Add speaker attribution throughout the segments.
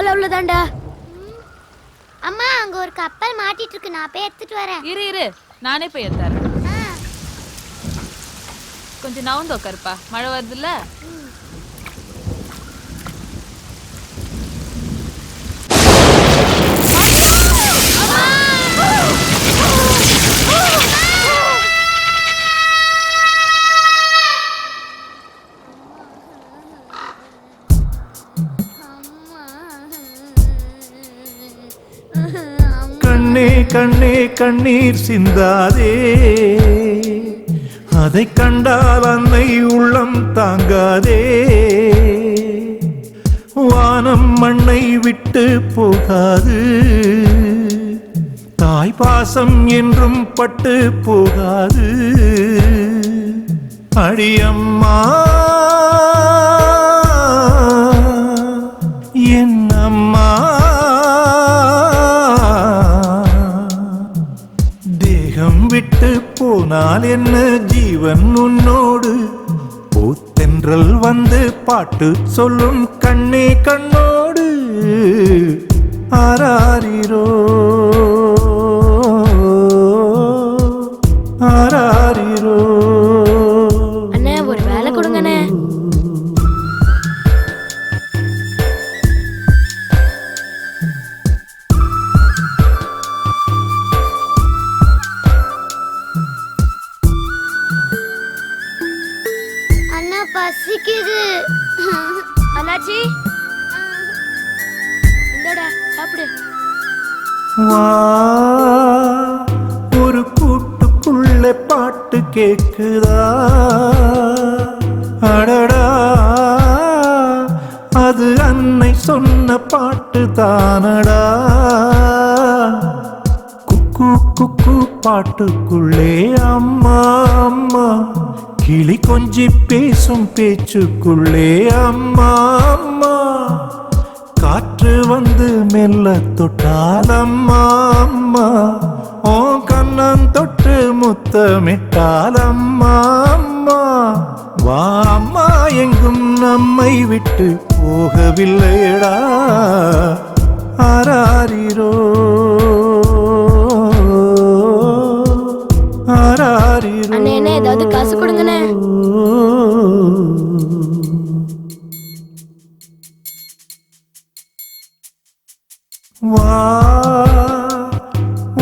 Speaker 1: போல அவ்வளவுதான்டா.
Speaker 2: அம்மா அங்க ஒரு கப்பல் மாட்டிட்டு இருக்கு, நான் போய் எடுத்துட்டு வரேன்.
Speaker 3: இரு நானே போய் எடுத்துறேன். கொஞ்சம் நவுந்து உட்காருப்பா, மழை வருதுல்ல.
Speaker 4: கண்ணே கண்ணே கண்ணீர் சிந்தாதே, அதை கண்டால் அன்னை உள்ளம் தாங்காதே. வானம் மண்ணை விட்டு போகாது, தாய் பாசம் என்றும் பட்டு போகாது. அடியம்மா என் அம்மா, தேகம் விட்டு போனால் என்ன ஜீவன் உன்னோடு. பூத்தென்றல் வந்து பாட்டு சொல்லும் கண்ணே கண்ணோடு. ஆராரிரோ ஆராரிரோ.
Speaker 1: அண்ணே ஒரு வேலை கொடுங்கண்ணே.
Speaker 2: அண்ணா பசிக்குது.
Speaker 1: அண்ணாச்சி இந்தடா சாப்பிடு.
Speaker 4: வா, ஒரு கூட்டுக்குள்ள பாட்டு கேக்குதா? அடடா, அது அன்னை சொன்ன பாட்டு தானடா. குக்கு குக்கு பாட்டுக்குள்ளே அம்மா அம்மா, கிளி கொஞ்சி பேசும் பேச்சுக்குள்ளே அம்மா அம்மா. காற்று வந்து மெல்ல தொட்டால் அம்மா அம்மா, ஓ கண்ணன் தொட்டு முத்தமிட்டால் அம்மா அம்மா. வா அம்மா எங்கும் நம்மை விட்டு போகவில்லையடா. ஆராரிரோ ஆராரிரோ.
Speaker 1: அண்ணே என்ன ஏதாவது காசு கொடுங்கண்ணே.
Speaker 4: வா,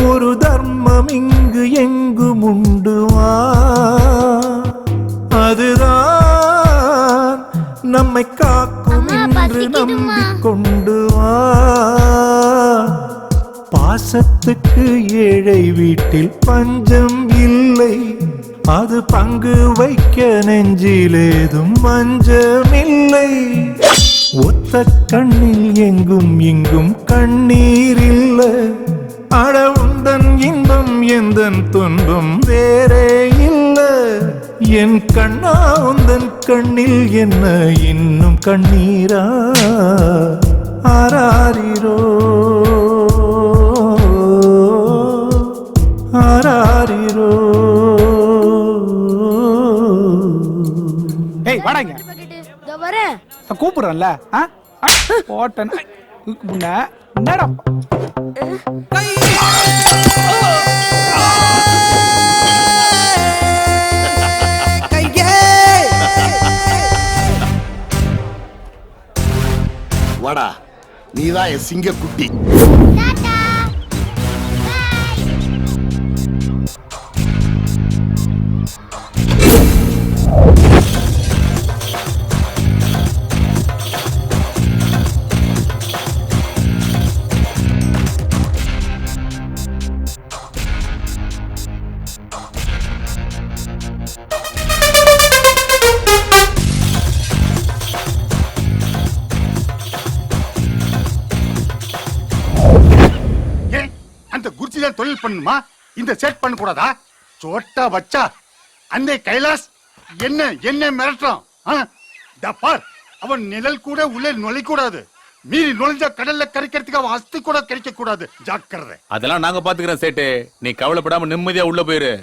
Speaker 4: ஒரு தர்மம் இங்கு எங்கும் உண்டு. வா, அதுதான் நம்மை காக்கும் என்று நம்பிக்கொண்டு வா. பாசத்துக்கு ஏழை வீட்டில் பஞ்சம் இல்லை, அது பங்கு வைக்க நெஞ்சிலேதும் மஞ்சமில்லை. ஒத்த கண்ணில் எங்கும் இங்கும் கண்ணீர் இல்ல, அட உந்தன் இன்பம் எந்தன் துன்பம் வேறே இல்ல. என் கண்ணா உந்தன் கண்ணில் என்ன இன்னும் கண்ணீரா? ஆராரிரோ ஆராரிரோ.
Speaker 5: ஏய் வாடாங்க.
Speaker 1: இதோ வரேன்.
Speaker 5: கூப்பிடுறேன்ல போட்டேன். என்னடா
Speaker 6: வாடா, நீதான் என் சிங்க குட்டி. தொழில் பண்ணுமா? இந்த செட் பண்ண கூடாதா? சோட்டா பச்சா, அந்த கைலாஸ் என்ன என்ன மிரட்டுறான்? பார், அவன் நிழல் கூட உள்ளே நுழைக்க கூடாது. மீறி நுழைஞ்ச கடல்ல கரைக்கிறதுக்கு அவன் அஸ்தி கூட கிடைக்க கூடாது. ஜாக்கிரதை.
Speaker 7: அதெல்லாம் நாங்க பாத்துக்கிறோம் சேட்டு, நீ கவலைப்படாம நிம்மதியா உள்ள போயிரு.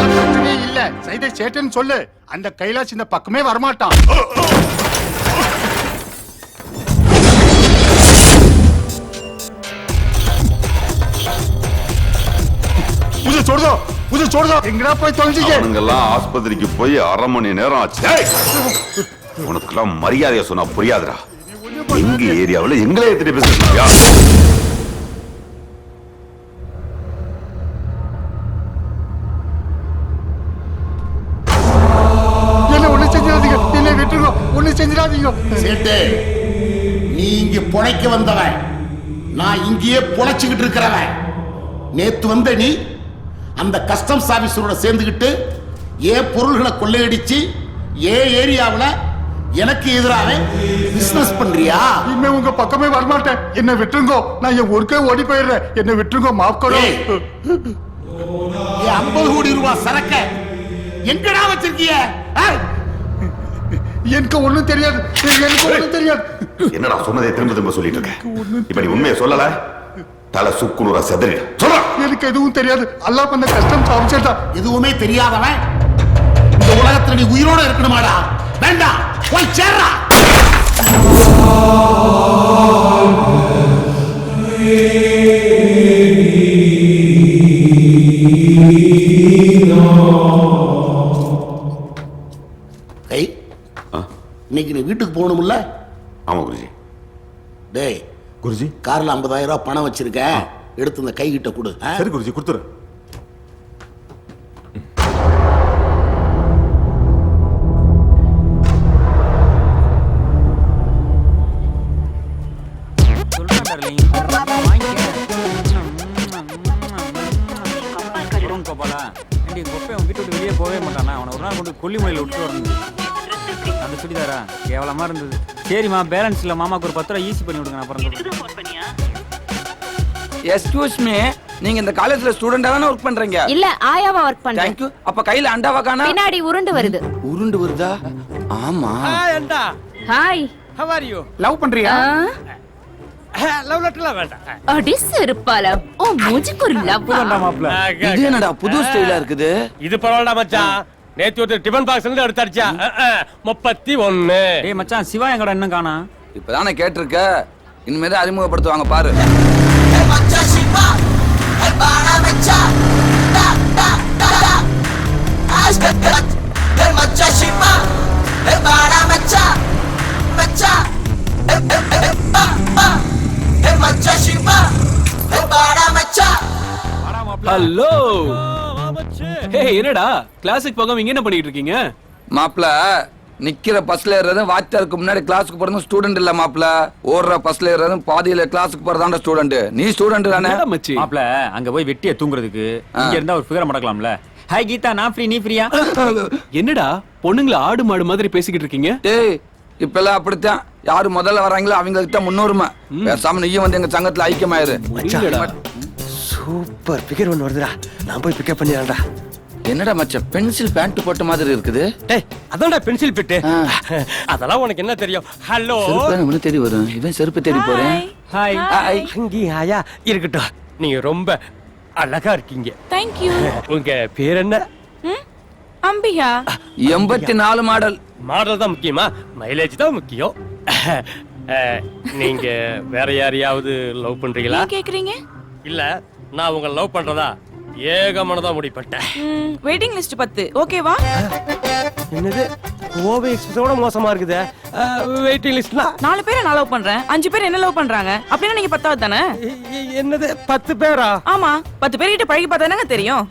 Speaker 6: பிரச்சனையே இல்ல, சைதை சேட்டன் சொல்லு. அந்த கைலாஷ் இந்த பக்கமே வரமாட்டான். எங்கடா போய் தொலைஞ்சீங்க?
Speaker 8: அவனுங்கெல்லாம் ஆஸ்பத்திரிக்கு போய் 1/2 மணி நேரம் ஆச்சு. உனக்கெல்லாம் மரியாதையா சொன்னா புரியாதுடா. எங்க ஏரியாவில் எங்களே எத்தனை பேசுறியா?
Speaker 6: என்ன ஒண்ணு செஞ்சிடாதீங்க, என்ன விட்டுருங்க, ஒண்ணு செஞ்சிடாதீங்க.
Speaker 9: சேட்டு, நீ இங்க பொழைக்க வந்தவன், நான் இங்கேயே பொழைச்சுக்கிட்டு இருக்கிறவன். நேத்து வந்த நீ அந்த கஸ்டம்ஸ் ஆபீசரோட சேர்ந்துக்கிட்டு ஏன் பொருள்களை கொள்ளையடிச்சு ஏன் ஏரியாவில் எனக்கு எதிராக பிசினஸ் பண்றியா?
Speaker 6: இனிமே உங்க பக்கமே வரமாட்டேன், என்ன விட்டுருங்கோ. நான் என் ஊருக்கே ஓடி போயிடுறேன், என்ன விட்டுருங்கோ. மாப்கடோ.
Speaker 9: 50 கோடி ரூபாய் சரக்க எங்கடா வச்சிருக்கிய?
Speaker 6: எனக்கு ஒண்ணும் தெரியாது, எனக்கு ஒண்ணும் தெரியாது.
Speaker 8: என்னடா சொன்னதே திரும்ப திரும்ப சொல்லிட்டு இருக்க? இப்ப நீ உண்மையை சொல்லல, தலை சுக்குநூறா செதறிட. சொல்ற.
Speaker 6: எனக்கு எதுவும் தெரியாது, அல்லாஹ் பண்ண கஷ்டம் சாப்பிச்சா.
Speaker 9: எதுவுமே தெரியாதவன் இந்த உலகத்துல நீ உயிரோட இருக்கணுமாடா? வேண்டாம், போய் சேர்றா. இன்னைக்கு நீ வீட்டுக்கு போகணும்ல?
Speaker 8: ஆமா குருஜி.
Speaker 9: டேய்
Speaker 10: குருஜி,
Speaker 9: கார்ல 50,000 ரூபாய் பணம் வச்சிருக்கேன், எடுத்து இந்த கை கிட்ட கொடு.
Speaker 10: சரி குருஜி, கொடுத்துரு.
Speaker 11: வெளியே போவே மாட்டானா? அவனை ஒரு நாள் கொண்டு கொல்லிமலையில் விட்டு வரணும். அந்த சுடிதாரா கேவலமா இருந்தது. சரிம்மா, பேலன்ஸ் இல்ல, மாமாக்கு ஒரு 10 ரூபா ஈஸி பண்ணி விடுங்க. அப்புறம்
Speaker 5: எக்ஸ்கியூஸ் மீ, நீங்க இந்த காலேஜ்ல ஸ்டூடெண்டா தானே வர்க் பண்றீங்க?
Speaker 1: இல்ல, ஆயாவா ஒர்க் பண்றேன்.
Speaker 5: Thank you. அப்ப கையில அண்டாவா காணா?
Speaker 1: பின்னாடி உருண்டு வருது.
Speaker 5: உருண்டு வருதா? ஆமா.
Speaker 11: அண்டா,
Speaker 1: hi.
Speaker 11: how are you?
Speaker 5: Love பண்றியா?
Speaker 11: லவ் லெட்டர்லாம் வேண்டாம்.
Speaker 1: அடி செருப்பால ஓ மூஞ்சிக்கு ஒரு லவ்.
Speaker 11: மாப்ள,
Speaker 5: இது என்னடா புது ஸ்டைலா இருக்குது?
Speaker 11: இது பரவாயில்ல மச்சான். நேத்து ஒரு டிபன் பாக்ஸ் இருந்து எடுத்து அடிச்சா 31. டேய் மச்சான், சிவா எங்கடா இன்னும் காணா?
Speaker 5: இப்பதானே கேட்டிருக்க, இனிமேதான் அறிமுகப்படுத்துவாங்க பாரு.
Speaker 12: ஹலோ. என்னடா கிளாஸுக்கு போகாம இங்க என்ன பண்ணிட்டு இருக்கீங்க?
Speaker 5: மாப்ள, நிக்கிற பஸ்ல ஏறது வாத்தியாருக்கு முன்னாடி கிளாஸுக்கு போறது ஸ்டூடெண்ட் இல்ல மாப்ள. ஓடுற பஸ்ல ஏறது பாதியில கிளாஸுக்கு போறதாண்ட ஸ்டூடெண்ட். நீ ஸ்டூடெண்ட் தானே
Speaker 11: மாப்ள? அங்க போய் வெட்டிய தூங்குறதுக்கு இங்க இருந்தா ஒரு ஃபிகர் மடக்கலாம்ல. ஹாய் கீதா, நான் ஃப்ரீ, நீ ஃப்ரீயா?
Speaker 12: என்னடா பொண்ணுங்களை ஆடு மாடு மாதிரி பேசிக்கிட்டு இருக்கீங்க?
Speaker 5: டேய், இப்பெல்லாம் அப்படித்தான். யாரு முதல்ல வராங்களோ அவங்களுக்கு தான் முன்னுரிமை. பேசாம நீயும் வந்து எங்க சங்கத்துல ஐக்கியமாயிரு.
Speaker 10: சூப்பர் பிகர் ஒன்று வருதுடா, நான் போய் பிக்கப் பண்ணிடுறேன்டா.
Speaker 5: என்னடா மச்சான், பென்சில் பேண்ட் போட்ட மாதிரி இருக்குது?
Speaker 11: டேய், அதான்டா பென்சில் பிட்டு. அதெல்லாம் உனக்கு என்ன தெரியும்? ஹலோ.
Speaker 5: செருப்பு தேடி வரும், இவன் செருப்பு தேடி போறேன்.
Speaker 11: Hi hi. அங்கி ஹாயா இருக்கட்டும். நீங்க ரொம்ப அழகா இருக்கீங்க.
Speaker 3: Thank you.
Speaker 11: உங்க பேர் என்ன?
Speaker 3: அம்பிகா.
Speaker 5: 84 மாடல்.
Speaker 11: மாடல் தான் முக்கியமா? மைலேஜ் தான் முக்கியம். நீங்க வேற யாரையாவது லவ் பண்றீங்களா?
Speaker 3: கேக்குறீங்க?
Speaker 11: இல்ல, நான் உங்களை லவ் பண்றதா ஏகமனதா முடிப்பட்டேன்.
Speaker 3: வெயிட்டிங் லிஸ்ட் 10 ஓகேவா?
Speaker 11: என்னது ஓவே எக்ஸ்பிரஸோட மோசமா இருக்குது. வெயிட்டிங் லிஸ்ட்னா
Speaker 3: 4 பேரை நான் லவ் பண்றேன், 5 பேர் என்ன லவ் பண்றாங்க. அப்படின்னா நீங்க 10வது தானே?
Speaker 11: என்னது 10 பேரா?
Speaker 3: ஆமா, 10 பேர்கிட்ட பழகி பார்த்தானங்க தெரியும்.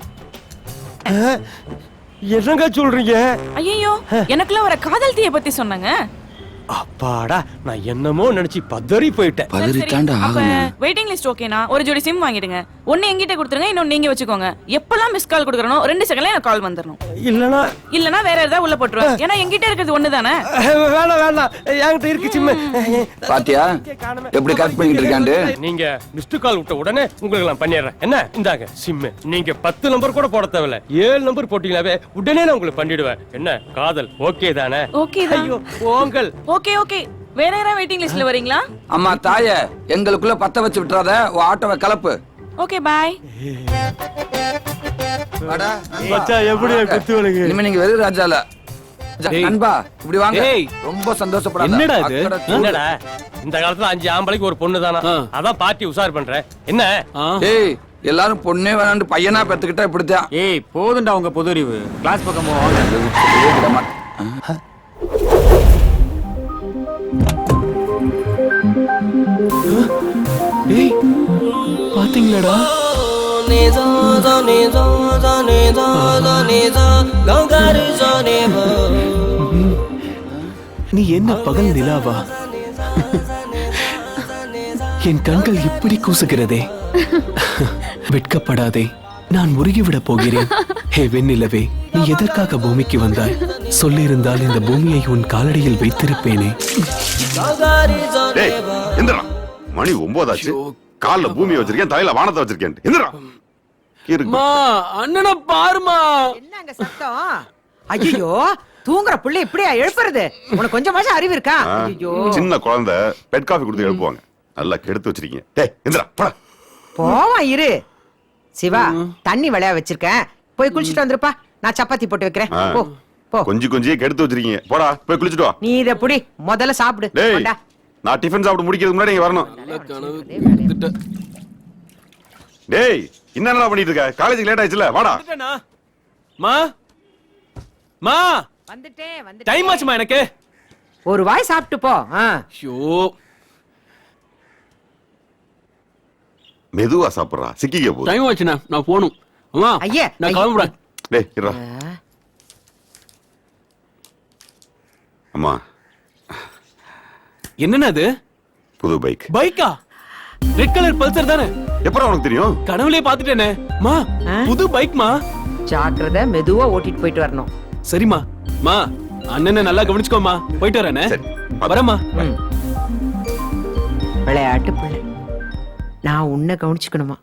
Speaker 11: என்னங்க சொல்றீங்க?
Speaker 3: ஐயோ, எனக்குள்ள வர காதல் தீயை பத்தி சொன்னாங்க.
Speaker 11: அப்பாடா, நான் என்னமோ நினைச்சு பதறி போயிட்டேன்.
Speaker 3: வெயிட்டிங் லிஸ்ட் ஓகேனா ஒரு ஜோடி சிம் வாங்கிடுங்க. ஒன்னு என்கிட்ட கொடுத்துருங்க, இன்னொன்னு நீங்க வச்சுக்கோங்க. எப்பலாம் மிஸ் கால் கொடுக்கறனோ 2 செகண்ட்ல எனக்கு கால் வந்துறணும். இல்லனா வேற ஏதாவது உள்ள போட்டுருவேன். ஏன்னா என்கிட்ட இருக்கிறது ஒண்ணு தானே.
Speaker 11: வேணாம், என்கிட்ட இருக்கு சிம்.
Speaker 5: பாத்தியா எப்படி கரெக்ட் பண்ணிட்டு இருக்காண்டு?
Speaker 11: நீங்க மிஸ்டு கால் விட்ட உடனே உங்களுக்கு நான் பண்ணிடுறேன். என்ன, இந்தாங்க சிம். நீங்க 10 நம்பர் கூட போட தேவையில்ல, 7 நம்பர் போட்டீங்களாவே உடனே நான் உங்களுக்கு பண்ணிடுவேன். என்ன, காதல் ஓகே தானே?
Speaker 3: ஓகே தான்.
Speaker 11: ஐயோ போங்கள்.
Speaker 3: Okay okay. வேற யாரா வெயிட்டிங் லிஸ்ட்ல வரீங்களா?
Speaker 5: அம்மா தாயே, எங்களுக்குள்ள பத்த வச்சு விட்டுறாத, ஆட்டோவை கலப்பு.
Speaker 3: Okay bye.
Speaker 5: வாடா,
Speaker 10: மச்சான் எப்படியா குத்து வலிக்கு?
Speaker 5: இனிமே நீங்க வெறும் ராஜால நண்பா இப்படி வாங்க.
Speaker 12: டேய்.
Speaker 5: ரொம்ப சந்தோஷப்படாத.
Speaker 12: என்னடா இது?
Speaker 5: அக்கறை தூக்கு.
Speaker 11: என்னடா இந்த காலத்துல 5 ஆம்பளைக்கு ஒரு பொண்ணு தானா? அதான் பார்ட்டி உஷார் பண்றேன். என்ன?
Speaker 5: டேய் எல்லாரும் பொண்ணே வேணாண்டு பையனா பெத்துக்கிட்டா இப்படித்தான்.
Speaker 11: ஏய் போதும்டா உங்க பொது அறிவு. கிளாஸ் பக்கம் போவாங்க.
Speaker 12: டேய் பாத்தீங்களாடா? நீ என்ன பகல் நிலாவா? என் கண்கள் இப்படி கூசுகிறதே. வெட்கப்படாதே, நான் முருகிவிட போகிறேன். ஹே வெண்ணிலவே, நீ எதற்காக பூமிக்கு வந்தாய்? சொல்லியிருந்தால் இந்த பூமியை உன் காலடியில் வைத்திருப்பேனே.
Speaker 8: டேய் எந்திரா, மணி 9 ஆச்சு. கால்ல பூமியை வச்சிருக்கேன், தலையில வானத்தை வச்சிருக்கேன். எந்திரா.
Speaker 12: மா அண்ணனை பாருமா.
Speaker 13: என்னங்க சத்தம்? ஐயோ தூங்குற புள்ள இப்படியா எழுப்புறது? உனக்கு கொஞ்சமாச்சும் அறிவு இருக்கா? ஐயோ
Speaker 8: சின்ன குழந்தை பெட் காஃபி கொடுத்து எழுப்புவாங்க. நல்லா கெடுத்து வச்சிருக்கீங்க. டேய் எந்திரா போடா.
Speaker 13: போவா இரு. சிவா தண்ணி விளையா வச்சிருக்கேன், போய் குளிச்சுட்டு வந்துருப்பா. நான் சப்பாத்தி போட்டு வைக்கிறேன். போ போ.
Speaker 8: கொஞ்சம் கெடுத்து வச்சிருக்கீங்க. போடா போய் குளிச்சுட்டு வா.
Speaker 13: நீ இத புடி, முதல்ல சாப்பிடு.
Speaker 8: டேய்
Speaker 13: கொண்டா.
Speaker 8: நான் டிஃபன் சாப்பிட்டு முடிக்கிறதுக்கு முன்னாடி இங்க வரணும். டேய் என்னடா பண்ணிட்டு இருக்க? காலேஜுக்கு லேட் ஆயிடுச்சுல, வாடா.
Speaker 12: மா மா
Speaker 13: வந்துட்டேன்.
Speaker 12: டைம் ஆச்சுமா எனக்கு.
Speaker 13: ஒரு வாய் சாப்பிட்டு போ.
Speaker 12: ஐயோ
Speaker 8: மெதுவா சாப்பிடுறா, சிக்கிக்க போகுது.
Speaker 12: டைம் ஆச்சுண்ணா, நான் போணும். அம்மா
Speaker 13: ஐயா
Speaker 12: நான் கிளம்புறேன்.
Speaker 8: டேய் இருடா. அம்மா
Speaker 12: என்னன்னா அது?
Speaker 8: புது பைக்.
Speaker 12: பைக்கா? ரெட் கலர் பல்சர் தானே?
Speaker 8: எப்பறம் உனக்கு தெரியும்?
Speaker 12: கனவுலயே பாத்துட்டேனே. மா புது பைக் மா.
Speaker 13: ஜாக்கிரதை, மெதுவா ஓட்டிட்டு போயிட்டு வரணும்.
Speaker 12: சரிம்மா. மா அண்ணனை நல்லா கவனிச்சுக்கோமா. போயிட்டு வரேனே.
Speaker 8: சரி
Speaker 12: வரேம்மா.
Speaker 13: விளையாட்டு பிள்ளை, நான் உன்னை கவனிச்சுக்கணுமா?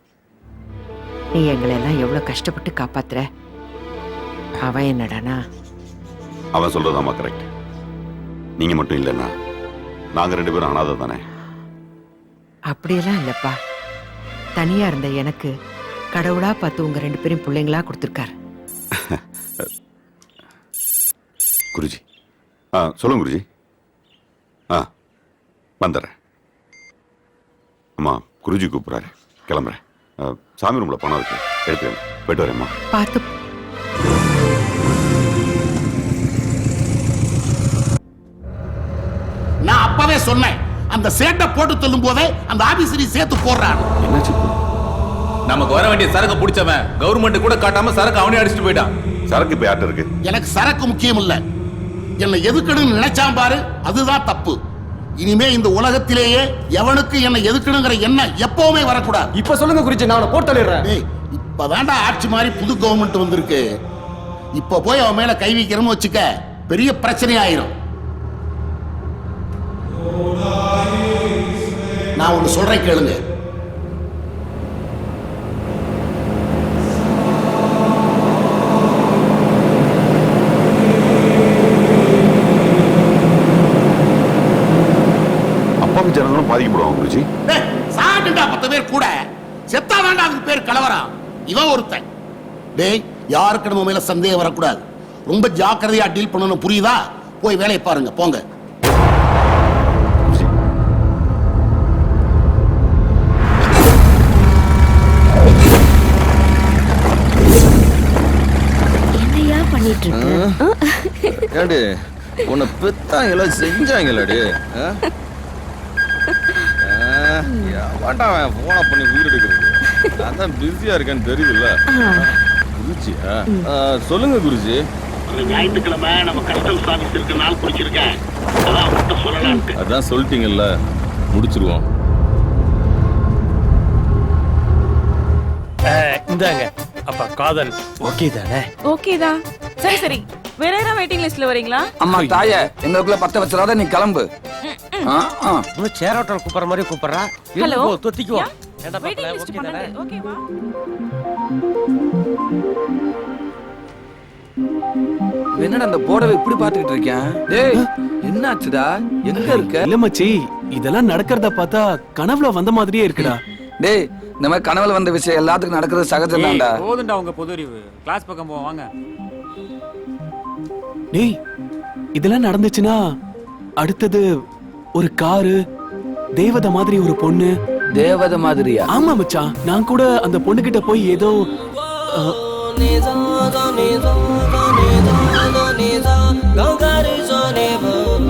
Speaker 13: நீ எங்களை எல்லாம் எவ்வளவு கஷ்டப்பட்டு காப்பாத்துற. அவன் என்னடானா?
Speaker 8: அவன் சொல்றதாமா கரெக்ட். நீங்க மட்டும் இல்லைன்னா நாங்க 2 பேரும் அனாதை தானே.
Speaker 13: அப்படியெல்லாம் இல்லப்பா. தனியா இருந்த எனக்கு கடவுளா பார்த்து உங்க 2 பேரும் பிள்ளைங்களா கொடுத்துருக்காரு.
Speaker 8: குருஜி சொல்லுங்க குருஜி. வந்துடுறேன். அம்மா குருஜி கூப்பிடுறாரு, கிளம்புறேன். சாமி ரூம்ல பணம் இருக்கு, எடுத்துக்கேன். போயிட்டு வரேம்மா.
Speaker 13: பார்த்து.
Speaker 9: நான் அப்பவே சொன்னேன், அந்த சேட்டை போட்டு சொல்லும் போதே அந்த ஆபீசரை சேர்த்து போடுறான்.
Speaker 8: என்னாச்சு?
Speaker 7: நமக்கு வர வேண்டிய சரக்கு பிடிச்சவன் கவர்மெண்ட் கூட காட்டாம சரக்கு அவனே அடிச்சுட்டு போயிட்டான்.
Speaker 8: சரக்கு இப்ப யார்ட்ட இருக்கு?
Speaker 9: எனக்கு சரக்கு முக்கியம் இல்ல, என்னை எதுக்கணும்னு நினைச்சான் பாரு, அதுதான் தப்பு. இனிமே இந்த உலகத்திலேயே எவனுக்கு என்னை எதுக்கணுங்கிற எண்ணம் எப்பவுமே வரக்கூடாது.
Speaker 10: இப்ப சொல்லுங்க குறிச்சி, நான் போட்டு தள்ளிடுறேன்.
Speaker 9: இப்பதான்டா ஆட்சி மாதிரி புது கவர்மெண்ட் வந்திருக்கு. இப்ப போய் அவன் மேல கை வைக்கிறோம்னு வச்சுக்க, பெரிய பிரச்சனை ஆயிரும். நான் ஒண்ணு சொல்றேன் கேளுங்க.
Speaker 8: அப்பாவி ஜனங்களும் பாதிக்கப்படுவாங்க குருஜி.
Speaker 9: சாட்டுண்டா 10 பேர் கூட செத்தா வேண்டாம், அதுக்கு பேர் கலவரம். இவன் ஒருத்தன். டேய் யாருக்கு நம்ம மேல சந்தேகம் வரக்கூடாது. ரொம்ப ஜாக்கிரதையா டீல் பண்ணணும், புரியுதா? போய் வேலையை பாருங்க, போங்க.
Speaker 1: என்னையா பண்ணிட்டு இருக்க?
Speaker 5: ஏடி உன்னை பெத்தாங்களா செஞ்சாங்களாடி?
Speaker 10: வேண்டாம் போன பண்ணி உயிர் எடுக்கிறது. நான் தான் பிஸியா இருக்கேன்னு தெரியுதுல்ல குருஜியா. சொல்லுங்க குருஜி.
Speaker 9: ஞாயிற்றுக்கிழமை நம்ம கஸ்டம்ஸ் ஆபீஸ் இருக்க நாள் குறிச்சிருக்கேன், அதான் மட்டும் சொல்லலாம்.
Speaker 10: அதான் சொல்லிட்டீங்கல்ல, முடிச்சிருவோம்.
Speaker 11: இந்தாங்க அப்பா காதல். ஓகே தானே?
Speaker 3: ஓகே தான். சரி சரி, வேற யாராவது வெயிட்டிங் லிஸ்ட்ல வரீங்களா?
Speaker 5: அம்மா தாயே, எங்களுக்குள்ள 10 வச்சிடாத, நீ கிளம்பு.
Speaker 11: சேர் ஹோட்டல் கூப்பிடுற மாதிரி கூப்பிடுறா.
Speaker 3: ஹலோ
Speaker 11: தொத்திக்குவோம்.
Speaker 3: வெயிட்டிங் லிஸ்ட் பண்ணுங்க. ஓகேவா?
Speaker 5: என்னடா அந்த போர்டை இப்படி பாத்துக்கிட்டு இருக்கேன்? டேய் என்னாச்சுடா? எங்க இருக்க?
Speaker 12: இல்ல மச்சி, இதெல்லாம் நடக்கிறத பார்த்தா கனவுல வந்த மாதிரியே இருக்குடா.
Speaker 5: டேய் இந்த மாதிரி கனவுல வந்த விஷயம் எல்லாத்துக்கும் நடக்கிறது சகஜம் தான்டா.
Speaker 11: போதுண்டா உங்க பொது அறிவு. கிளாஸ் பக்கம் போவோம் வாங்க.
Speaker 12: டேய் இதெல்லாம் நடந்துச்சுன்னா அடுத்தது ஒரு காரு, தேவதை மாதிரி ஒரு பொண்ணு.
Speaker 5: தேவதை மாதிரியா?
Speaker 12: ஆமா மச்சான், நான் கூட அந்த பொண்ணு கிட்ட போய் ஏதோ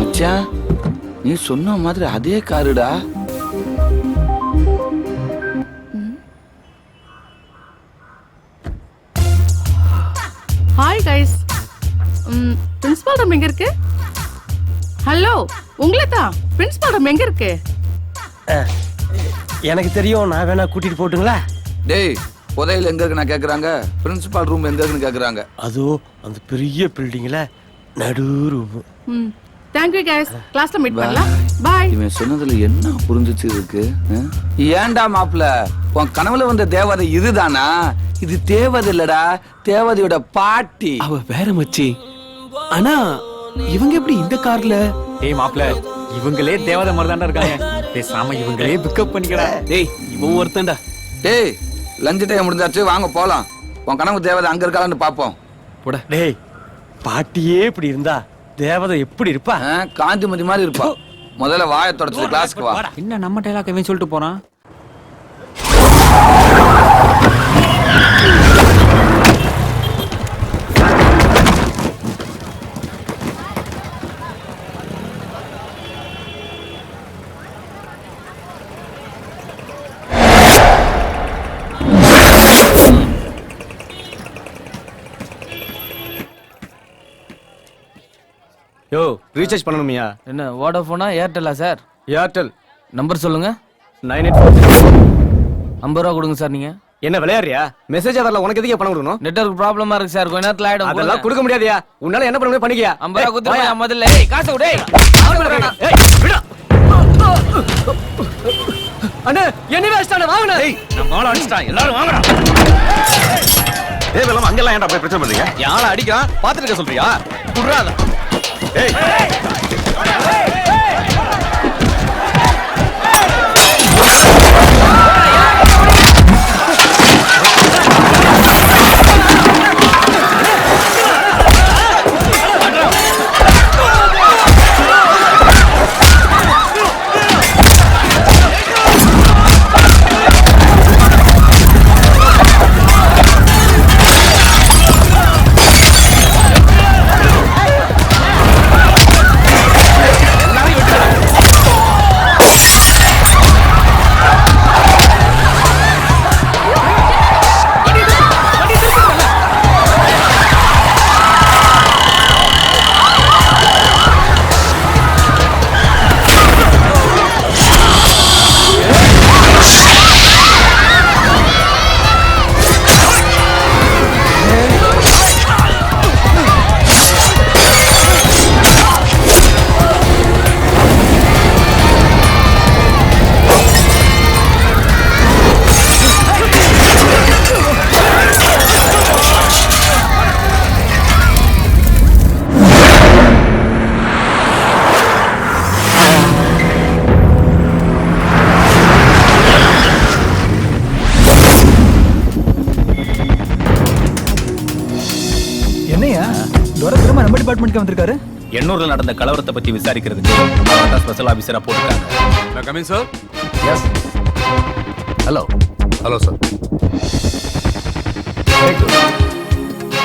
Speaker 5: மச்சான் நீ சொன்ன மாதிரி அதே காருடா.
Speaker 1: Hi guys. பிரின்சிபால் ரூம் எங்க இருக்கு? ஹலோ, உங்களை தான். பிரின்சிபால் ரூம் எங்க இருக்கு?
Speaker 4: எனக்கு தெரியும், நான் வேணா கூட்டிட்டு போட்டுங்களா?
Speaker 5: டேய் புதையல் எங்க இருக்கு நான் கேக்குறாங்க, பிரின்சிபால் ரூம் எங்க இருக்குன்னு கேக்குறாங்க.
Speaker 4: அதோ அந்த பெரிய பில்டிங்ல நடு ரூம்.
Speaker 1: Thank you guys. கிளாஸ்ல மீட் பண்ணலாம். பை.
Speaker 5: இவன் சொன்னதுல என்ன புரிஞ்சிச்சு இருக்கு? ஏன்டா மாப்ள உன் கனவுல வந்த தேவதை இதுதானா? இது தேவதை இல்லடா, தேவதையோட பாட்டி.
Speaker 12: அவ வேற மச்சி. ஆனா இவங்க எப்படி இந்த கார்ல?
Speaker 11: டேய் மாப்ள, இவங்களே தேவதை மாதிரி தான்டா இருக்காங்க. பேசாம இவங்களே பிக்கப் பண்ணிக்கடா.
Speaker 12: டேய் இவன் ஒருத்தன்டா.
Speaker 5: டேய் லஞ்ச் டைம் முடிஞ்சாச்சு, வாங்க போலாம். உன் கனவு தேவதை அங்க இருக்காளான்னு பாப்போம்.
Speaker 12: போடா.
Speaker 4: டேய் பாட்டியே இப்படி இருந்தா தேவதை எப்படி இருப்பா?
Speaker 5: காந்திமதி மாதிரி இருப்பா. முதல்ல வாயை தொடச்சு கிளாஸ்க்கு வா.
Speaker 11: என்ன நம்ம டைலாக் இவன் சொல்லிட்டு போறான்?
Speaker 4: யோ ரீசார்ஜ் பண்ணணுமியா?
Speaker 14: என்ன வோடாஃபோனா ஏர்டெல்லா சார்?
Speaker 4: ஏர்டெல்.
Speaker 14: நம்பர் சொல்லுங்க.
Speaker 4: 9844.
Speaker 14: 50 ரூபா கொடுங்க சார். நீங்க
Speaker 4: என்ன விளையாடுறியா? மெசேஜ் வரல, உனக்கு எதுக்கு பணம் கொடுக்கணும்?
Speaker 14: நெட்வொர்க் ப்ராப்ளமா இருக்கு சார், கொஞ்ச நேரத்துல ஆயிடும்.
Speaker 4: அதெல்லாம் கொடுக்க முடியாதியா? உன்னால என்ன பண்ண முடியும் பண்ணிக்கியா?
Speaker 14: 50 ரூபா கொடுத்து முதல்ல. ஏய் காசு விடு.
Speaker 4: அண்ணே என்ன வேஸ்டானே வாங்குனே.
Speaker 7: ஏய் நம்ம ஆள அடிச்சிட்டான், எல்லாரும் வாங்கடா.
Speaker 8: ஏய் வெல்லம் அங்கெல்லாம் ஏன்டா போய் பிரச்சனை பண்றீங்க?
Speaker 7: யாள அடிக்கிறான் பாத்துட்டு இருக்க சொல்றியா? குடுறாத.
Speaker 8: ஏய்
Speaker 14: டிபார்ட்மென்ட்க்கு வந்திருக்காரு.
Speaker 7: எண்ணூர்ல நடந்த கலவரத்தை பத்தி விசாரிக்கிறதுக்கு ஸ்பெஷல் ஆபீசரா போட்டுட்டாங்க. நான் coming sir.
Speaker 14: Yes. Hello.
Speaker 7: Hello sir.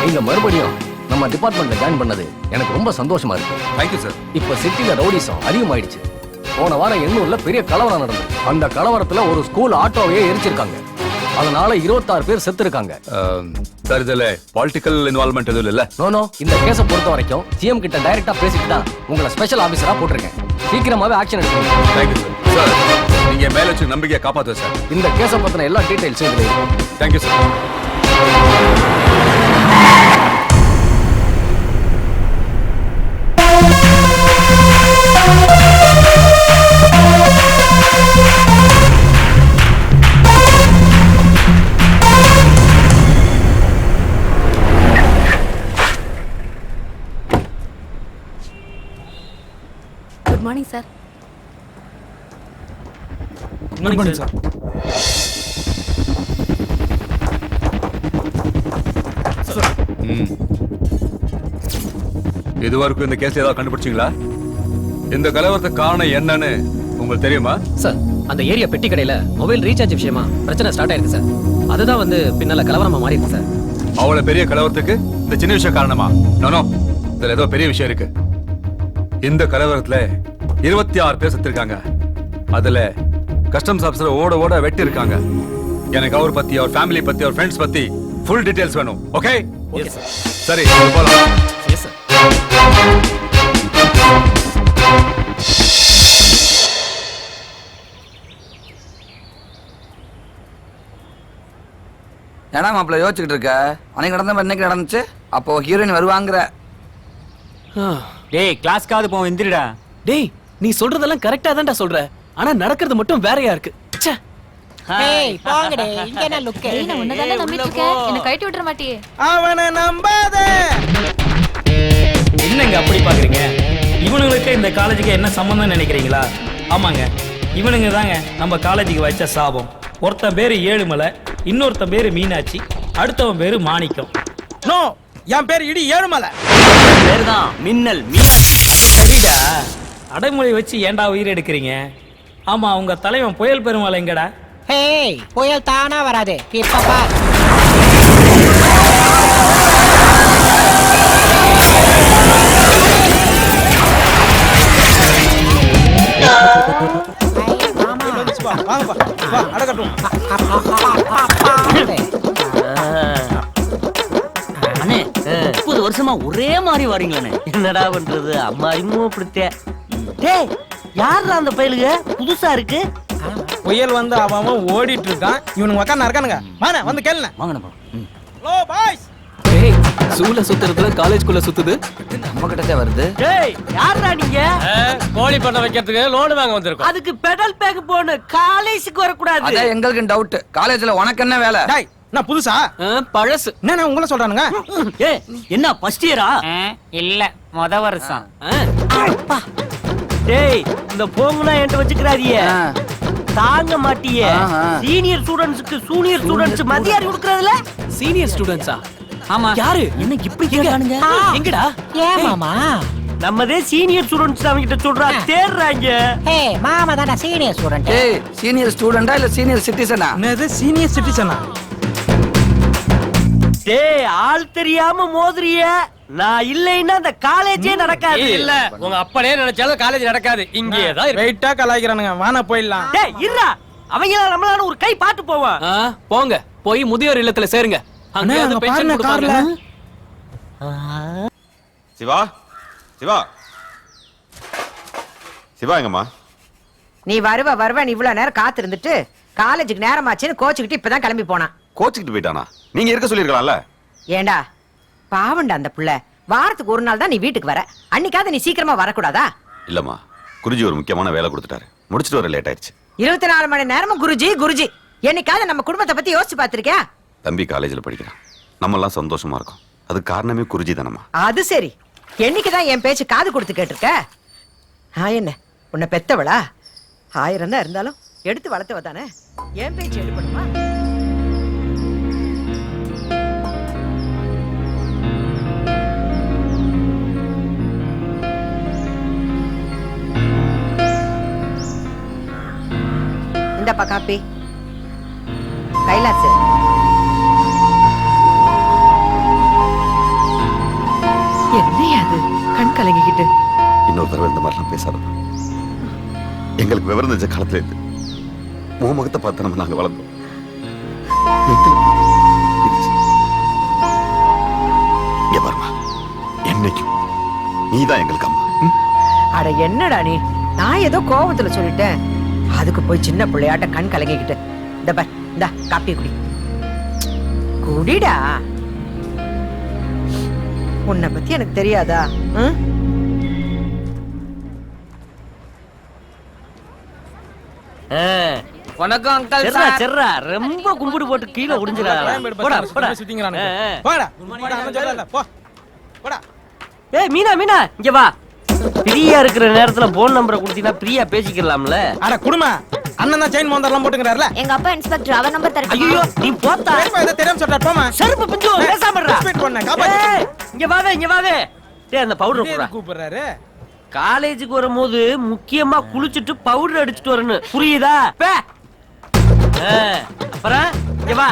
Speaker 14: நீங்க மறுபடியும் நம்ம டிபார்ட்மெண்ட்ல ஜாயின் பண்ணது எனக்கு ரொம்ப சந்தோஷமா இருக்கு.
Speaker 7: Thank you sir.
Speaker 14: இப்ப சிட்டில ரவுடிசம் அதிகமாயிடுச்சு. போன வாரம் எண்ணூர்ல பெரிய கலவரம் நடந்தது. அந்த கலவரத்துல ஒரு ஸ்கூல் ஆட்டோவையே எரிச்சிருக்காங்க. அதனால 26 பேர் செத்து இருக்காங்க.
Speaker 7: சார் இதுல பொலிட்டிக்கல் இன்வால்வ்மென்ட் எதுவும் இல்ல?
Speaker 14: நோ. இந்த கேஸை பொறுத்த வரைக்கும் சிஎம் கிட்ட டைரக்டா பேசிட்டு தான் உங்களை ஸ்பெஷல் ஆபீசரா போட்டிருக்கேன். சீக்கிரமாவே ஆக்ஷன் எடுக்கணும்.
Speaker 7: Thank you sir. நீங்க மேல வச்சு நம்பிக்கையை காப்பாத்துங்க சார்.
Speaker 14: இந்த கேஸை பத்தின எல்லா டீடைல்ஸும் இதுல இருக்கு.
Speaker 7: Thank you sir.
Speaker 1: Good morning sir.
Speaker 14: Good morning sir.
Speaker 10: இது வரைக்கும் இந்த கேஸ் ஏதாவது கண்டுபிடிச்சிங்களா? இந்த கலவரத்துக்கு காரணம் என்னன்னு உங்களுக்கு தெரியுமா?
Speaker 14: சார், அந்த ஏரியா பெட்டி கடையில மொபைல் ரீசார்ஜ் விஷயமா பிரச்சனை ஸ்டார்ட் ஆயிருக்கு சார். அதுதான் வந்து பின்னால கலவரமா மாறி இருக்கு சார்.
Speaker 10: அவ்வளவு பெரிய கலவரத்துக்கு இந்த சின்ன விஷயம் காரணமா? நோ, இதுல ஏதோ பெரிய விஷயம் இருக்கு. இந்த கலவரத்துல 26 பேர் செத்துருக்காங்க. அதுல கஸ்டம்ஸ் ஆபீசர் ஓட ஓட வெட்டி இருக்காங்க. எனக்கு அவர் பத்தி, அவர் ஃபேமிலி பத்தி, அவர் ஃப்ரெண்ட்ஸ் பத்தி ஃபுல் டீடைல்ஸ் வேணும். ஓகே?
Speaker 14: Okay sir.
Speaker 10: சரி, போலாம்.
Speaker 14: Yes sir.
Speaker 5: ஏன்னா மாப்பிள்ள யோசிச்சுக்கிட்டு இருக்க? அன்னைக்கு நடந்த இன்னைக்கு நடந்துச்சு. அப்போ ஹீரோயின் வருவாங்கிற?
Speaker 11: டேய், கிளாஸ்க்காவது போவோம், எந்திரிடா.
Speaker 12: டேய், நீ சொல்றதெல்லாம் கரெக்டா தான்டா சொல்ற. ஆனா நடக்கிறது மட்டும் வேறையா இருக்கு. ச்சே.
Speaker 15: போங்கடே, இங்க என்ன லுக்?
Speaker 16: நான் உன்னதானே நம்பிட்டு இருக்கேன். என்ன கழட்டி விட்டுற மாட்டியே?
Speaker 15: அவனை நம்பாத.
Speaker 11: என்னங்க அப்படி பாக்குறீங்க? இவனுங்களுக்கு இந்த காலேஜுக்கு என்ன சம்பந்தம் நினைக்கிறீங்களா? ஆமாங்க, இவனுங்க தாங்க நம்ம காலேஜுக்கு வச்ச சாபம். ஒருத்தன் பேரு ஏழுமலை, இன்னொருத்தன் பேரு மீனாட்சி, அடுத்தவன் பேரு மாணிக்கம்.
Speaker 15: நோ, என் பேர் இடி ஏழுமலை.
Speaker 11: பேருதான் மின்னல் மீனாட்சி. அடைமொழி வச்சு ஏன்டா உயிர் எடுக்கிறீங்க? ஆமா, உங்க தலைவன் புயல் பெருமாள் எங்கடா?
Speaker 15: ஹே, புயல் தானா வராது. இப்ப பார்.
Speaker 17: அண்ணே, 30 வருஷமா ஒரே மாதிரி வரீங்களே, என்னடா பண்றது? அம்மா அறிமுகப்படுத்த. டேய், யாரா அந்த பயலுக? புதுசா இருக்கு.
Speaker 15: புயல் வந்து அவன் ஓடிட்டு இருக்கான். இவனுங்க உட்கார்ந்து இருக்கானுங்க. வாங்க வந்து கேளுங்க.
Speaker 17: வாங்கண்ணா.
Speaker 15: Hello boys.
Speaker 12: டேய், சூல சுத்துறதுல காலேஜ்க்குள்ள சுத்துது.
Speaker 5: நம்ம கிட்டதே வருது.
Speaker 17: டேய், யாரா நீங்க?
Speaker 14: கோழி பண்ண வைக்கிறதுக்கு லோன் வாங்க வந்திருக்கோம்.
Speaker 17: அதுக்கு பெடல் பேக் போணும், காலேஜுக்கு வர கூடாது.
Speaker 5: அதே எங்களுக்கு டவுட். காலேஜ்ல உனக்கு என்ன வேலை?
Speaker 15: டேய், நான் புதுசா?
Speaker 12: பழசு.
Speaker 15: என்ன உங்கள சொல்றானுங்க?
Speaker 17: ஏய், என்ன ஃபர்ஸ்ட் இயரா?
Speaker 11: இல்ல, முத வருஷம்.
Speaker 17: டேய், இந்த போங்கனா என்கிட்ட வச்சுக்கிறாதீங்க. தாங்க மாட்டியே. சீனியர் ஸ்டூடண்ட்ஸ்க்கு ஜூனியர் ஸ்டூடண்ட்ஸ் மரியாதை கொடுக்கறதுல?
Speaker 12: சீனியர் ஸ்டூடண்ட்ஸா?
Speaker 17: ஆமா.
Speaker 12: யாரு?
Speaker 17: என்ன இப்படி கேக்குறானுங்க?
Speaker 12: எங்கடா?
Speaker 15: ஏன் மாமா?
Speaker 17: நம்மதே சீனியர் ஸ்டூடண்ட்ஸ் அவங்க கிட்ட சொல்றா, தேடுறாங்க.
Speaker 15: ஏய், மாமா தான சீனியர் ஸ்டூடண்ட்.
Speaker 5: ஏய், சீனியர் ஸ்டூடண்டா இல்ல சீனியர் சிட்டிசனா?
Speaker 15: என்னது சீனியர் சிட்டிசனா?
Speaker 17: டேய், ஆள் தெரியாம மோதுறிய. நான் இல்லைன்னா அந்த காலேஜே நடக்காது.
Speaker 14: இல்ல, உங்க அப்பனே நினைச்சாலும் காலேஜ் நடக்காது. இங்கே தான்
Speaker 15: வெயிட்டா கலாய்க்கிறானுங்க. வானா போயிடலாம்.
Speaker 17: டேய், இருடா. அவங்க நம்மளால ஒரு கை பாத்து போவான்.
Speaker 12: போங்க, போய் முதியோர் இல்லத்துல சேருங்க. அங்க அந்த பென்ஷன் கொடுப்பாங்க.
Speaker 8: சிவா, சிவா, சிவா எங்கம்மா?
Speaker 13: நீ வருவன்னு இவ்வளவு நேரம் காத்து இருந்துட்டு காலேஜுக்கு நேரமாச்சுன்னு கோச்சுக்கிட்டு இப்பதான் கிளம்பி போனான்.
Speaker 8: கோச்சுக்கிட்டு போயிட்டானா? நீங்க இருக்க சொல்லிருக்கலாம்ல.
Speaker 13: ஏண்டா பாவண்டா அந்த புள்ள. வாரத்துக்கு ஒரு நாள் தான் நீ வீட்டுக்கு வர. அன்னைக்காவது நீ சீக்கிரமா வரக்கூடாதா?
Speaker 8: இல்லம்மா, குருஜி ஒரு முக்கியமான வேலை கொடுத்துட்டாரு. முடிச்சிட்டு வர லேட் ஆயிடுச்சு.
Speaker 13: 24 மணி நேரமும் குருஜி. என்னைக்காவது நம்ம குடும்பத்தை பத்தி யோசிச்சு பாத்திருக்கியா?
Speaker 8: தம்பி காலேஜ்ல படிக்கிறான். நம்ம எல்லாம் சந்தோஷமா இருக்கோம். அது காரணமே குருஜி தானம்மா.
Speaker 13: அது சரி. என்னைக்குதான் என் பேச்சு காது கொடுத்து கேட்டிருக்க? என்ன உன்னை பெத்தவளா? 1000 தான் இருந்தாலும் எடுத்து வளர்த்தவ தானே. என் பேச்சு எடுப்பணுமா? இந்தப்பா காப்பி. கைலாசு, என்னையா அது கண் கலங்கிக்கிட்டு?
Speaker 8: இன்னொரு தடவை இந்த மாதிரிலாம் பேசாதம்மா. எங்களுக்கு விவரம் தெரிஞ்ச காலத்துல இருந்து முகத்தை பார்த்து நம்ம நாங்க வளர்ந்தோம். இங்க பாருமா, என்னைக்கும் நீதான் எங்களுக்கு அம்மா.
Speaker 13: அட என்னடா நீ? நான் ஏதோ கோபத்துல சொல்லிட்டேன். அதுக்கு போய் சின்ன பிள்ளையாட்ட கண் கலங்கிக்கிட்டு. இந்த பார், இந்த காப்பி குடி. குடிடா. உன்னை பத்தி எனக்கு தெரியாதா?
Speaker 17: வணக்கம் அங்கிள் சார். செர்ரா ரொம்ப கும்பிடு போட்டு கீழே உடைஞ்சிராதா. போடா போடா
Speaker 15: சுத்திங்கறானே. போடா. போ. போடா.
Speaker 17: ஏய் மீனா இங்க வா. பிரியா இருக்கிற நேரத்துல போன் நம்பரை கொடுத்தீங்கன்னா பிரியா பேசிக்கலாம்ல.
Speaker 15: அட குடுமா அண்ணன் தான் செயின் மோந்தர்லாம் போட்டுக்கறாருல.
Speaker 2: எங்க அப்பா இன்ஸ்பெக்டர் அவர் நம்பர் தரேன்.
Speaker 17: ஐயோ நீ போத்தா.
Speaker 15: இத தெரியாம சொல்றா போமா.
Speaker 17: செருப்பு பிஞ்சு பேசாம இருடா.
Speaker 15: ஸ்பீட் பண்ண காப்பாத்து.
Speaker 17: இங்க வாவே இங்க வாவே. டேய் அந்த பவுடர் போடுறா.
Speaker 15: கூப்பிடுறாரு.
Speaker 17: காலேஜுக்கு வரும்போது முக்கியமா குளிச்சிட்டு பவுடர் அடிச்சிட்டு வரணும். புரியுதா? பே. அப்புறம் இங்க வா.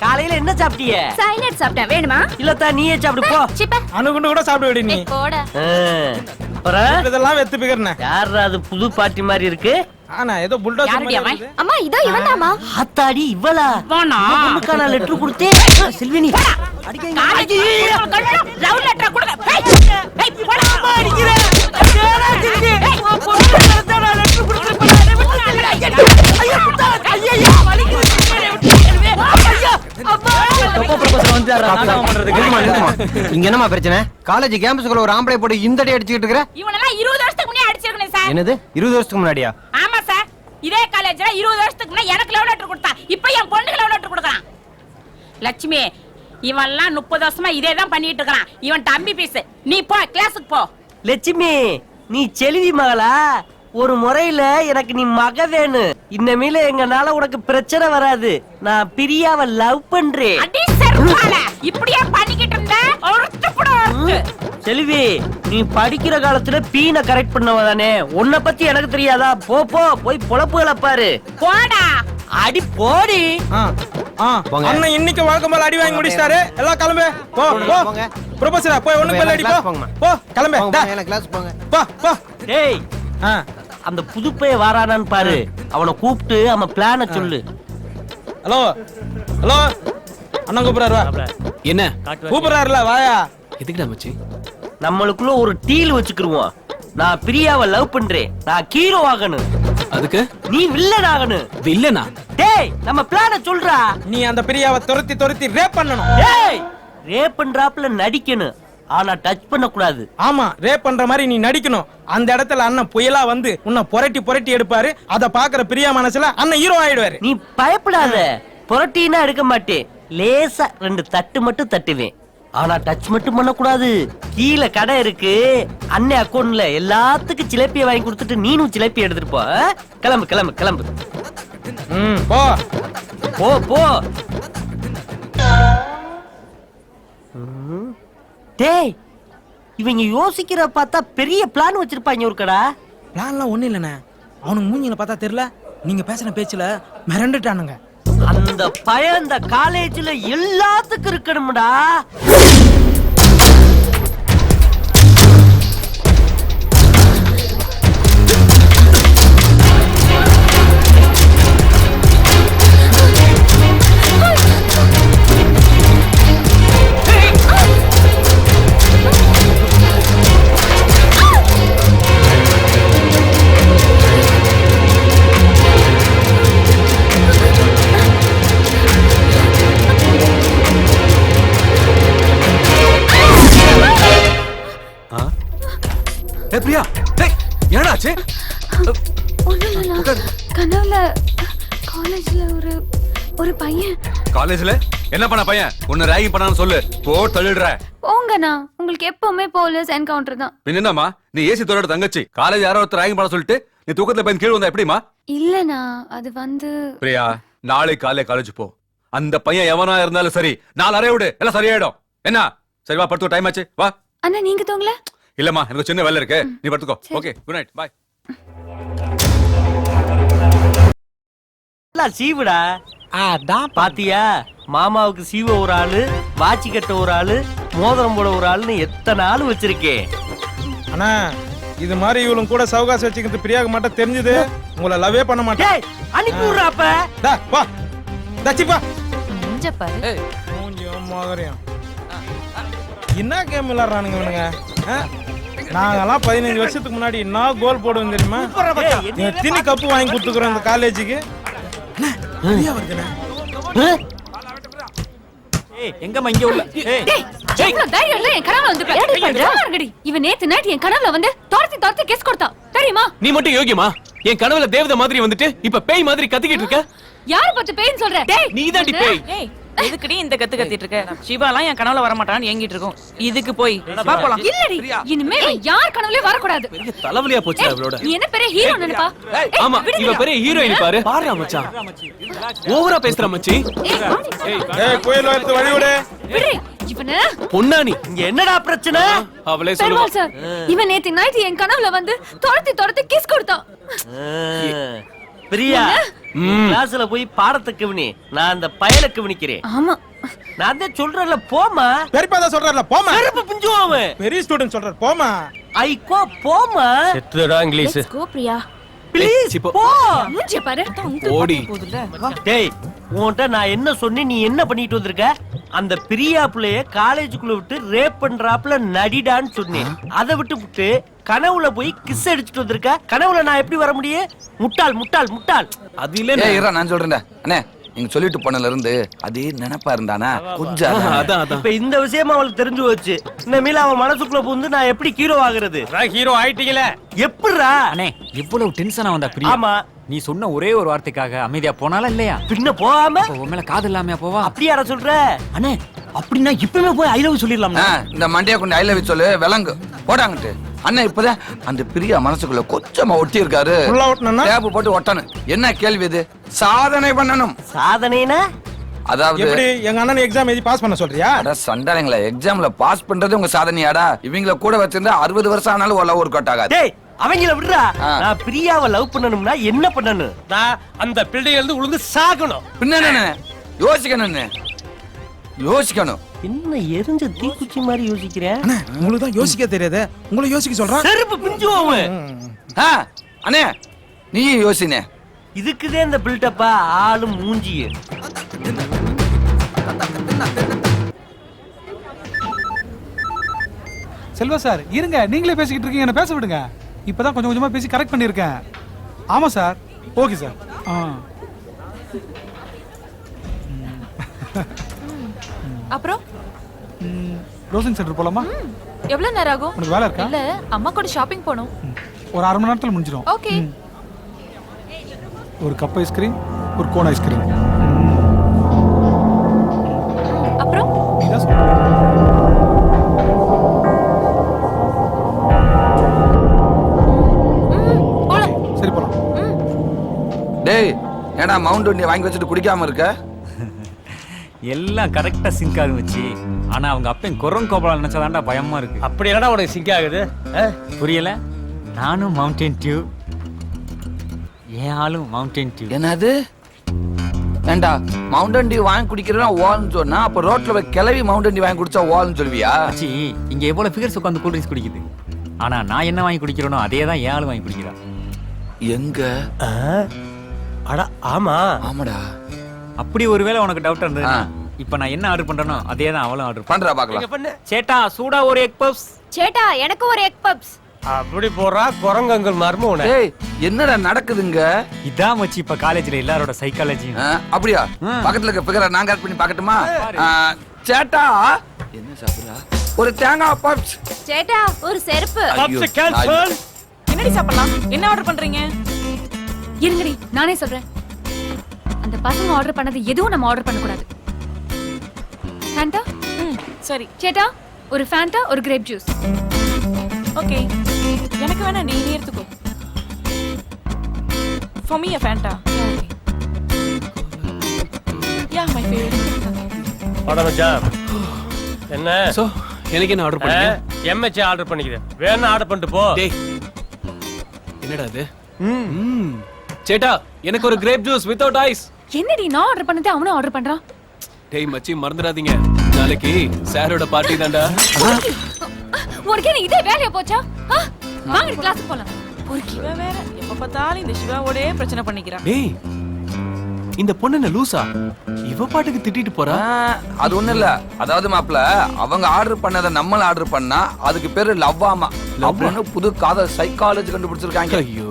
Speaker 17: காலையில என்ன சாப்பிட்டிய?
Speaker 2: சைனட் சாப்பிட்டேன். வேணுமா?
Speaker 17: இல்லத்தா நீயே சாப்பிடு போ.
Speaker 2: சிப்ப.
Speaker 15: அணுகுண்டு கூட சாப்பிட விடு நீ.
Speaker 2: போடா.
Speaker 17: அப்புறம்
Speaker 15: இதெல்லாம் வெத்து பிகர்னே.
Speaker 17: யாரா அது புது பாட்டி மாதிரி இருக்கு?
Speaker 15: ஆனா ஏதோ புல்டோசர் மாதிரி.
Speaker 2: அம்மா இதோ இவன்தாமா.
Speaker 17: ஆத்தாடி இவளா?
Speaker 3: வானா
Speaker 17: உனக்கு நான் லெட்டர் கொடுத்தே. செல்வினி அடிக்கங்க.
Speaker 3: லவ் லெட்டர் கொடுங்க. ஏய் போடா அடிக்குற.
Speaker 17: ஏடா திங்க. பொண்ணு லெட்டர் கொடுத்துறேன். ஐயோ புத்தா ஐயோ வலிக்குது.
Speaker 14: இங்க என்னமா பிரச்சனை? காலேஜ் கேம்பஸ்க்குள்ள ஒரு ஆம்பளை போட்டு இந்த அடி அடிச்சிட்டு இருக்கற?
Speaker 3: இவனெல்லாம் 20 வருஷத்துக்கு முன்னாடி அடிச்சிருக்கேன் சார்.
Speaker 14: என்னது 20 வருஷத்துக்கு முன்னாடியா?
Speaker 3: ஆமா சார். இதே காலேஜ்ல 20 வருஷத்துக்கு முன்னாடி எனக்கு லவ் லெட்டர் கொடுத்தான். இப்போ என் பொண்ணுக்கு லவ் லெட்டர் கொடுக்கறான். லட்சுமி இவன்லாம் 30 வருஷமா இதே தான் பண்ணிட்டு இருக்கான். இவன் தம்பி பீஸ். நீ போ கிளாஸுக்கு போ.
Speaker 17: லட்சுமி நீ செல்வி மகளா? ஒரு முறையில எனக்கு நீ மக வேணும். இனிமேல எங்கனால உனக்கு பிரச்சனை வராது. நான் பிரியாவை லவ் பண்றேன்.
Speaker 3: அடி சர்வால இப்படியே பண்ணிக்கிட்டு இருந்த ஒருத்து கூட
Speaker 17: செல்வி நீ படிக்கிற காலத்துல பீனை கரெக்ட் பண்ணவதானே? உன்னை பத்தி எனக்கு தெரியாதா? போ போ போய் பொழப்புகளை பாரு.
Speaker 3: போடா
Speaker 17: அடி போடி.
Speaker 15: அண்ணன் இன்னைக்கு வழக்கம் போல அடி வாங்கி முடிச்சிட்டாரு. எல்லாம் கிளம்பு. போ போ. ப்ரொபசரா போய் ஒண்ணுக்கு மேல அடி போ. போ கிளம்பு.
Speaker 14: கிளாஸ் போங்க.
Speaker 15: போ போ.
Speaker 17: டேய் அந்த புதுப்பைய வாரானான்னு பாரு. அவனை கூப்பிட்டு அவன் பிளான சொல்லு.
Speaker 15: ஹலோ ஹலோ அண்ணன் கூப்பிடுறாரு.
Speaker 12: என்ன
Speaker 15: கூப்பிடுறாருல வாயா.
Speaker 12: எதுக்குடா மச்சி?
Speaker 17: நம்மளுக்குள்ள ஒரு டீல் வச்சுக்கிருவோம். நான் பிரியாவை லவ் பண்றேன். நான் ஹீரோ ஆகணும்.
Speaker 12: அதுக்கு
Speaker 17: நீ வில்லன் ஆகணும்.
Speaker 12: வில்லனா?
Speaker 17: டேய் நம்ம பிளான சொல்றா.
Speaker 15: நீ அந்த பிரியாவை துரத்தி துரத்தி ரேப் பண்ணணும்.
Speaker 17: டேய் ரேப் பண்றாப்ல நடிக்கணும். ஆனா டச் பண்ண கூடாது.
Speaker 15: ஆமா ரேப் பண்ற மாதிரி நீ நடிக்கணும். அந்த இடத்துல அண்ணன் புயலா வந்து உன்னை புரட்டி புரட்டி எடுப்பாரு. அத பாக்குற பிரியா மனசுல அண்ணன் ஹீரோ ஆயிடுவாரு.
Speaker 17: நீ பயப்படாத. புரட்டினா எடுக்க மாட்டேன். லேசா 2 தட்டு மட்டும் தட்டுவேன். ஆனா டச் மட்டும் பண்ண கூடாது. கீழே கடை இருக்கு. அண்ணன் அக்கௌண்ட்ல எல்லாத்துக்கும் சிலேப்பிய வாங்கி கொடுத்துட்டு நீனும் சிலேப்பி எடுத்துட்டு போ. கிளம்பு கிளம்பு கிளம்பு.
Speaker 15: போ
Speaker 17: போ போ. டேய் இவங்க யோசிக்கிற பார்த்தா பெரிய பிளான் வச்சிருப்பாங்க ஒரு கடா.
Speaker 15: பிளான்லாம் ஒண்ணு இல்லண்ணே. அவனுக்கு மூஞ்சில பார்த்தா தெரியல. நீங்க பேசுன பேச்சுல மிரண்டுட்டானுங்க.
Speaker 17: அந்த பையன் இந்த காலேஜ்ல எல்லாத்துக்கும் இருக்கணும்டா.
Speaker 10: பிரியா டேய் என்னடாச்சு?
Speaker 16: கனவுல காலேஜ்ல ஒரு பையன்.
Speaker 10: காலேஜ்ல என்ன பண்ண பையன்? உன்னை ராகிங் பண்ணான்னு சொல்லு. போ தள்ளிடுற.
Speaker 16: போங்கண்ணா உங்களுக்கு எப்பவுமே போலீஸ் என்கவுண்டர் தான்.
Speaker 10: என்னம்மா நீ ஏசி தோரோட தங்கச்சி காலேஜ் யாரோ ஒருத்தர் ராகிங் பண்ண சொல்லிட்டு நீ தூக்கத்துல போய் கீழே வந்தா எப்படிமா?
Speaker 16: இல்லண்ணா அது வந்து
Speaker 10: பிரியா நாளைக்கு காலையில காலேஜ் போ. அந்த பையன் எவனா இருந்தாலும் சரி 4 அறை விடு எல்லாம் சரியாயிடும். என்ன சரி வா படுத்துக்கோ. டைம் ஆச்சு வா.
Speaker 16: அண்ணா நீங்க தூங்கல?
Speaker 10: இல்லம்மா எனக்கு சின்ன வேலை இருக்கு. நீ படுத்துக்கோ. Okay good night bye.
Speaker 17: சீவுடா பாத்தியா? மாமாவுக்கு சீவ ஒரு ஆளு, வாட்சி கட்ட ஒரு ஆளு, மோதிரம் போட ஒரு ஆளுன்னு எத்தனை ஆளு வச்சிருக்கேன்.
Speaker 15: அண்ணா இது மாதிரி இவளும் கூட சவகாசம் வச்சுக்கிறது பிரியாக்கு மட்டும் தெரிஞ்சது உங்களை லவ்வே பண்ண மாட்டேன்.
Speaker 17: அனுப்பி விடுறாப்ப.
Speaker 15: வா தச்சிப்பா.
Speaker 16: மூஞ்ச பாரு.
Speaker 15: மூஞ்சியும் மோதிரம் என்ன கேம் விளையாடுறானுங்க இவனுங்க? நாங்கெல்லாம் 15 வருஷத்துக்கு முன்னாடி என்ன கோல் போடுவோம் தெரியுமா? திணி கப்பு வாங்கி கொடுத்துக்கிறோம் இந்த காலேஜுக்கு.
Speaker 14: எங்கம்மா இங்க உள்ள?
Speaker 16: தைரியம் இல்ல என் கனவுல வந்து இவன் நேத்து நைட் என் கனவுல வந்து துரத்தி கேஸ் கொடுத்தான் தெரியுமா?
Speaker 12: நீ மட்டும் யோகியமா? என் கனவுல தேவதை மாதிரி வந்துட்டு இப்ப பேய் மாதிரி கத்திக்கிட்டு இருக்க.
Speaker 16: யார பத்தி பேய்ன்னு சொல்ற?
Speaker 12: நீதாண்டி பேய்.
Speaker 3: எதுக்குடி இந்த கத்து கத்திட்டு இருக்க? சிவாலாம் என் கனவுல வர மாட்டான்னு ஏங்கிட்டு இருக்கோம். இதுக்கு போய் வா போலாம்.
Speaker 16: இல்லடி இனிமே இவன் யார் கனவுலயே வரக்கூடாது.
Speaker 12: தலைவலியா போச்சு அவளோட.
Speaker 16: நீ என்ன பெரிய ஹீரோ நினைப்பா?
Speaker 12: ஆமா இவ பெரிய ஹீரோயின் பாரு. பாரு மச்சான். ஓவரா பேசுற மச்சி.
Speaker 15: ஏய் கோயில எடுத்து வழி விடு.
Speaker 16: விடு இவனே.
Speaker 12: பொன்னானி
Speaker 17: இங்க என்னடா பிரச்சனை?
Speaker 12: அவளே சொல்லுவா.
Speaker 16: பெருமாள் சார் இவன் நேத்து நைட் என் கனவுல வந்து துரத்தி கிஸ் கொடுத்தான்.
Speaker 17: பிரியா கிளாஸ்ல போய் பாடத்தை கவனி, நான் அந்த பயலை கவனிக்கிறேன்.
Speaker 16: ஆமா
Speaker 17: நான் தான் சொல்றேன்ல போமா.
Speaker 15: பெரியப்பா தான் சொல்றாருல போமா.
Speaker 17: செருப்பு பிஞ்சுவாமே.
Speaker 15: பெரிய ஸ்டூடண்ட் சொல்றாரு போமா.
Speaker 17: ஐகோ போமா.
Speaker 14: செத்துடா English.
Speaker 16: Let's go Priya.
Speaker 17: Please போ.
Speaker 16: மூஞ்சி பாரு.
Speaker 12: ஓடி.
Speaker 17: டேய் உன்கிட்ட நான் என்ன சொன்னேன், நீ என்ன பண்ணிட்டு வந்திருக்க? அந்த பிரியா பிள்ளைய காலேஜுக்குள்ள விட்டு ரேப் பண்றாப்ல நடிடான்னு சொன்னேன். அதை விட்டு கனவுல போய் கிஸ் அடிச்சுட்டு வந்திருக்க. கனவுல நான் எப்படி வர முடியும்? முட்டாள் முட்டாள் முட்டாள்.
Speaker 5: அது இல்ல நான் சொல்றேன் அண்ணே. நீங்க சொல்லிட்டு போனல இருந்து அதே நினைப்பா இருந்தானா கொஞ்சம்
Speaker 12: அதான்
Speaker 17: இப்ப இந்த விஷயமா அவளுக்கு தெரிஞ்சு போச்சு. இனிமேல அவன் மனசுக்குள்ள புகுந்து நான் எப்படி ஹீரோ ஆகுறது?
Speaker 14: ஹீரோ ஆயிட்டீங்களே.
Speaker 17: எப்படிடா?
Speaker 14: அண்ணே இவ்வளவு டென்ஷனா வந்தா பிரியா?
Speaker 17: ஆமா.
Speaker 14: நீ சொன்ன ஒரே ஒரு வார்த்தைக்காக அமைதியா போனால இல்லையா?
Speaker 17: பின்ன போகாம
Speaker 14: உன் மேல காது இல்லாம போவா?
Speaker 17: அப்படி யார சொல்ற?
Speaker 14: அண்ணே அப்படின்னா இப்பவே போய் ஐ லவ் சொல்லிடலாம்.
Speaker 5: இந்த மண்டையை கொண்டு ஐ லவ் சொல்லு விலங்கு போடாங்கட்டு. அண்ணா இப்பதான் அந்த பிரியா மனசுக்குள்ள கொஞ்சமா ஒட்டி இருக்காரு. டேப் போட்டு ஒட்டணும். என்ன கேள்வி இது? சாதனை பண்ணணும்.
Speaker 17: சாதனைனா
Speaker 5: அதாவது
Speaker 15: எப்படி எங்க அண்ணன் எக்ஸாம் எழுதி பாஸ் பண்ண சொல்றியா?
Speaker 5: அட சண்டாளங்களா, எக்ஸாம்ல பாஸ் பண்றது உங்க சாதனையாடா? இவங்கள கூட வச்சிருந்தா 60 வருஷம் ஆனாலும் ஒரு ஒர்க் அவுட் ஆகாது.
Speaker 17: டேய் அவங்கள விடுறா. நான் பிரியாவை லவ் பண்ணனும்னா என்ன பண்ணனும்?
Speaker 14: நான் அந்த பில்டிங்ல இருந்து உளுந்து சாகணும்.
Speaker 5: பின்ன யோசிக்கணும்.
Speaker 17: என்ன எரிஞ்ச தீக்குச்சி மாதிரி யோசிக்கிறேன்?
Speaker 15: உங்களுக்கு தான் யோசிக்க தெரியாது, உங்களை யோசிக்க சொல்றேன்.
Speaker 17: செருப்பு பிஞ்சுவாமே.
Speaker 5: அண்ணே நீயும் யோசினே.
Speaker 17: இதுக்குதே இந்த பில்டப்பா ஆளும் மூஞ்சியே.
Speaker 18: செல்வா சார் இருங்க, நீங்களே பேசிக்கிட்டு இருக்கீங்க, என்ன பேச விடுங்க. இப்பதான் கொஞ்சம் கொஞ்சமா பேசி கரெக்ட் பண்ணிருக்கேன். ஆமா சார். Okay sir.
Speaker 16: அப்புறம்
Speaker 18: ப்ரௌசிங் சென்டர் போலாமா?
Speaker 16: எவ்வளவு நேரம் ஆகும்?
Speaker 18: உனக்கு வேலை இருக்கா?
Speaker 16: இல்ல அம்மா கூட ஷாப்பிங் போணும்.
Speaker 18: ஒரு 1/2 மணி நேரத்துல முடிஞ்சிடும்.
Speaker 16: ஓகே.
Speaker 18: ஒரு கப் ஐஸ்கிரீம், ஒரு கோன் ஐஸ்கிரீம்.
Speaker 16: அப்புறம்
Speaker 18: சரி போலாம்.
Speaker 5: டேய் ஏடா மவுண்ட் வண்டி வாங்கி வச்சுட்டு குடிக்காம இருக்க?
Speaker 14: எல்லாம் கரெக்டா சிங்க் ஆகும் வச்சு. ஆனா அவங்க அப்பன் குரங்கோபால நினைச்சதாண்டா பயமா இருக்கு.
Speaker 17: அப்படி என்னடா உனக்கு சிங்க் ஆகுது?
Speaker 14: புரியல? நானும் மவுண்டன் டியூ, ஏன் ஆளும் மவுண்டன் டியூ.
Speaker 5: என்னது? ஏண்டா மவுண்டன் டியூ வாங்கி குடிக்கிறதா ஓல்னு சொன்னா, அப்ப ரோட்ல போய் கிளவி மவுண்டன் டியூ வாங்கி குடிச்சா ஓல்னு சொல்வியா?
Speaker 14: ஆச்சி இங்க எவ்வளவு ஃபிகர்ஸ் உட்கார்ந்து கூல் ட்ரிங்க்ஸ் குடிக்குது. ஆனா நான் என்ன வாங்கி குடிக்கிறேனோ அதே தான் ஏன் ஆளு வாங்கி குடிக்கிறா.
Speaker 5: எங்க?
Speaker 17: அட ஆமா.
Speaker 5: ஆமாடா.
Speaker 14: அப்படி ஒருவேளை உனக்கு டவுட் இருந்தது, இப்ப நான் என்ன ஆர்டர் பண்றேனோ அதே தான் அவளும் ஆர்டர்
Speaker 5: பண்றா பாக்கலாம்.
Speaker 14: சேட்டா சூடா ஒரு எக் பப்ஸ்.
Speaker 16: சேட்டா எனக்கு ஒரு எக் பப்ஸ்.
Speaker 14: அப்படி போறா குரங்கங்கள் மர்மம்.
Speaker 5: டேய் என்னடா நடக்குதுங்க?
Speaker 14: இதான் மச்சி இப்ப காலேஜ்ல எல்லாரோட சைக்காலஜி.
Speaker 5: அப்படியா? பக்கத்துல இருக்க ஃபிகரை நான் கரெக்ட் பண்ணி பார்க்கட்டுமா? சேட்டா என்ன சாப்பிடுறா? ஒரு தேங்காய் பப்ஸ்.
Speaker 16: சேட்டா ஒரு செருப்பு.
Speaker 3: Puffs cancel. என்னடி சாப்பிடலாம்? என்ன ஆர்டர் பண்றீங்க?
Speaker 16: இருங்கடி நானே சொல்றேன். அந்த பசங்க ஆர்டர் பண்ணது எதுவும் நம்ம ஆர்டர் பண்ண கூடாது. ஃபேண்டா?
Speaker 3: சரி.
Speaker 16: சேட்டா ஒரு ஃபேண்டா ஒரு கிரேப் ஜூஸ்.
Speaker 3: ஓகே. எனக்கு வேணா நீ எடுத்துக்கோ. For me a Fanta. Yeah, my favorite.
Speaker 14: Order மச்சான். என்ன?
Speaker 12: சோ எனக்கு என்ன ஆர்டர் பண்ணீங்க?
Speaker 14: எம்எச் ஆர்டர் பண்ணிக்கிறேன். வேணா ஆர்டர் பண்ணிட்டு போ.
Speaker 12: டேய் என்னடா இது? சேட்டா எனக்கு ஒரு கிரேப் ஜூஸ் வித்அவுட் ஐஸ்.
Speaker 16: என்னடி நான் ஆர்டர் பண்ணதே அவனும் ஆர்டர் பண்றான்.
Speaker 12: டேய் மச்சி மறந்துடாதீங்க, நாளைக்கு சாரோட பார்ட்டி தான்டா.
Speaker 16: உனக்கு என்ன இதே வேலையா போச்சா? வாங்க கிளாஸ்க்கு போலாம்.
Speaker 3: இவ வேற எப்ப பார்த்தாலும் இந்த சிவாவோடே பிரச்சனை பண்ணிக்கிறா.
Speaker 12: டேய் இந்த பொண்ணு என்ன லூசா? இவ பாட்டுக்கு திட்டிட்டு போறா.
Speaker 5: அது ஒண்ணு இல்ல. அதாவது மாப்ள அவங்க ஆர்டர் பண்ணத நம்மள ஆர்டர் பண்ணா அதுக்கு பேரு லவ்வாமா. அப்படின்னு புது காதல் சைக்காலஜி கண்டுபிடிச்சிருக்காங்க.
Speaker 12: ஐயோ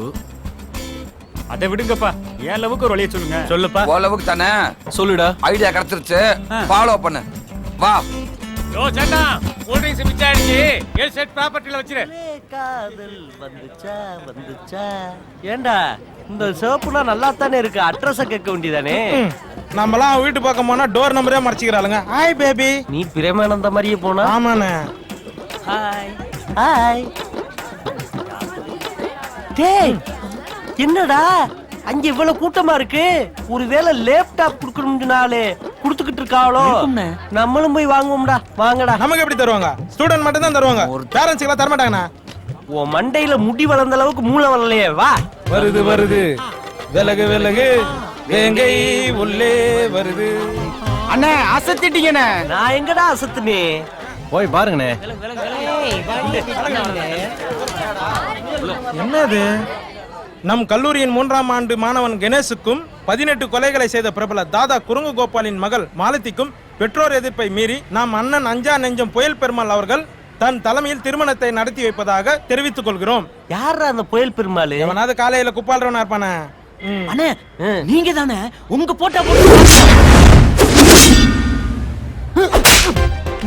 Speaker 14: அதை விடுங்கப்பா. ஏன் லவுக்கு ஒரு வழியை சொல்லுங்க. சொல்லுப்பா.
Speaker 5: ஓ லவுக்கு தானே.
Speaker 12: சொல்லுடா.
Speaker 5: ஐடியா கிடைச்சிருச்சு, ஃபாலோ பண்ணு. வா
Speaker 19: யோ சேட்டா கூல் ட்ரிங்க்ஸ் மிச்சம் ஆயிடுச்சு ஏ செட் ப்ராப்பர்ட்டில வச்சிரு.
Speaker 17: காதல் வந்துச்சா ஏண்டா இந்த சோப்புனா நல்லா தானே இருக்கு, அட்ரஸ கேட்க வேண்டியதானே.
Speaker 15: நம்மலாம் வீட்டு பக்கம் போனா டோர் நம்பரே மறைச்சிக்கிறாளுங்க. Hi baby.
Speaker 17: நீ பிரேமானந்த மாதிரியே போனா?
Speaker 15: ஆமாண்ணே.
Speaker 17: Hi hi. டேய் என்னடா அங்க இவ்வளவு கூட்டமா இருக்கு? ஒருவேளை லேப்டாப் குடுக்கணும்னாலே குடுத்துக்கிட்டு இருக்காளோ? நம்மளும் போய் வாங்குவோம்டா. வாங்கடா.
Speaker 15: நமக்கு எப்படி தருவாங்க? ஸ்டூடண்ட் மட்டும் தான் தருவாங்க. பேரண்ட்ஸ்க்கு தர மாட்டாங்கண்ணா.
Speaker 17: உன் மண்டையில முடி வளர்ந்த அளவுக்கு மூளை வளரலையே. வா.
Speaker 15: வருது வருது விலகு விலகு வேங்கை உள்ளே வருது.
Speaker 17: அண்ணே அசத்திட்டீங்கண்ணே. நான் எங்கடா அசத்துனே?
Speaker 14: போய் பாருங்கண்ணே.
Speaker 15: என்னது? நம் கல்லூரியின் 3ஆம் ஆண்டு மாணவன் கணேசுக்கும் 18 கொலைகளை செய்த பிரபல தாதா குறுங்கு கோபாலின் மகள் மாலத்திக்கும் பெற்றோர் எதிர்ப்பை மீறி நாம் அண்ணன் அஞ்சா நெஞ்சம் புயல் பெருமாள் அவர்கள் தன் தலைமையில் திருமணத்தை நடத்தி வைப்பதாக தெரிவித்துக் கொள்கிறோம்.
Speaker 17: யார் அந்த புயல் பெருமாள்?
Speaker 15: எவனாவது காலையில குப்பால்றவனா இருப்பானே.
Speaker 17: அண்ணே நீங்க தானே உங்க போட்டா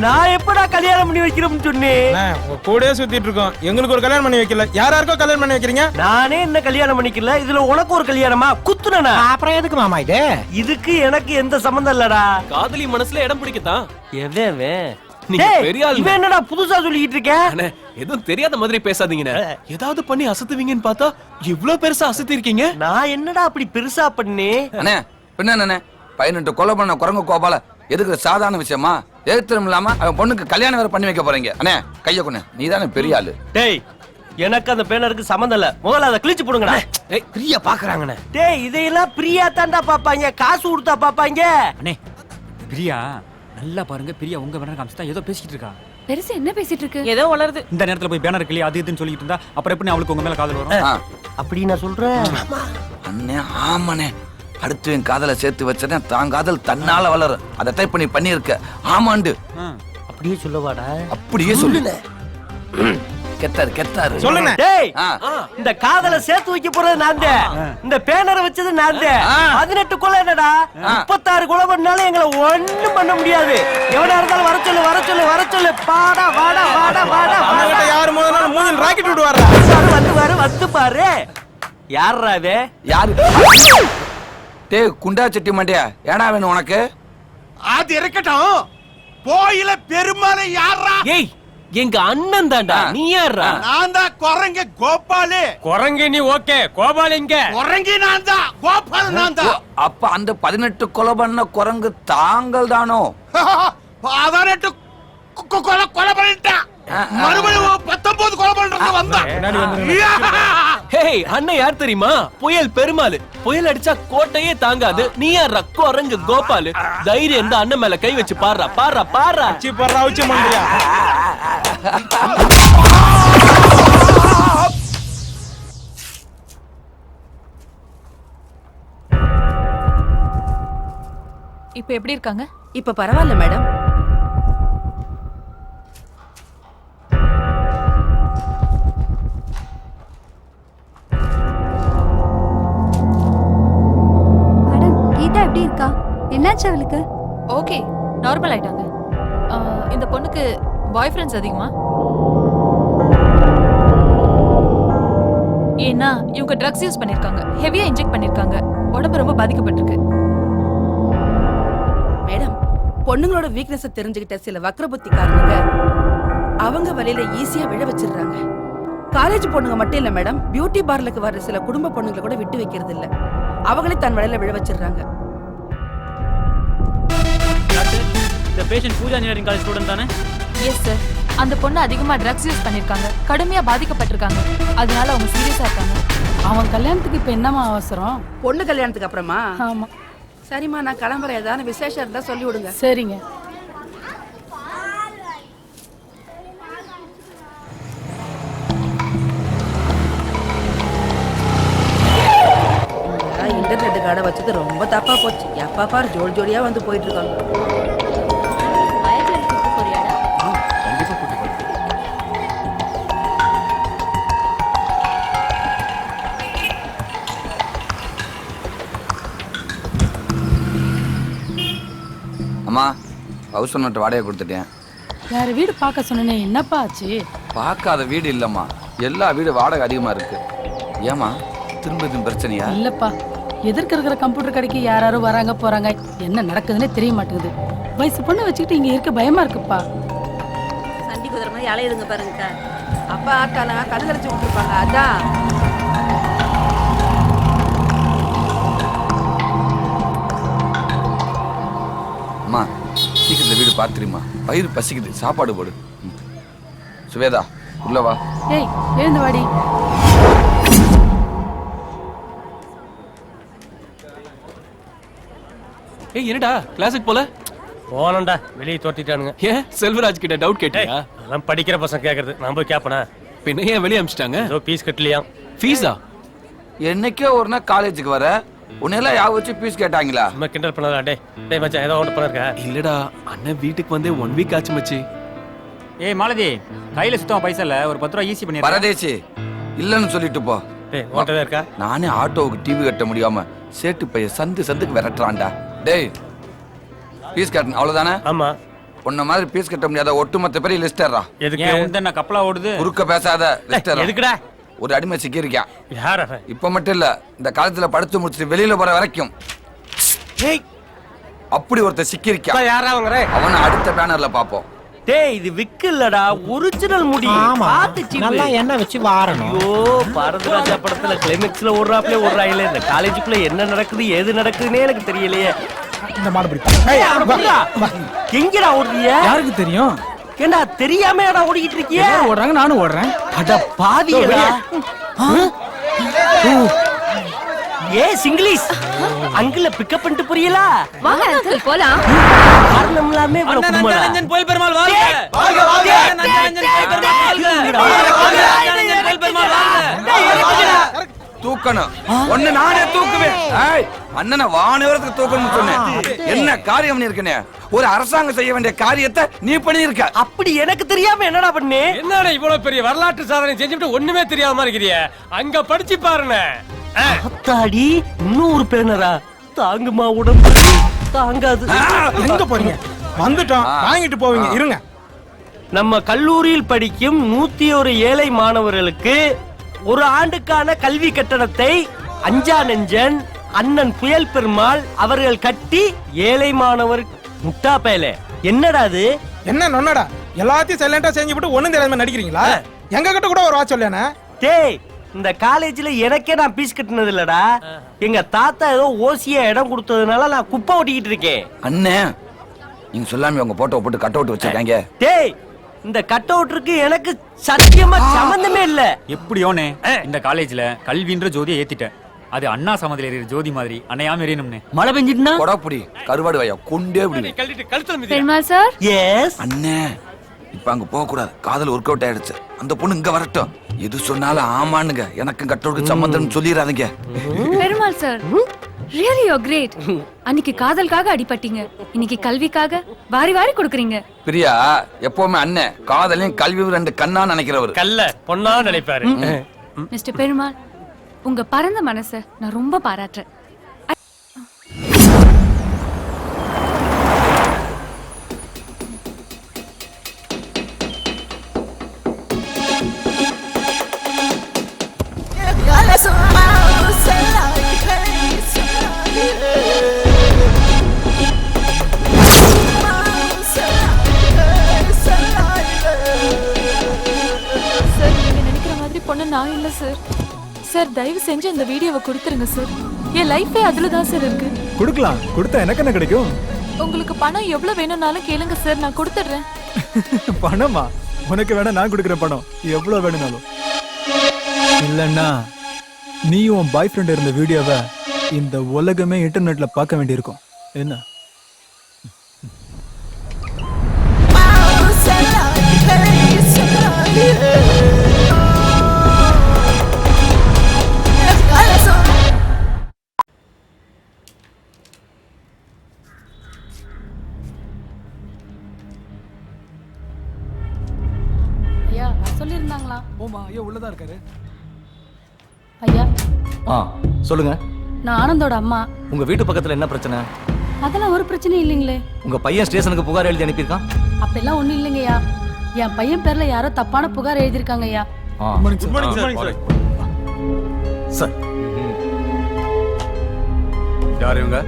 Speaker 17: நான் எப்படா கல்யாணம் பண்ணி வைக்கிறோம்னு சொன்னேன்.
Speaker 15: கூடயே சுத்திட்டு இருக்கோம். எங்களுக்கு ஒரு கல்யாணம் பண்ணி வைக்கல, யாராருக்கோ கல்யாணம் பண்ணி வைக்கிறீங்க.
Speaker 17: நானே என்ன கல்யாணம் பண்ணிக்கல, இதுல உனக்கு ஒரு கல்யாணமா? குத்துனா
Speaker 14: அப்புறம் எதுக்கு மாமா இது?
Speaker 17: இதுக்கு எனக்கு எந்த சம்பந்தம் இல்லடா.
Speaker 14: காதலி மனசுல இடம் பிடிக்கத்தான்.
Speaker 17: எவன்
Speaker 14: நீங்க பெரிய ஆளு.
Speaker 17: இவன் என்னடா புதுசா சொல்லிட்டு இருக்க?
Speaker 14: அண்ணே எதுவும் தெரியாத மாதிரி பேசாதீங்கண்ணே. ஏதாவது பண்ணி அசத்துவீங்கன்னு பார்த்தா இவ்ளோ பெருசா அசத்தி இருக்கீங்க.
Speaker 17: நான் என்னடா அப்படி பெருசா பண்ணி?
Speaker 5: அண்ணே பின்ன என்ன 18 கொலை பண்ண குரங்கு கோபால எதுக்கு சாதாரண விஷயமா? எழுத்தரும் இல்லாம அவன் பொண்ணுக்கு கல்யாணம் வேற பண்ணி வைக்க போறீங்க. அண்ணே கைய கொண்டு நீ தானே பெரிய ஆளு.
Speaker 17: டேய் எனக்கு அந்த பேனருக்கு சம்பந்தம் இல்ல. முதல்ல அதை கிழிச்சு போடுங்கடா.
Speaker 14: ஏய் பிரியா பாக்குறாங்கண்ணே.
Speaker 17: டேய் இதையெல்லாம் பிரியா தாண்டா பாப்பாங்க, காசு கொடுத்தா பாப்பாங்க.
Speaker 20: அண்ணே பிரியா நல்லா பாருங்க, பிரியா உங்க பேனர் காமிச்சா ஏதோ பேசிட்டு இருக்கா.
Speaker 16: பெருசு என்ன பேசிட்டு இருக்கு?
Speaker 3: ஏதோ வளருது.
Speaker 20: இந்த நேரத்துல போய் பேனர் கிளி அது இதுன்னு சொல்லிட்டு இருந்தா அப்புறம் எப்படி அவளுக்கு உங்க மேல காதல் வரும்?
Speaker 17: அப்படி நான் சொல்றேன்.
Speaker 5: அண்ணே ஆமாண்ணே, அடுத்து என் காதலை சேர்த்து வச்சேன், தான் காதல் தன்னால வளரும். அதை டைப் பண்ணி பண்ணிருக்க. ஆமாண்டு
Speaker 17: அப்படியே சொல்லவாடா.
Speaker 5: அப்படியே சொல்லுங்க. கெத்தாரு கெத்தாரு
Speaker 15: சொல்லுங்க.
Speaker 17: டேய் இந்த காதலை சேர்த்து வைக்க போறது நான் தான். இந்த பேனரை வச்சது நான் தான். 18 கொலை என்னடா 36 கொலை பண்ணாலும் எங்களை ஒண்ணும் பண்ண முடியாது. எவனா இருந்தாலும் வர சொல்லு வர சொல்லு வர சொல்லு. பாடா வாடா வாடா வாடா.
Speaker 15: அவங்ககிட்ட யார் முதல்ல மூஞ்சில ராக்கெட் விட்டு வர்றா.
Speaker 17: வந்து வர வந்து பாரு. யாரா இது?
Speaker 5: யாரு? டேய் குண்டா செட்டி மண்டையா, ஏடா வேணும் உனக்கு?
Speaker 9: அது இருக்கட்டும். போயில பெருமாளை யாரா?
Speaker 14: ஏய் எங்க அண்ணன் தான்டா. நீ யாரா?
Speaker 9: நான் தான் குரங்கு கோபாலு.
Speaker 19: குரங்கு நீ ஓகே, கோபால் எங்க?
Speaker 9: குரங்கு நான் தான், கோபால் நான் தான்.
Speaker 5: அப்ப அந்த 18 கொலை பண்ண குரங்கு தாங்கள் தானோ?
Speaker 9: 18 கொலை பண்ணிட்டான். மறுபடியும் 19 கொலை பண்றது வந்தான்.
Speaker 14: ஹேய் அண்ணன் யார் தெரியுமா? புயல் பெருமாள். புயல் அடிச்சா கோட்டையே தாங்காது. நீ யாரா? குரங்கு கோபாலு. தைரியம் இந்த அண்ணன் மேல கை வச்சு பாறா பாறா பாறா.
Speaker 15: உச்சி பாறா உச்சி மண்டியா.
Speaker 16: இப்போ எப்படி இருக்காங்க?
Speaker 1: இப்ப பரவாயில்ல மேடம்.
Speaker 2: கீதா எப்படி இருக்கா? என்னாச்சு அவளுக்கு?
Speaker 16: ஓகே நார்மல் ஆயிட்டாங்க. இந்த பொண்ணுக்கு பாய் ஃப்ரெண்ட்ஸ் அதிகமா? ஏன்னா இவங்க ட்ரக்ஸ் யூஸ் பண்ணிருக்காங்க, ஹெவியா இன்ஜெக்ட் பண்ணிருக்காங்க, உடம்பு ரொம்ப பாதிக்கப்பட்டிருக்கு.
Speaker 1: மேடம் பொண்ணுங்களோட வீக்னஸ் தெரிஞ்சுக்கிட்ட சில வக்ரபுத்திக்காரங்க அவங்க வழியில ஈஸியா விழ வச்சிடுறாங்க. காலேஜ் பொண்ணுங்க மட்டும் இல்ல மேடம், பியூட்டி பார்லருக்கு வர்ற சில குடும்ப பொண்ணுங்களை கூட விட்டு வைக்கிறது இல்ல. அவங்களே தன் வழியில விழ வச்சிடுறாங்க.
Speaker 20: இந்த patient Pooja engineering college student தானே?
Speaker 16: Yes sir. அந்த பொண்ணு அதிகமா ட்ரக்ஸ் யூஸ் பண்ணிருக்காங்க, கடுமையா பாதிக்கப்பட்டிருக்காங்க. அதனால அவங்க சீரியஸா இருக்காங்க.
Speaker 1: அவன் கல்யாணத்துக்கு இப்ப என்னமா அவசரம்? பொண்ணு கல்யாணத்துக்கு அப்புறமா? ஆமா. சரிம்மா நான் கிளம்புறேன். ஏதாவது விசேஷம் இருந்தா சொல்லி விடுங்க. சரிங்க. இன்டர்நெட் கடை வச்சது ரொம்ப தப்பா போச்சு. எப்பா பாரு ஜோடி ஜோடியா வந்து போயிட்டு இருக்காங்க.
Speaker 5: அம்மா ஹவுஸ் ஓனர்ட்ட வாடகை கொடுத்துட்டேன்.
Speaker 1: வேற வீடு பார்க்க சொன்னே, என்னப்பா ஆச்சு?
Speaker 5: பார்க்காத வீடு இல்லம்மா, எல்லா வீடு வாடகை அதிகமா இருக்கு. ஏமா திரும்ப இது பிரச்சனையா?
Speaker 1: இல்லப்பா, எதிர்க்க இருக்கிற கம்ப்யூட்டர் கடைக்கு யாரும் வராங்க போறாங்க, என்ன நடக்குதுன்னே தெரிய மாட்டேங்குது. வயசு பொண்ணு வச்சுக்கிட்டு இங்க இருக்க பயமா இருக்குப்பா.
Speaker 3: சண்டி குதிரை மாதிரி அலையுதுங்க பாருங்க.
Speaker 1: அப்பா ஆத்தாலாம் கழுகரைச்சு விட்டுருப்பாங்க, அதான்.
Speaker 5: அம்மா சீக்கிரத்துல வீடு பார்த்துருமா, வயிறு பசிக்குது, சாப்பாடு போடு. சுவேதா உள்ள வா.
Speaker 1: ஏய் எழுந்து வாடி.
Speaker 14: ஏய் என்னடா கிளாஸுக்கு போல?
Speaker 19: போனண்டா, வெளியே தோட்டிட்டானுங்க.
Speaker 14: ஏன் செல்வராஜ் கிட்ட டவுட் கேட்டியா?
Speaker 19: அதெல்லாம் படிக்கிற பசங்க கேக்குறது, நான் போய் கேப்பனா?
Speaker 14: பின்ன ஏன் வெளியே அமிச்சிட்டாங்க?
Speaker 19: ஏதோ ஃபீஸ் கட்டலையா?
Speaker 14: ஃபீஸா?
Speaker 5: என்னைக்கே ஒரு நாள் காலேஜுக்கு வர உன்னெல்லாம் யா வச்சு ஃபீஸ் கேட்டாங்களா?
Speaker 19: நம்ம கிண்டல் பண்ணதா? டேய் மச்சான், ஏதோ ஒன்று பண்ணிருக்க.
Speaker 14: இல்லடா அண்ணன் வீட்டுக்கு வந்தே 1 வீக் ஆச்சு மச்சி.
Speaker 20: ஏய் மாலதி, கையில சுத்தமா பைசா இல்ல, ஒரு 10 ரூபா ஈஸி பண்ணி
Speaker 5: பரதேசி இல்லன்னு சொல்லிட்டு போ.
Speaker 19: ஓட்டதா இருக்கா?
Speaker 5: நானே ஆட்டோவுக்கு டிவி கட்ட முடியாம சேட்டு பைய சந்துக்கு விரட்டுறான்டா. டேய் ஃபீஸ் கட்டணும் அவ்வளவுதானே?
Speaker 19: ஆமா.
Speaker 5: உன்ன மாதிரி ஃபீஸ் கட்ட முடியாத ஒட்டுமொத்த பேர் லிஸ்டர்ரா.
Speaker 19: எதுக்கு?
Speaker 20: என்ன கப்பலா ஓடுது?
Speaker 5: குறுக்க பேசாத லிஸ்டர்.
Speaker 19: எதுக்குடா?
Speaker 5: ஒரு அடிமை சிக்கியிருக்கான்.
Speaker 19: யார்?
Speaker 5: இப்ப மட்டும் இல்ல, இந்த காலத்துல படிச்சு முடிச்சுட்டு வெளியில போற வரைக்கும் அப்படி ஒருத்தர் சிக்கியிருக்கான்.
Speaker 19: யாரா வாங்குற?
Speaker 5: அவனை அடுத்த பேனர்ல பாப்போம்.
Speaker 17: டேய் இது விக்கு இல்லடா, ஒரிஜினல் முடி. பாத்து சீப்பு.
Speaker 19: நல்லா எண்ணெய் வச்சு வாரணும்.
Speaker 17: ஐயோ பாரதிராஜா படத்துல கிளைமேக்ஸ்ல ஓடுறாப்ல ஓடுறாங்களே, இந்த காலேஜுக்குள்ள என்ன நடக்குது ஏது நடக்குதுன்னே எனக்கு தெரியலையே.
Speaker 18: இந்த மாடு பிடிப்பா.
Speaker 17: எங்கடா ஓடுறிய?
Speaker 18: யாருக்கு தெரியும்?
Speaker 17: ஏண்டா தெரியாமடா ஓடிக்கிட்டு இருக்கிய?
Speaker 18: ஓடுறாங்க, நானும் ஓடுறேன்.
Speaker 17: அட பாவியடா. ஏ சிங்கிலீஷ் அங்கிள பிக்கப் பண்ணிட்டு புரியலா?
Speaker 16: வாங்க அங்கிள் போலாம்.
Speaker 17: காரணம் இல்லாம இவ்வளவு கும்பலா?
Speaker 11: நந்தனஞ்சன் கோயில் பெருமாள் வாழ்க. வாழ்க நந்தனஞ்சன் கோயில் பெருமாள் வாழ்க. வாழ்க நந்தனஞ்சன் கோயில் பெருமாள் வாழ்க.
Speaker 5: தூக்கணும். ஒன்னு நானே தூக்குவேன். ஏய் அண்ணனை வானவரத்துக்கு தூக்கணும்னு சொன்னேன். என்ன காரியம் பண்ணிருக்கனே? ஒரு அரசாங்கம் செய்ய வேண்டிய காரியத்தை நீ பண்ணிருக்க.
Speaker 17: அப்படி எனக்கு தெரியாம என்னடா பண்ணே?
Speaker 19: என்னடா இவ்வளவு பெரிய வரலாற்று சாதனை செஞ்சுட்டு ஒண்ணுமே தெரியாம இருக்கிறிய? அங்க படிச்சு பாருங்க.
Speaker 17: அத்தாடி இன்னொரு பேனரா? தாங்குமா உடம்பு? தாங்காது.
Speaker 15: எங்க போறீங்க? வந்துட்டோம், வாங்கிட்டு போவீங்க, இருங்க.
Speaker 17: நம்ம கல்லூரியில் படிக்கும் 101 ஏழை மாணவர்களுக்கு ஒரு ஆண்டுக்கான கல்வி கட்டணத்தை அஞ்சா நெஞ்சன் அண்ணன் புயல் பெருமாள் அவர்கள் கட்டி ஏழை மாணவர் முட்டா பயலே. என்னடா அது?
Speaker 15: என்ன நொன்னடா? எல்லாத்தையும் சைலண்டா செஞ்சு விட்டு ஒண்ணும் தெரியாம நடிக்கிறீங்களா? எங்க கிட்ட கூட ஒரு வாட்ச் சொல்லேனே.
Speaker 17: டேய் இந்த காலேஜ்ல எனக்கே நான் பீஸ் கட்டினது இல்லடா. எங்க தாத்தா ஏதோ ஓசியா இடம் கொடுத்ததுனால நான் குப்பை ஓட்டிக்கிட்டு இருக்கேன்.
Speaker 5: அண்ணே நீங்க சொல்லாம உங்க போட்டோ போட்டு கட் அவுட் வச்சிருக்காங்க.
Speaker 17: டேய் இந்த கட் அவுட்ருக்கு எனக்கு சத்தியமா சம்பந்தமே இல்ல.
Speaker 20: எப்படியோனே இந்த காலேஜ்ல கல்வின்ற ஜோதியை ஏத்திட்டேன். அது அண்ணா சமதில எறிகிற ஜோதி மாதிரி அணையாம எரியணும்னே.
Speaker 17: மழை பெஞ்சிட்டுனா
Speaker 5: கொடாப்புடி கருவாடு வையா கொண்டே விடு.
Speaker 16: பெருமாள் சார்.
Speaker 17: எஸ்
Speaker 5: அண்ணே இப்ப அங்க போக கூடாது, காதல் ஒர்க் அவுட் ஆயிடுச்சு. அந்த பொண்ணு இங்க வரட்டும், எது சொன்னாலும் ஆமானுங்க, எனக்கு கட்டோருக்கு சம்பந்தம் சொல்லிடாதீங்க.
Speaker 16: Perumal sir really you great. அன்னைக்கு காதலுக்காக அடிபட்டீங்க, இன்னைக்கு கல்விக்காக வாரி வாரி கொடுக்குறீங்க.
Speaker 5: பிரியா எப்பவுமே அண்ணன் காதலையும் கல்வியும் ரெண்டு கண்ணா நினைக்கிறவர்.
Speaker 19: கல்ல பொண்ணா நினைப்பாரு.
Speaker 16: மிஸ்டர் பெருமாள், உங்க பரந்த மனசை நான் ரொம்ப பாராட்டுறேன். சார் நீங்க நினைக்கிற மாதிரி பொண்ணு நான் இல்ல சார். சார் தயவு செஞ்சு அந்த வீடியோவை கொடுத்துருங்க சார். என் லைஃபே அதுல தான் சார் இருக்கு.
Speaker 18: கொடுக்கலாம், கொடுத்தா எனக்கு என்ன கிடைக்கும்?
Speaker 16: உங்களுக்கு பணம் எவ்வளவு வேணும்னாலும் கேளுங்க சார், நான் கொடுத்துடுறேன்.
Speaker 18: பணமா? உனக்கு வேணா நான் கொடுக்குறேன் பணம், எவ்வளவு வேணும்னாலும். இல்லன்னா நீயும் உன் பாய் ஃப்ரெண்ட் இருந்த வீடியோவை இந்த உலகமே இன்டர்நெட்ல பார்க்க வேண்டியிருக்கும். என்ன
Speaker 1: ஐயா சொல்லிருந்தாங்களா?
Speaker 18: ஓமா ஐயா உள்ளதா இருக்காரு.
Speaker 1: ஐயா
Speaker 14: சொல்லுங்க.
Speaker 1: நான் ஆனந்தோட அம்மா.
Speaker 14: உங்க வீட்டு பக்கத்துல என்ன பிரச்சனை?
Speaker 16: அதெல்லாம் ஒரு பிரச்சனையும் இல்லைங்களே.
Speaker 21: உங்க பையன் ஸ்டேஷனுக்கு புகார் எழுதி அனுப்பியிருக்கான்?
Speaker 16: அப்படிலாம் ஒண்ணும் இல்லைங்கய்யா. என் பையன் பேர்ல யாரோ தப்பான புகார் எழுதியிருக்காங்க ஐயா.
Speaker 21: சார்
Speaker 10: யார் இவங்க?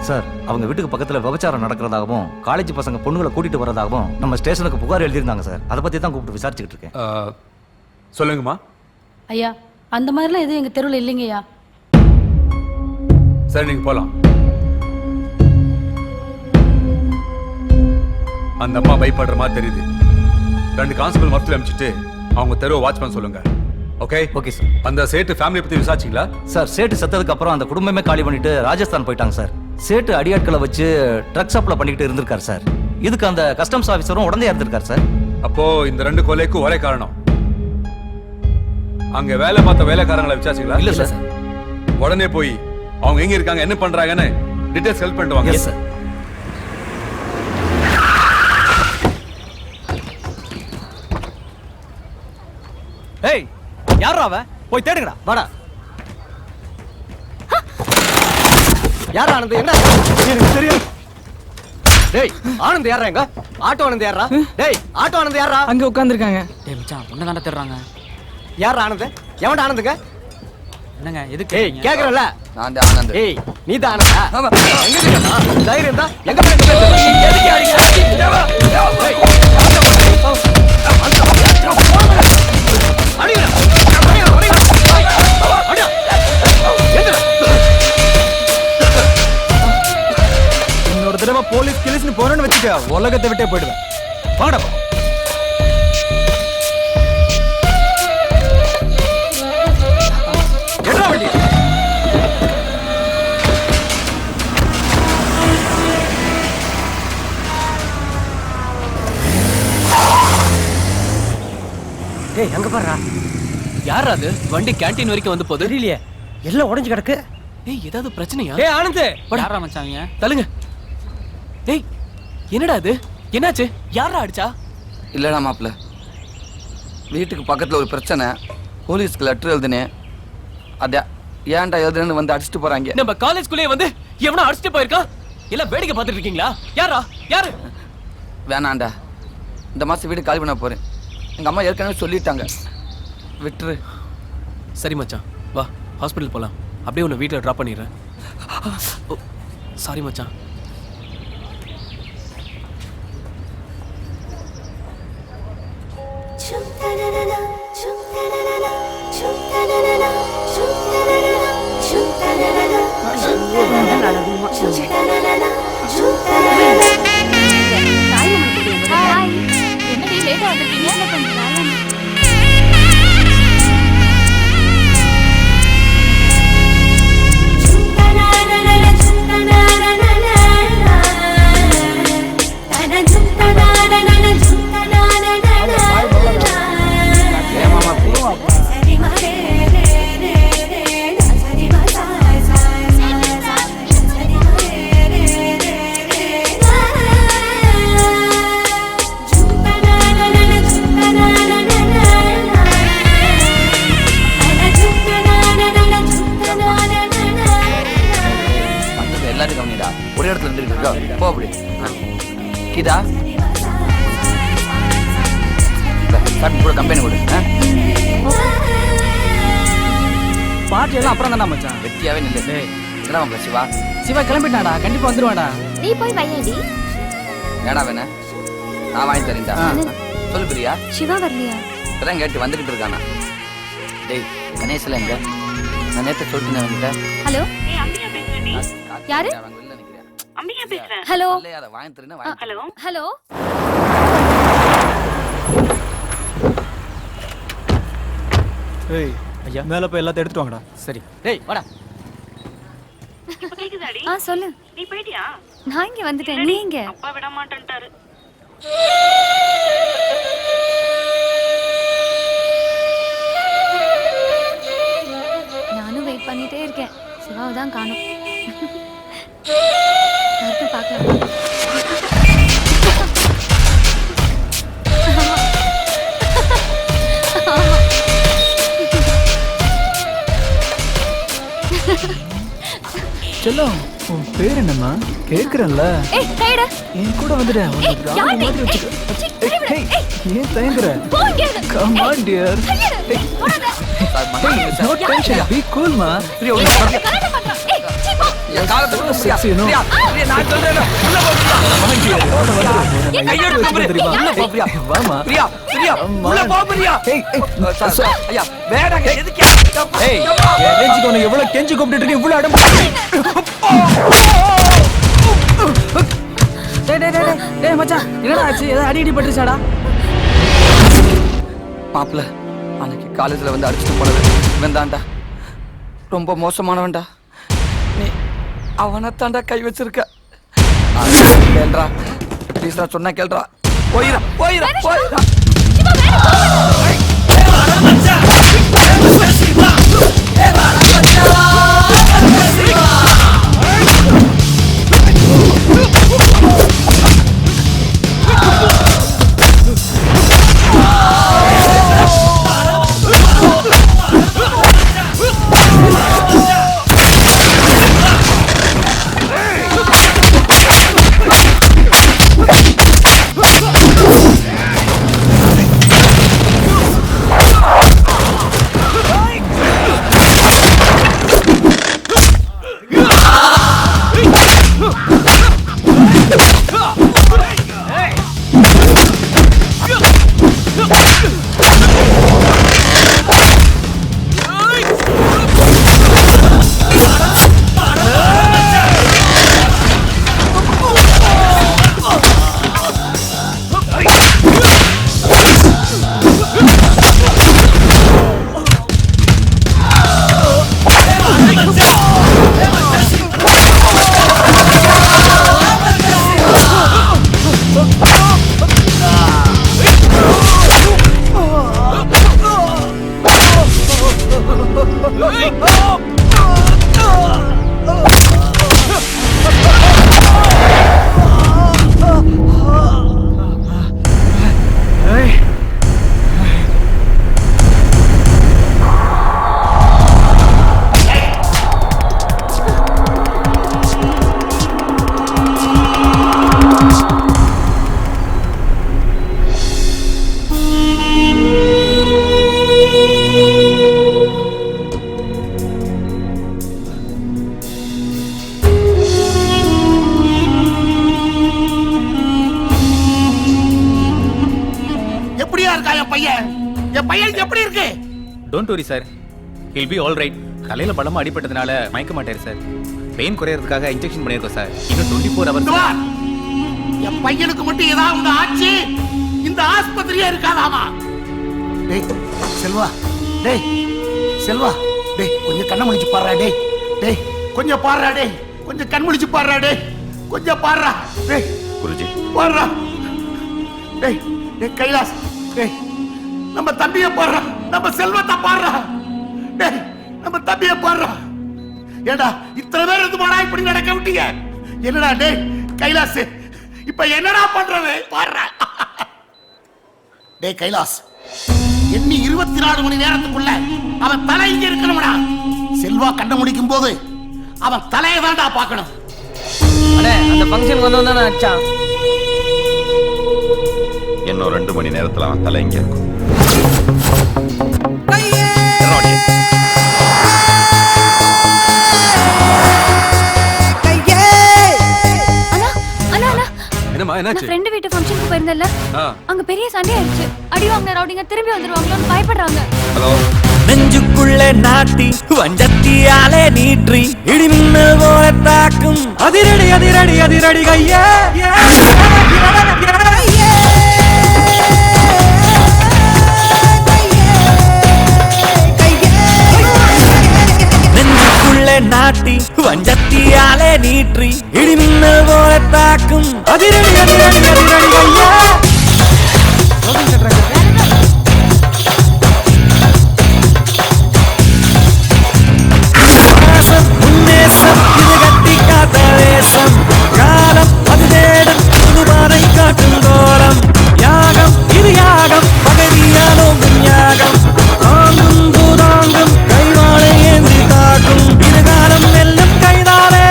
Speaker 21: சார் அவங்க வீட்டுக்கு பக்கத்துல விபச்சாரம் நடக்கிறதாகவும் காலேஜ் பசங்க பொண்ணுங்களை கூட்டிட்டு வரதாகவும் நம்ம ஸ்டேஷனுக்கு புகார் எழுதியிருந்தாங்க சார். அதை பத்தி தான் கூப்பிட்டு விசாரிச்சுக்கிட்டு இருக்கேன்.
Speaker 10: சொல்லுங்கம்மா.
Speaker 16: ஐயா அந்த மாதிரிலாம் எதுவும் எங்க தெருவில் இல்லைங்கய்யா.
Speaker 10: சரி நீங்க போலாம். அந்த அம்மா பயப்படுற மாதிரி தெரியுது. 2 கான்ஸ்டபிள் மரத்தில் அனுப்பிச்சிட்டு அவங்க தெருவை வாட்ச் பண்ண சொல்லுங்க. Okay
Speaker 21: okay sir.
Speaker 10: அந்த சேட்டு ஃபேமிலி பத்தி விசாரிச்சிங்களா?
Speaker 21: சார் சேட்டு செத்ததுக்கு அப்புறம் அந்த குடும்பமே காலி பண்ணிட்டு ராஜஸ்தான் போயிட்டாங்க சார். சேட்டு அடியாட்களை வச்சு ட்ரக் சப்ளை பண்ணிக்கிட்டு இருந்திருக்காரு சார். இதுக்கு அந்த கஸ்டம்ஸ் ஆபீசரும் உடனே இருந்திருக்காரு சார்.
Speaker 10: அப்போ இந்த 2 கொலைக்கும் ஒரே காரணம். அங்க வேலை பார்த்த வேலைக்காரங்களை விசாரிச்சிங்களா?
Speaker 21: இல்ல சார்.
Speaker 10: உடனே போய் அவங்க எங்க இருக்காங்க என்ன பண்றாங்கன்னு டீடைல்ஸ் ஹெல்ப் பண்ணிட்டு வாங்க.
Speaker 21: சார்.
Speaker 14: ஏய் யாரா அவ? போய் தேடுங்கடா. வாடா. யாரா ஆனந்த்? என்ன எனக்கு தெரியும். டேய் ஆனந்த் யாரா? எங்க ஆட்டோ ஆனந்த் யாரா? டேய் ஆட்டோ ஆனந்த் யாரா?
Speaker 20: அங்க உட்கார்ந்திருக்காங்க. டேய் மச்சான் உன்ன தான தேடுறாங்க.
Speaker 14: யாரா ஆனந்த்? எவன்டா ஆனந்துங்க?
Speaker 20: என்னங்க எதுக்கு?
Speaker 14: ஏய் கேக்குறல.
Speaker 5: நான் தான் ஆனந்த்.
Speaker 14: ஏய் நீ தான் ஆனந்தா? எங்க இருக்கடா? தைரியம் தான் எங்க போய் எதுக்கு அடிங்க?
Speaker 18: இன்னொரு தடவை போலீஸ் கிளிஸ்னு போறேன்னு வச்சுக்க உலகத்தை விட்டே போயிடுவேன். வாடா.
Speaker 14: டேய் அங்க பாருடா. யாரா அது? வண்டி கேண்டீன் வரைக்கும் வந்து போகுது. தெரியலையே. எல்லாம் உடைஞ்சு கிடக்கு. ஏய் ஏதாவது பிரச்சனையா? டேய் ஆனந்த்
Speaker 20: யாரா மச்சாங்க?
Speaker 14: தள்ளுங்க. டேய் என்னடா இது? என்னாச்சு? யாரா அடிச்சா?
Speaker 5: இல்லடா மாப்ள, வீட்டுக்கு பக்கத்துல ஒரு பிரச்சனை. போலீஸ்க்கு லெட்டர் எழுதுனேன். அத ஏன்டா எழுதுனேன்னு வந்து அடிச்சுட்டு போறாங்க.
Speaker 14: நம்ம காலேஜ்குள்ளே வந்து எவனா அடிச்சுட்டு போயிருக்கான்? எல்லாம் வேடிக்கை பார்த்துட்டு இருக்கீங்களா? யாரா? யாரு?
Speaker 5: வேணாண்டா, இந்த மாசம் வீடு காலி பண்ண போறேன். எங்க அம்மா ஏற்கனவே சொல்லிட்டாங்க. விட்டுரு.
Speaker 14: சரி மச்சான் வா ஹாஸ்பிட்டல் போலாம். அப்படியே உன்னை வீட்டில் ட்ராப் பண்ணிடுறேன். சாரி மச்சான்.
Speaker 16: என்னடி லேட்டா வந்திருக்கீங்க? என்ன பண்றீங்க?
Speaker 5: எல்லாத்தையும் கவனிடா. ஒரே இடத்துல இருந்துருக்கு. போ அப்படி. கீதா கூட கம்பெனி கொடு.
Speaker 20: பாட்டி எல்லாம் அப்புறம் தானே மச்சான்.
Speaker 5: வெட்டியாவே நில்லு. என்ன சிவா?
Speaker 20: சிவா கிளம்பிட்டாடா. கண்டிப்பா வந்துருவாடா.
Speaker 2: நீ போய் வையாடி.
Speaker 5: ஏடா வேணா நான் வாங்கி தரேன்டா. சொல்லு பிரியா.
Speaker 2: சிவா வரலையா?
Speaker 5: இப்பதான் கேட்டு வந்துகிட்டு இருக்கானா? டேய் கணேஷ்ல எங்க? நான் நேத்து சொல்லிட்டு வந்துட்ட.
Speaker 16: ஹலோ யாரு? ஹலோ
Speaker 5: வாங்கி தரேன்.
Speaker 16: Hello hello.
Speaker 18: ஏய் ஐயா மேல போய் எல்லாத்தையும் எடுத்துட்டு வாங்கடா.
Speaker 14: சரி. டேய் வாடா.
Speaker 16: சொல்லு.
Speaker 3: நீ போயிட்டியா?
Speaker 16: நான் இங்க வந்துட்டேன். நீ எங்க?
Speaker 3: அப்பா விட மாட்டேன்ட்டாரு.
Speaker 16: நானும் வெயிட் பண்ணிட்டே இருக்கேன். சிவாவை தான் காணோம். பார்க்கலாம்.
Speaker 18: செல்லம் உன் பேர் என்னம்மா? கேக்குறேன்ல.
Speaker 16: ஏய் கைடா.
Speaker 18: என் கூட வந்துடு.
Speaker 16: ஏய் யார் நீ?
Speaker 18: ஏன் தயங்குற? Come on dear. Hey, no tension. Be cool ma.
Speaker 5: Priya ஒரு கரெக்ட் பண்றா. ஏய் சீ போ. என் காலத்துல
Speaker 18: sexy no.
Speaker 5: பிரியா நான் சொல்றேன் உள்ள போ. கையோட தெரியுமா? உள்ள போ பிரியா.
Speaker 18: வாமா.
Speaker 5: பிரியா உள்ள போ பிரியா.
Speaker 18: ஏய்
Speaker 5: ஐயா வேறங்க எதுக்கு?
Speaker 18: ஏய் ரேஞ்சுக்கு உன்னை எவ்வளவு கெஞ்சி கூப்பிட்டு இருக்கேன் இவ்வளவு அடம்.
Speaker 1: டேய் மச்சான் என்னடா ஆச்சு? ஏதோ அடி பட்டுச்சாடா?
Speaker 5: மாப்ள அன்னைக்கு காலேஜ்ல வந்து அடிச்சுட்டு போனது இவன்தான்டா. ரொம்ப மோசமானவன்டா. நீ அவனைத்தாண்டா கை வச்சிருக்க. கேள்றா ப்ளீஸ்டா சொன்னா கேள்றா. போயிரா.
Speaker 7: Don't worry sir, he'll be all right. தலையில பலமா அடிபட்டதுனால மயக்க மாட்டாரு சார். பெயின் குறையறதுக்காக இன்ஜெக்ஷன் பண்ணியிருக்கோம் சார். இன்னும் 24 ஹவர்ஸ்.
Speaker 9: என் பையனுக்கு மட்டும் ஏதாவது ஒண்ணு ஆச்சு இந்த ஆஸ்பத்திரியே இருக்காதாமா? டேய் செல்வா, டேய் செல்வா, டேய் கொஞ்சம் கண்ண முடிச்சு பாருடா. டேய் கொஞ்சம் பாருடா. டேய் கொஞ்சம் கண் முடிச்சு பாருடா. டேய் கொஞ்சம் பாருடா. டேய்
Speaker 8: குருஜி
Speaker 9: பாருடா. டேய் கைலாஸ், டேய் நம்ம தம்பியை பாருடா. நம்ம செல்வத்தை பாருடா. டேய் நம்ம தம்பியை பாருடா. ஏடா இத்தனை பேர் இருந்து மாடா இப்படி நடக்க விட்டீங்க? என்னடா டேய் கைலாஸ் இப்ப என்னடா பண்றது பாருடா. டேய் கைலாஸ், எண்ணி 24 மணி நேரத்துக்குள்ள அவன் தலை இங்க இருக்கணும்டா. செல்வா கண்ண முடிக்கும் போது அவன் தலையை தான்டா பார்க்கணும்.
Speaker 5: அண்ணே அந்த ஃபங்க்ஷன் வந்தவன் தானே அடிச்சான்.
Speaker 8: இன்னும் 2 மணி நேரத்துல அவன் தலை இங்க இருக்கும்.
Speaker 10: என்னம்மா என்னாச்சு?
Speaker 16: ஃப்ரெண்ட் வீட்டு ஃபங்க்ஷனுக்கு போயிருந்தல்ல, அங்க பெரிய சண்டை ஆயிடுச்சு. அடி வாங்குன ரவுடிங்க திரும்பி வந்துருவாங்களோன்னு பயப்படுறாங்க.
Speaker 10: ஹலோ.
Speaker 4: நெஞ்சுக்குள்ள நாட்டி வஞ்சத்தியாலே நீற்றி இடிமின்னல் போல தாக்கும் அதிரடி அதிரடி அதிரடி கையே. நெஞ்சுக்குள்ள நாட்டி வஞ்சத்தியாலே நீற்றி இடிமின்னல் போல தாக்கும் அதிரடி அதிரடி அதிரடி கையே. உன்னேசம் இது கட்டி காத்த வேஷம், காலம் அது தேடும் புதுபாதை காட்டும் கோலம். யாகம் இது யாகம், பகவியாலும் யாகம். தாங்கும் பூதாங்கும் கைவாளை ஏந்தி தாக்கும், இது காலம் நெல்லும் கைதாலே.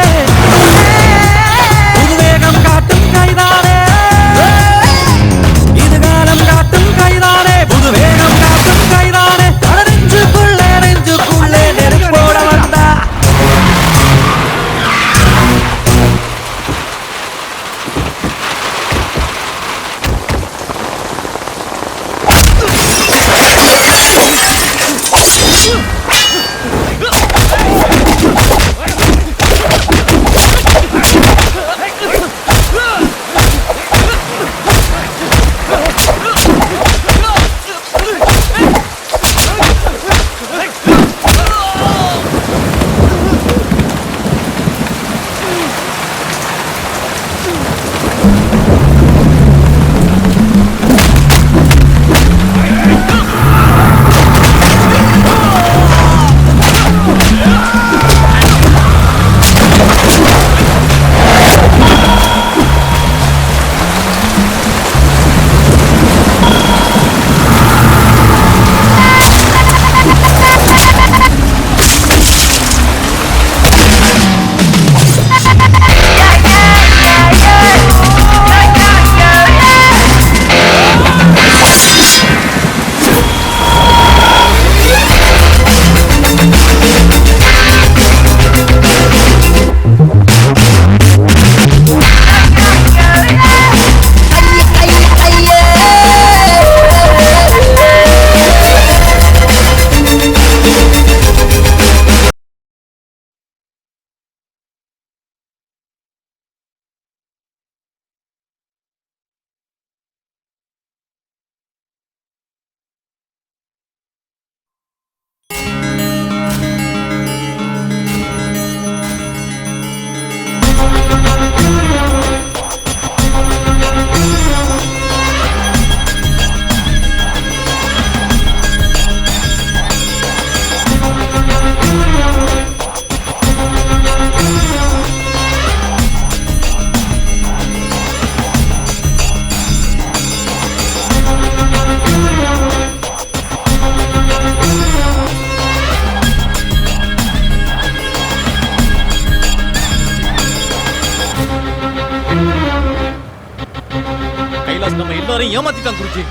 Speaker 14: ஏமாத்திட்டான் குருஜி.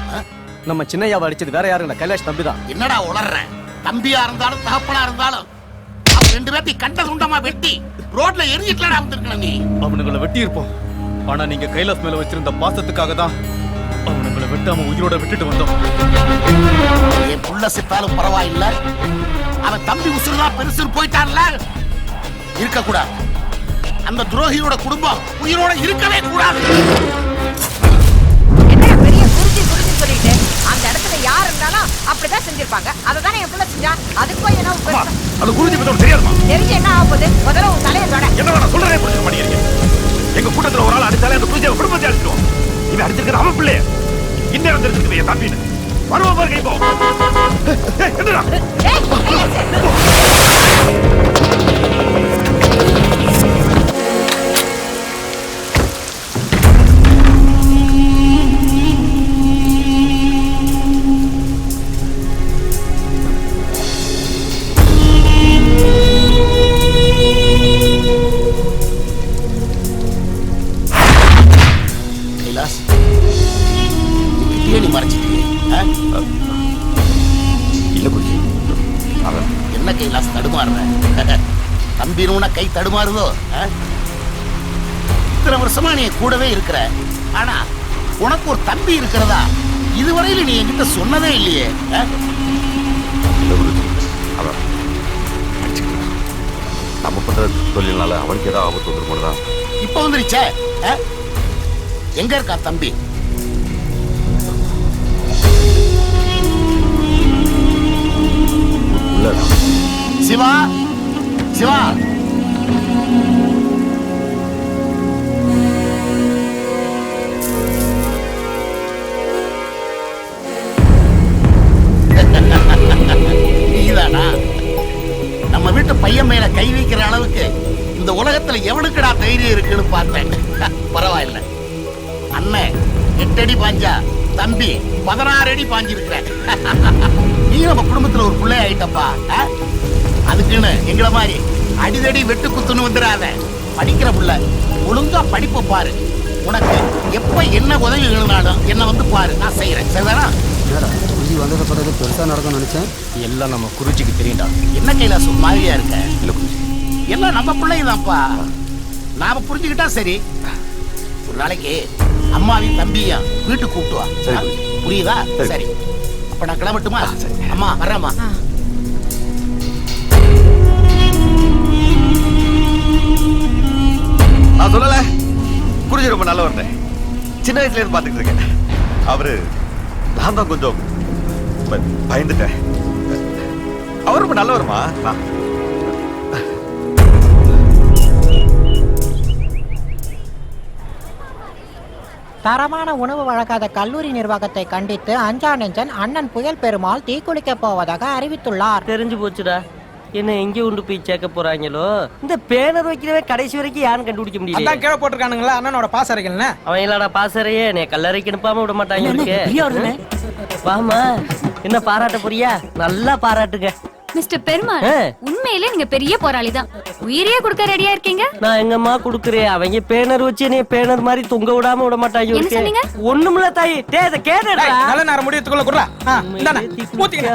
Speaker 6: நம்ம சின்னையாவை அடிச்சது வேற யாருங்க? கைலாஷ் தம்பி தான்.
Speaker 9: என்னடா உளர்ற? தம்பியா இருந்தாலும் தகப்பனா இருந்தாலும் அவன் 2 பேர்த்தையும் கண்ட துண்டமா வெட்டி ரோட்ல எரிஞ்சிட்டலடா வந்திருக்கணும் நீ.
Speaker 14: அவனுங்களை வெட்டி இருப்போம். ஆனா நீங்க கைலாஸ் மேல வச்சிருந்த பாசத்துக்காக தான் அவனுங்களை வெட்டாம உயிரோட விட்டுட்டு வந்தோம்.
Speaker 9: என் புள்ள செத்தாலும் பரவாயில்ல, அவன் தம்பி உசுறுதான் பெருசுன்னு போயிட்டான்ல, இருக்க கூடாது. அந்த துரோகியோட குடும்பம் உயிரோட இருக்கவே கூடாது.
Speaker 13: என்ன பெரிய குறிச்சி சொல்லிட்டு அந்த இடத்துல யார் இருந்தாலும் அப்படிதான் செஞ்சிருப்பாங்க. அததானே என் புள்ள செஞ்சா. அதுக்கு போய் என்ன
Speaker 8: அது குருஜி பத்தி தெரியாதுமா?
Speaker 13: தெரிஞ்சு என்ன ஆக போகுது? முதல்ல உன் தலையை தொட.
Speaker 8: என்ன வேணா சொல்றதே புரிஞ்சுக்க மாட்டேங்கிறீங்க. எங்க கூட்டத்துல ஒரு ஆள் அடிச்சாலே அந்த குருஜியை குடும்பத்தை அடிச்சிடுவோம். இவன் அடிச்சிருக்கிற அவன் பிள்ளைய இன்னும் தெரிஞ்சிருக்கு என் தம்பின்னு வருவோம் பாருங்க. இப்போ என்னடா
Speaker 9: கைலாஸ், நீ மறைச்சிட்டீங்க.
Speaker 8: இல்ல குருஜி.
Speaker 9: என்ன கைலாஸ் தடுமாறுற? தம்பினு கை தடுமாறுதோ? இத்தனை வருஷமா நீ கூடவே இருக்கிற, ஆனா உனக்கு ஒரு தம்பி இருக்கிறதா இதுவரையில நீ என்கிட்ட சொன்னதே இல்லையே.
Speaker 8: இல்ல குருஜி, அவன் நம்ம பண்ற தொழில்னால அவனுக்கு ஏதாவது ஆபத்து வந்துருமோதான்.
Speaker 9: இப்ப வந்துருச்சே. எங்க இருக்கா தம்பி? சிவா, சிவா, நீதானா? நம்ம வீட்டு பையன் மேல கை வைக்கிற அளவுக்கு இந்த உலகத்துல எவனுக்குடா தைரியம் இருக்குன்னு பார்த்தேன். பரவாயில்ல, அண்ணன் 8 அடி பாஞ்சா தம்பி 16 அடி பாஞ்சிருக்கிற. நீ நம்ம குடும்பத்துல ஒரு பிள்ளை ஆயிட்டப்பா. அதுக்குன்னு எங்களை மாதிரி அடிதடி வெட்டு குத்துன்னு வந்துடாத. படிக்கிற புள்ள ஒழுங்கா படிப்பை பாரு. உனக்கு எப்ப என்ன உதவி வேணும்னாலும் என்ன வந்து பாரு, நான் செய்யறேன். சரிதானா?
Speaker 6: குருஜி வந்தத பிறகு பெருசா நடக்கும்னு நினைச்சேன். எல்லாம் நம்ம குருஜிக்கு தெரியும்டா.
Speaker 9: என்ன கைலாசு மாதிரியா இருக்க? இல்ல குருஜி, எல்லாம் நம்ம பிள்ளைதான்ப்பா. நாம புரிஞ்சுக்கிட்டா சரி. ஒரு நாளைக்கு அம்மாவையும் தம்பியும் வீட்டுக்கு கூப்பிட்டு வா. புரியுதா? சரி, அப்ப நான் கிளம்பட்டுமா? அம்மா வர்றேம்மா.
Speaker 8: நான் சொல்லல, குருஜி ரொம்ப நல்லவர். சின்ன வயசுல இருந்து பாத்துக்கிட்டு இருக்கேன். அவரு நான் தான் கொஞ்சம் பயந்துட்டேன். அவர் ரொம்ப நல்லவருமா.
Speaker 22: தரமான உணவு வழங்காத கல்லூரி நிர்வாகத்தை கண்டித்து அஞ்சானெஞ்சன் அண்ணன் புயல் பெருமாள் தீக்குளிக்க போவதாக அறிவித்துள்ளார்.
Speaker 17: தெரிஞ்சு போச்சுடா. என்ன எங்க கொண்டு போய் சேர்க்க போறாங்களோ? இந்த பேனர் வைக்கிறவே கடைசி வரைக்கும் யாரும் கண்டுபிடிக்க முடியல.
Speaker 15: அதான் கீழே போட்டுருக்கானுங்களா அண்ணனோட பாசறைகள்னு.
Speaker 17: அவன் இல்லடா பாசறையே, நீ கல்லறைக்கு அனுப்பாம விட மாட்டாங்க. வாமா, என்ன பாராட்ட போறியா? நல்லா பாராட்டுங்க.
Speaker 16: மிஸ்டர் பெருமாள், உண்மையிலே நீங்க பெரிய போராளி தான். உயிரையே கொடுக்க ரெடியா இருக்கீங்க.
Speaker 17: நான் எங்கம்மா குடுக்குறேன். அவங்க பேனர் வச்சு நீ பேனர் மாதிரி தொங்க விடாம விட மாட்டாங்க.
Speaker 16: என்ன சொன்னீங்க?
Speaker 17: ஒண்ணுமில்ல தாயி. டேய் கேடடா.
Speaker 15: நல்ல நேரம் முடியத்துக்குள்ள குறா. இந்தானே ஊத்திங்க.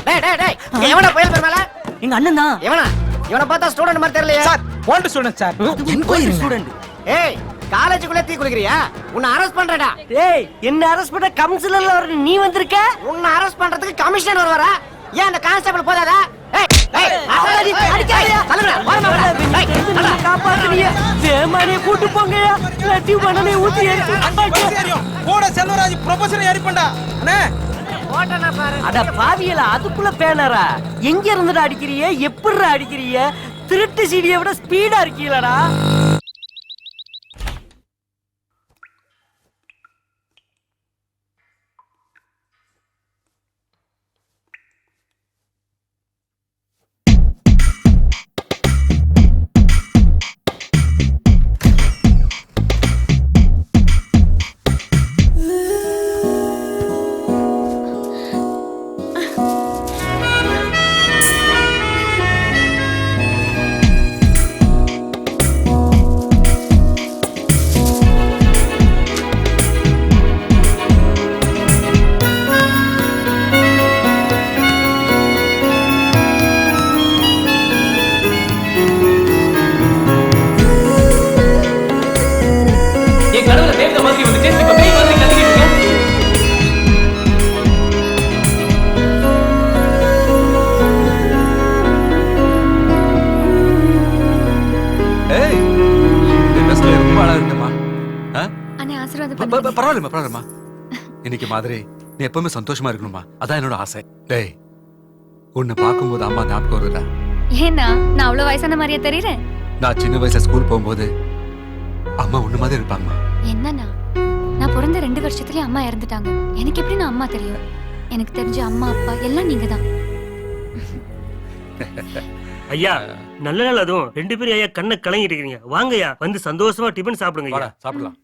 Speaker 13: டேய் டேய் டேய், எவனா புயல் பெருமாளா? எங்க அண்ணன் தான். எவனா? இவனை பார்த்தா ஸ்டூடண்ட் மாதிரி தெரியலையே.
Speaker 15: Sir, old student sir.
Speaker 13: Enquiry student. ஏய், காலேஜுக்குள்ள தீ குளிக்கறியா? உன்னை அரெஸ்ட் பண்றடா.
Speaker 17: ஏய், என்ன அரெஸ்ட் பண்ண கமிஷனர்ல வர நீ வந்திருக்க?
Speaker 13: உன்னை அரெஸ்ட் பண்றதுக்கு கமிஷனர் வரா? ஏன் அந்த கான்ஸ்டபிள் போதாதா? ஏய் ஏய், அடிக்காதீங்க. தலங்கடா, வரமாடா. ஏய்,
Speaker 17: காப்பாத்துறியா? சேமானே கூட்டி போங்கயா. லட்டி பண்ணனே ஊத்தி
Speaker 15: ஏறியும். கூட செல்வராஜ் ப்ரொபோசல் ஏறி பண்ணடா. அண்ணே,
Speaker 13: ஓட்டனா பாரு.
Speaker 17: அட பாவியல, அதுக்குள்ள பேனரா? எங்க இருந்துடா அடிக்கிறியே? எப்படிடா அடிக்கிறியே? திருட்டு சீடியை விட ஸ்பீடா இருக்கீங்களடா.
Speaker 10: பரவாயில்லம்மா இன்னைக்கு மாதிரி நீ எப்பவுமே சந்தோஷமா இருக்கணுமா, அதான் என்னோட ஆசை. டேய், உன்னை பார்க்கும்போது அம்மா ஞாபகம் வருதுடா.
Speaker 16: ஏன்னா நான் அவ்வளவு வயசான மாதிரியே தெரியறேன்?
Speaker 10: நான் சின்ன வயசுல ஸ்கூல் போகும்போது அம்மா உன்ன மாதிரி இருப்பாங்கம்மா.
Speaker 16: என்னன்னா நான் பிறந்த 2 வருஷத்துலயே அம்மா இறந்துட்டாங்க. எனக்கு எப்படி நான் அம்மா தெரியும்? எனக்கு தெரிஞ்ச அம்மா அப்பா எல்லாம் நீங்க தான்.
Speaker 11: ஐயா நல்ல நாள் அதுவும் 2 பேரும் ஐயா கண்ணை கலங்கிட்டு இருக்கீங்க. வாங்கய்யா வந்து சந்தோஷமா டிபன் சாப்பிடுங்க.
Speaker 10: சாப்பிடலாம்.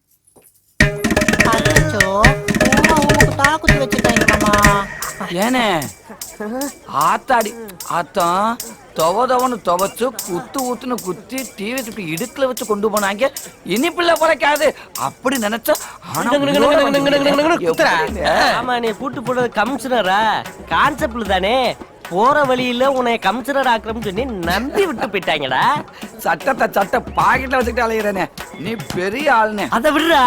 Speaker 22: தாக்குத்தி வச்சுட்டாங்கம்மா.
Speaker 5: ஏனே ஆத்தாடி ஆத்தம் துவதவனு துவச்சு குத்து ஊத்துன்னு குத்தி டிவி சுட்டி இடுக்குல வச்சு கொண்டு போனாங்க. இனிப்பிள்ள குறைக்காது அப்படி நினைச்சா.
Speaker 17: ஆமா, நீ கூட்டு போடுறது கமிஷனரா? கான்செப்ட்ல தானே போற வழியில உன்னை கமிஷனர் ஆக்குறோம்னு சொல்லி நம்பி விட்டு போயிட்டாங்கடா.
Speaker 5: சட்டத்தை பாக்கெட்ல வச்சுக்கிட்டு அலையிறனே, நீ பெரிய ஆளுனே.
Speaker 17: அதை விடுறா,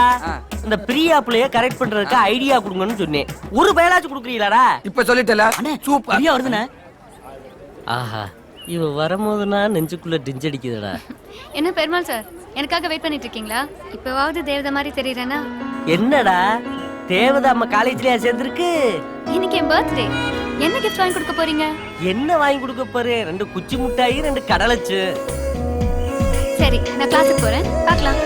Speaker 17: இந்த பிரியா பிள்ளைய கரெக்ட் பண்றதுக்கு ஐடியா கொடுங்கன்னு சொன்னேன். ஒரு பயலாச்சும் கொடுக்குறீங்களாடா?
Speaker 5: இப்ப சொல்லிட்டல சூப்பர்
Speaker 17: பிரியா வருதுண்ணே. ஆஹா, இவ வரும்போதுனா நெஞ்சுக்குள்ள டிஞ்சடிக்குதுடா.
Speaker 16: என்ன பெருமாள் சார், எனக்காக வெயிட் பண்ணிட்டு இருக்கீங்களா? இப்பவாவது தேவதை மாதிரி தெரியறேனா?
Speaker 17: என்னடா தேவதை அம்மா காலேஜ்லயா சேர்ந்திருக்கு?
Speaker 16: இன்னைக்கு என் பர்த்டே. என்ன கிஃப்ட் வாங்கி கொடுக்க போறீங்க?
Speaker 17: என்ன வாங்கி கொடுக்க போறேன்? 2 குச்சி முட்டாயி 2 கடலைச்சு.
Speaker 16: சரி, நான் கிளாஸுக்கு போறேன், பார்க்கலாம்.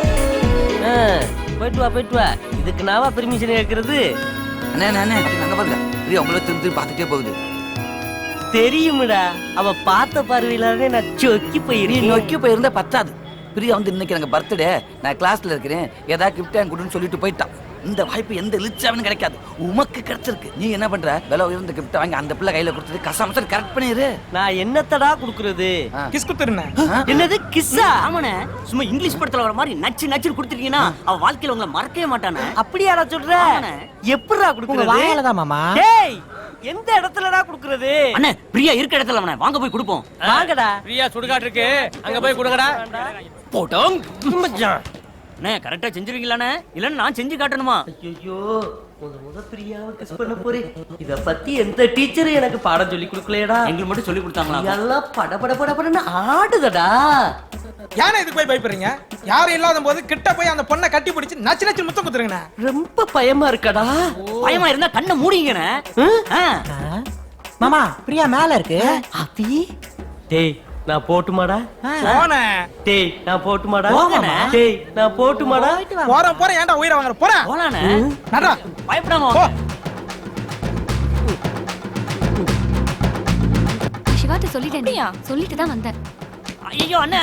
Speaker 17: போயிட்டு வா. இதுக்கு நாவா பெர்மிஷன் கேக்குறது?
Speaker 5: அண்ணே அங்க பாருங்க, பிரியா உங்களை திரும்பி பார்த்துட்டே போகுது.
Speaker 17: தெரியும்டா, அவ பார்த்த பார்வையிலே நான் சொக்கி போயிருக்கேன்.
Speaker 5: நொக்கி போயிருந்தா பத்தாது. பிரியா வந்து இன்னைக்கு எனக்கு பர்த்டே, நான் கிளாஸ்ல இருக்கிறேன், ஏதாவது கிஃப்ட் வாங்கி கொடுன்னு சொல்லிட்டு போயிட்டான். இந்த வாய்ப்பு எந்த இழிச்சாவனும் கிடைக்காது, உமக்கு கிடைச்சிருக்கு. நீ என்ன பண்ற? விலை உயர்ந்த கிஃப்ட் வாங்கி அந்த பிள்ளை கையில கொடுத்தது கசாமசம் கரெக்ட் பண்ணிரு.
Speaker 17: நான் என்னத்தடா குடுக்குறது?
Speaker 15: கிஸ் குத்துறேன்.
Speaker 17: என்னது கிஸ்ஸா?
Speaker 12: ஆமாண்ணே, சும்மா இங்கிலீஷ் படத்துல வர மாதிரி நச்சு கொடுத்துட்டீங்கன்னா அவ வாழ்க்கையில உங்களை மறக்கவே மாட்டானே.
Speaker 17: அப்படியாடா சொல்ற? எப்படிடா குடுக்குறது?
Speaker 22: வாயாலதான் மாமா.
Speaker 17: டேய், எந்த இடத்துலடா குடுக்குறது?
Speaker 12: அண்ணே, பிரியா இருக்க இடத்துல அவனை வாங்க போய் கொடுப்போம்.
Speaker 17: வாங்கடா.
Speaker 19: பிரியா சுடுகாட்டு இருக்கு, அங்க போய் கொடுங்கடா. போட்டோம்
Speaker 12: அண்ணே, கரெக்டா செஞ்சிருவீங்களாண்ணே? இல்லன்னு நான் செஞ்சு காட்டணுமா?
Speaker 17: ஐயோ, முத பிரியாவை கிஸ் பண்ண போறேன். இத பத்தி எந்த டீச்சரும் எனக்கு பாடம் சொல்லி கொடுக்கலையடா.
Speaker 12: எங்களுக்கு மட்டும் சொல்லி கொடுத்தாங்களா?
Speaker 17: எல்லாம் படபடன்னு ஆடுதடா.
Speaker 15: யானை இதுக்கு போய் பயப்படுறீங்க? யாரும் இல்லாத போது கிட்ட போய் அந்த பொண்ணை கட்டி பிடிச்சு நச்சு முத்தம் குத்துருங்கண்ணே.
Speaker 17: ரொம்ப பயமா இருக்கடா.
Speaker 12: பயமா இருந்தா கண்ணை மூடிங்கண்ணே.
Speaker 22: மாமா பிரியா மேல இருக்கு.
Speaker 17: அபி, டேய் நான் போட்டுமாடா?
Speaker 15: போனே.
Speaker 17: டேய் நான் போட்டுமாடா? டேய் நான் போட்டுமாடா?
Speaker 15: போறேன் ஏன்டா உயிரை வாங்குற? போறேன்.
Speaker 12: போலானே.
Speaker 15: நடடா.
Speaker 12: பயப்படாம
Speaker 15: போ.
Speaker 16: சிவாட்ட சொல்லிட்டேன்டியா? சொல்லிட்டு தான் வந்தேன்.
Speaker 12: ஐயோ அண்ணே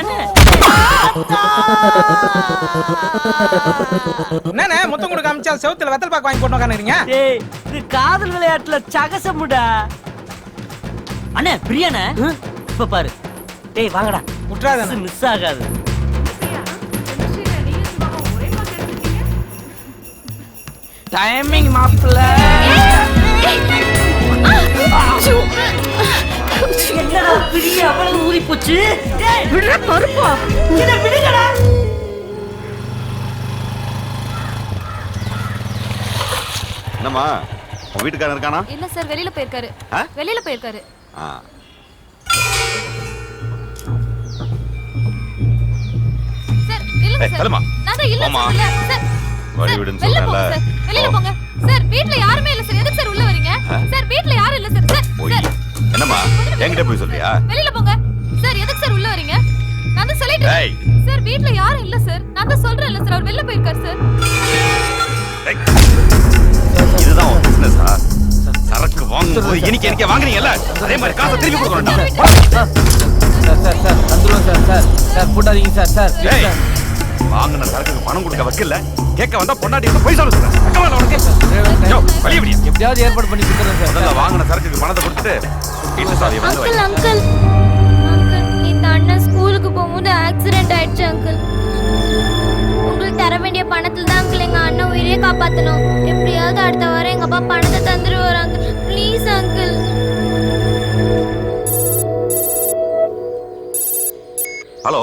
Speaker 15: என்னண்ணே முத்தம் கொடுக்க அமிச்சா செவுத்துல வெத்தல் பாக்கு வாங்கி போட்டு உட்காந்துறீங்க?
Speaker 17: டேய், இது காதல் விளையாட்டுல சகசமுடா.
Speaker 12: அண்ணே பிரியாண்ணே.
Speaker 17: இப்ப பாரு. டேய் வாங்கடா,
Speaker 15: முட்றாதே,
Speaker 17: மிஸ் ஆகாது.
Speaker 5: டைமிங் மாப்ள.
Speaker 17: என்னடா பிரியா அவ்வளவு ஊறி போச்சு? டேய் விடுடா பருப்பா. இத விடுங்கடா.
Speaker 8: என்னம்மா, உன் வீட்டுக்காரன் இருக்கானா?
Speaker 16: இல்ல சார், வெளியில போயிருக்காரு. வெளியில போயிருக்காரு. சார் இல்லங்க சார். நான் தான் இல்ல சொல்றேன் சார்.
Speaker 8: வழி விடுன்னு
Speaker 16: வெளியில
Speaker 8: சொல்றேன்ல.
Speaker 16: போங்க சார், வெளியில போங்க சார். வீட்ல யாருமே இல்ல சார். எதுக்கு சார் உள்ள வரீங்க? சார் வீட்ல யாரும் இல்ல சார். சார்
Speaker 8: என்னம்மா, என்கிட்ட போய் சொல்றியா?
Speaker 16: வெளியில போங்க சார். எதுக்கு சார் உள்ள வரீங்க? நான் தான் சொல்லிட்டேன் சார், வீட்ல யாரும் இல்ல சார். நான் தான் சொல்றேன்ல சார், அவர் வெளியில போயிருக்காரு சார்.
Speaker 8: இதுதான் உன் பிசினஸா? சரக்கு வாங்கும்போது எனக்கு வாங்குறீங்கல்ல, அதே மாதிரி காசை திருப்பி கொடுக்கணும். வாங்கின சரக்குக்கு பணம் கொடுக்க வைக்கல, கேட்க வந்தா பொண்டாட்டி போய் சொல்லுங்க.
Speaker 6: எப்படியாவது ஏற்பாடு பண்ணி கொடுத்துறேன் சார்.
Speaker 8: முதல்ல வாங்கின சரக்குக்கு பணத்தை கொடுத்துட்டு வீட்டு சாவியை வந்து
Speaker 2: அங்கிள் அங்கிள் அங்கிள், இந்த அண்ணன் ஸ்கூலுக்கு போகும்போது ஆக்சிடென்ட் ஆயிடுச்சு அங்கிள். உங்களுக்கு தர வேண்டிய பணத்துல தான் அங்கிள் எங்க அண்ணன் உயிரே காப்பாத்தணும். எப்படியாவது அடுத்த வாரம் எங்க அப்பா பணத்தை தந்துருவாரு அங்கிள். Please uncle.
Speaker 8: ஹலோ,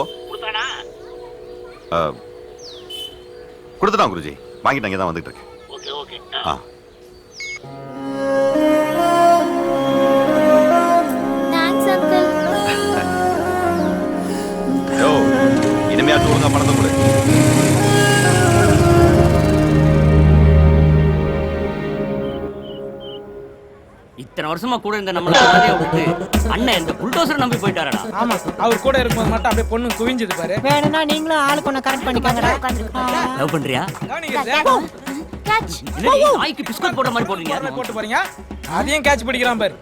Speaker 8: கொடுத்துட்டான் குருஜி, வாங்கிட்டாங்க, தான் வந்துட்டு இருக்கு.
Speaker 2: Thanks uncle.
Speaker 8: இனிமையாச்சும் ஒழுங்கா பணத்தை கொடு.
Speaker 12: இத்தனை வருஷமா கூட இருந்த நம்மள மரியாதையை விட்டு அண்ணன் இந்த புல்டோசர் நம்பி போயிட்டாரடா.
Speaker 15: ஆமா, அவர் கூட இருக்கும்போது மட்டும் அப்படியே பொண்ணு குவிஞ்சது பாரு.
Speaker 22: வேணும்னா நீங்களும் ஆளுக்கு ஒண்ணு கரெக்ட் பண்ணிக்கோங்கடா.
Speaker 12: லவ் பண்றியா? நாய்க்கு பிஸ்கட் போட்ட மாதிரி போடுறீங்க.
Speaker 15: போட்டு போறீங்க, அதையும் கேட்ச் பிடிக்கிறான் பாரு.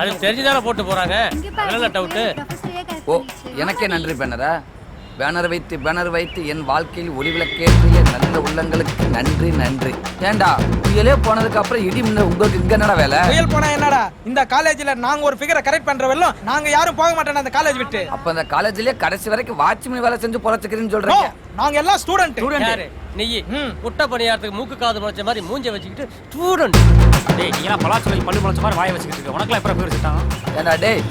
Speaker 19: அது தெரிஞ்சுதானே போட்டு போறாங்க. அதனால டவுட்.
Speaker 5: ஓ, எனக்கே நன்றி பேனரா. பேனர் வைத்து என் வாழ்க்கையில் ஒளிவிளக்கேற்றிய நல்ல உள்ளங்களுக்கு நன்றி நன்றி. ஏண்டா புயலே போனதுக்கு அப்புறம் இடி முன்ன உங்களுக்கு இங்க என்னடா வேலை?
Speaker 15: புயல் போனா என்னடா, இந்த காலேஜ்ல நாங்க ஒரு ஃபிகரை கரெக்ட் பண்றவெல்லாம் நாங்க யாரும் போக மாட்டோம் அந்த காலேஜ் விட்டு.
Speaker 5: அப்ப அந்த காலேஜ்லயே கடைசி வரைக்கும் வாட்ச்மேன் வேலை செஞ்சு பொழைச்சுக்கிறேன்னு சொல்றீங்க?
Speaker 15: நாங்க எல்லாம் ஸ்டூடெண்ட்.
Speaker 19: யாரு நீ? முட்டை பணியாரத்துக்கு மூக்கு காது முளைச்ச மாதிரி மூஞ்ச வச்சுக்கிட்டு ஸ்டூடெண்ட்.
Speaker 7: டேய் நீங்க எல்லாம் பலாச்சு வச்சு பல்லு முளைச்ச மாதிரி வாயை வச்சுக்கிட்டு இருக்க. உனக்குலாம் எப்பறம் பேர் வச்சுட்டாங்க?
Speaker 5: ஏண்டா டேய்,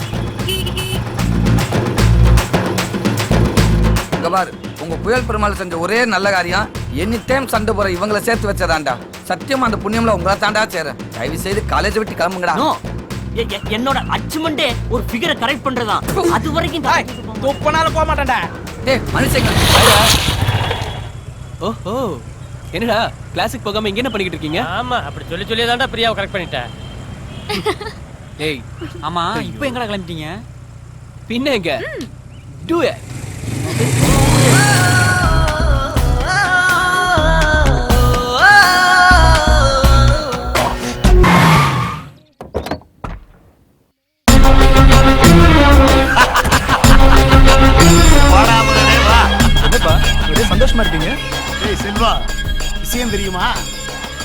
Speaker 5: இங்க பாரு, உங்க புயல் பெருமாள் செஞ்ச ஒரே நல்ல காரியம் எனி டைம் சண்டை போற இவங்களை சேர்த்து வச்சதாண்டா. சத்தியமா அந்த புண்ணியம்ல உங்களை தாண்டா சேர. தயவு செய்து காலேஜ் விட்டு கிளம்புங்கடா.
Speaker 12: என்னோட அச்சீவ்மெண்டே ஒரு ஃபிகரை கரெக்ட் பண்றதுதான். அது வரைக்கும்
Speaker 15: தொப்பனால போக மாட்டேன்டா.
Speaker 5: டேய் மனுஷங்க,
Speaker 14: ஓஹோ, என்னடா கிளாஸுக்கு போகாம இங்க என்ன பண்ணிக்கிட்டு இருக்கீங்க?
Speaker 19: ஆமா, அப்படி சொல்லி தான்டா பிரியாவை கரெக்ட் பண்ணிட்டேன்.
Speaker 14: ஏய்
Speaker 7: ஆமா, இப்போ எங்கடா கிளம்பிட்டீங்க?
Speaker 14: பின்ன எங்க டு இட்.
Speaker 18: சந்தோஷமா இருக்கீங்க?
Speaker 9: ஏய் செல்வா, விஷயம் தெரியுமா?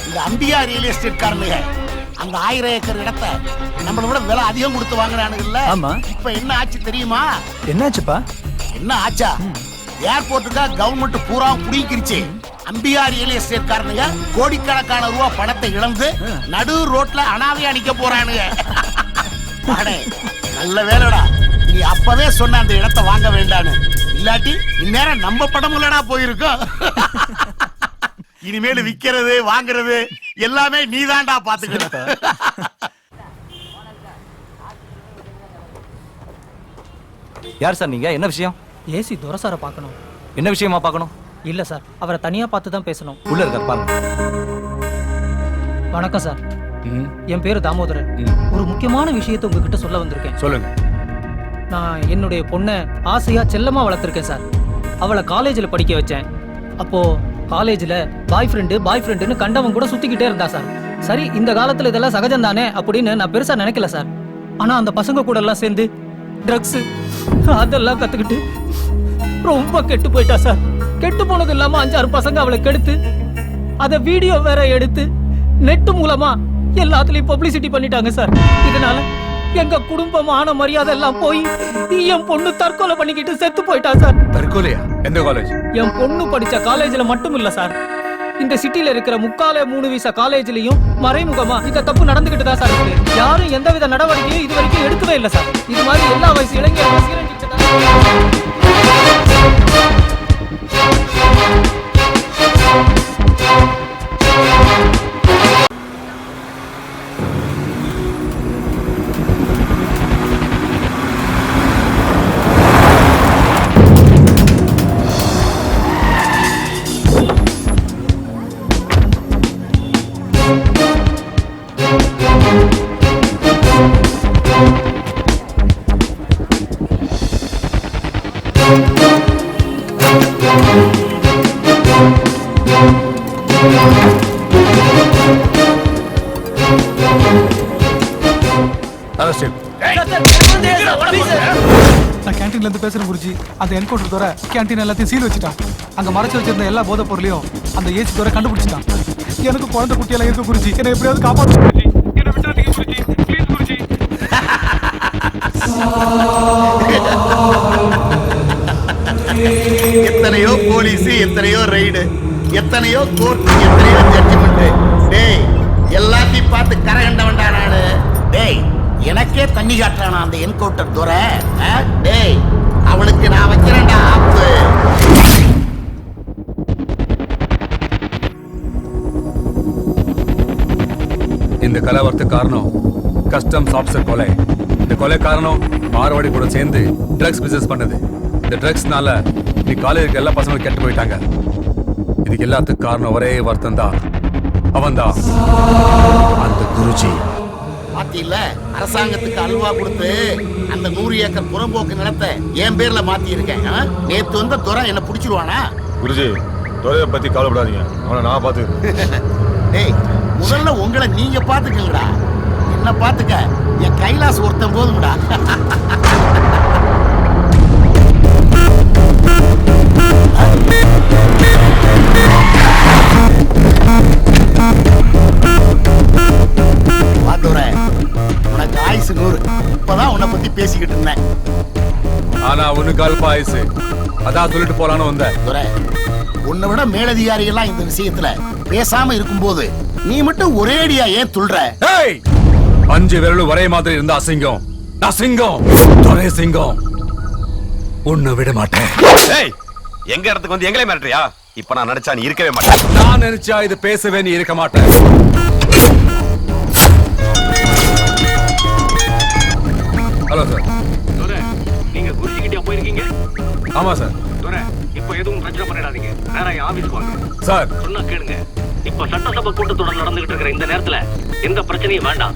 Speaker 9: இந்த அம்பியா ரியல் எஸ்டேட் காரனுங்க அந்த 1000 ஏக்கர் இடத்தை நம்மளை விட விலை அதிகம் கொடுத்து வாங்குறானுங்கல்ல.
Speaker 18: ஆமா.
Speaker 9: இப்ப என்ன ஆச்சு தெரியுமா?
Speaker 18: என்னாச்சுப்பா?
Speaker 9: என்ன ஆச்சா? ஏர்போர்ட்டுக்கா கவர்மெண்ட் பூரா புடிக்கிருச்சு. அம்பியா ரியல் எஸ்டேட் காரனுங்க கோடிக்கணக்கான ரூபா பணத்தை இழந்து நடு ரோட்ல அனாதையா நிக்க போறானுங்க. நல்ல வேலைடா, நீ அப்பவே சொன்ன அந்த இடத்தை வாங்க வேண்டான்னு. இல்லாட்டி இந்நேரம் நம்ம படம் இல்லடா போயிருக்கோம். இனிமேல் விக்கிறது வாங்குறது எல்லாமே நீதான்டா பாத்துக்கிற.
Speaker 7: யார் சார் நீங்க? என்ன விஷயம்?
Speaker 20: ஏசி துரை சாரை பார்க்கணும்.
Speaker 7: என்ன விஷயமா பார்க்கணும்?
Speaker 20: இல்ல சார், அவரை தனியா பார்த்து தான் பேசணும்.
Speaker 7: உள்ள இருக்கார் பாருங்க.
Speaker 20: வணக்கம் சார், என் பேரு தாமோதரன். ஒரு முக்கியமான விஷயத்தை உங்ககிட்ட சொல்ல வந்திருக்கேன்.
Speaker 10: சொல்லுங்க.
Speaker 20: நான் என்னுடைய பொண்ணை ஆசையா செல்லமா வளர்த்திருக்கேன் சார். அவளை காலேஜில் படிக்க வச்சேன். அப்போ காலேஜில் பாய் ஃப்ரெண்டுன்னு கண்டவன் கூட சுத்திக்கிட்டே இருந்தா சார். சரி, இந்த காலத்துல இதெல்லாம் சகஜம் தானே அப்படின்னு நான் பெருசா நினைக்கல சார். ஆனா அந்த பசங்க கூட எல்லாம் சேர்ந்து ட்ரக்ஸ் அதெல்லாம் கத்துக்கிட்டு ரொம்ப கெட்டு போயிட்டா சார். கெட்டு போனது இல்லாம 5-6 பசங்க அவளை கெடுத்து அத வீடியோ வேற எடுத்து நெட் மூலமா எல்லாத்துலயும் பப்ளிசிட்டி பண்ணிட்டாங்க சார். இதனால எங்க குடும்பம் மான மரியாதை எல்லாம் போய் என் பொண்ணு தற்கொலை பண்ணிக்கிட்டு செத்து போயிட்டா சார்.
Speaker 10: தற்கொலையா? எந்த காலேஜ்?
Speaker 20: என் பொண்ணு படிச்ச காலேஜ்ல மட்டும் இல்ல சார், இந்த சிட்டில இருக்கிற 3 வீசா காலேஜ்லயும் மறைமுகமா இந்த தப்பு நடந்துகிட்டு தான் சார் இருக்கு. யாரும் எந்தவித நடவடிக்கையும் இது வரைக்கும் எடுக்கவே இல்லை சார். இது மாதிரி எல்லா வயசு இளைஞர்களும் சீரழிச்சிட்டு
Speaker 18: நான் கேண்டீன்ல இருந்து பேசுறேன் குருஜி. அந்த என்கவுண்டர் தவிர கேண்டீன் எல்லாத்தையும் சீல் வச்சுட்டான். அங்க மறைச்சு வச்சிருந்த எல்லா போதை பொருளையும் அந்த ஏசி தவிர கண்டுபிடிச்சிட்டான். எனக்கு குழந்தை குட்டியெல்லாம் இருக்கு குருஜி, என்னை எப்படியாவது காப்பாற்று குருஜி. என்னை விட்டுறதுக்கு குருஜி, ப்ளீஸ் குருஜி.
Speaker 9: எத்தனையோ போலீஸ், எத்தனையோ ரைடு, எத்தனையோ கோர்ட், எத்தனையோ ஜட்ஜ்மெண்ட். டேய், எல்லாத்தையும் பார்த்து கரகண்டவன்டா நானு. டேய், எனக்கே தண்ணி காட்டுறானா அந்த என்கவுண்டர் துரை. டேய், அவனுக்கு நான் வைக்கிறேன்டா ஆப்பு.
Speaker 10: இந்த கலவரத்துக்கு காரணம் கஸ்டம்ஸ் ஆஃபீஸர் கொலை. இந்த கொலை காரணம் மார்வாடி கூட சேர்ந்து ட்ரக்ஸ் பிசினஸ் பண்ணது. இந்த ட்ரக்ஸ்னால நீ காலேஜுக்கு எல்லா பசங்களும் கெட்டு போயிட்டாங்க. இதுக்கு எல்லாத்துக்கும் காரணம் ஒரே வருத்தம் தான், அவன் தான் அந்த குருஜி.
Speaker 9: பாத்தீங்களா? அரசாங்கத்துக்கு அல்வா கொடுத்து அந்த 100 ஏக்கர் புறம்போக்கு நிலத்தை என் பேர்ல மாத்தி இருக்கேன். நேத்து வந்த துரை என்ன புடிச்சிருவானா?
Speaker 10: குருஜி துரையை பத்தி கவலைப்படாதீங்க, அவனை நான் பாத்து.
Speaker 9: டேய், முதல்ல உங்களை நீங்க பாத்துக்கங்கடா. என்ன பாத்துக்க, என் கைலாஸ் ஒருத்தன் போதும்டா. உனக்கு ஆயுசு 100. இப்பதான் உன்னை பத்தி பேசிக்கிட்டு இருந்தேன்.
Speaker 10: ஆனா உனக்கு அல்ப ஆயுசு, அதான் சொல்லிட்டு போலான்னு வந்தேன்.
Speaker 9: உன்னை விட மேலதிகாரிகள்லாம் இந்த விஷயத்துல பேசாம இருக்கும்போது நீ மட்டும் ஒரேடியா ஏன் துள்ற?
Speaker 10: 5 விரலும் ஒரே மாதிரி இருந்தா சிங்கம். நான் சிங்கம், ஒரே சிங்கம். உன்னை விட மாட்டேன்.
Speaker 8: எங்க இடத்துக்கு வந்து எங்களே மிரட்டுறியா? இப்ப நான் நினைச்சா நீ இருக்கவே மாட்டேன்.
Speaker 10: நான் நினைச்சா இது பேசவே நீ இருக்க மாட்டேன். Hello sir.
Speaker 19: நீங்க குருஜிக்கிட்டே போயிருக்கீங்க?
Speaker 10: ஆமா சார்.
Speaker 19: இப்ப எதுவும் பிரச்சனை பண்ணிடாதீங்க, நேரா ஆபீஸ்க்கு வாங்க.
Speaker 10: சார்
Speaker 19: சொன்னா கேளுங்க. இப்ப சட்டசபை கூட்டத்தொடர் நடந்துகிட்டு இருக்கிற இந்த நேரத்துல எந்த பிரச்சனையும் வேண்டாம்.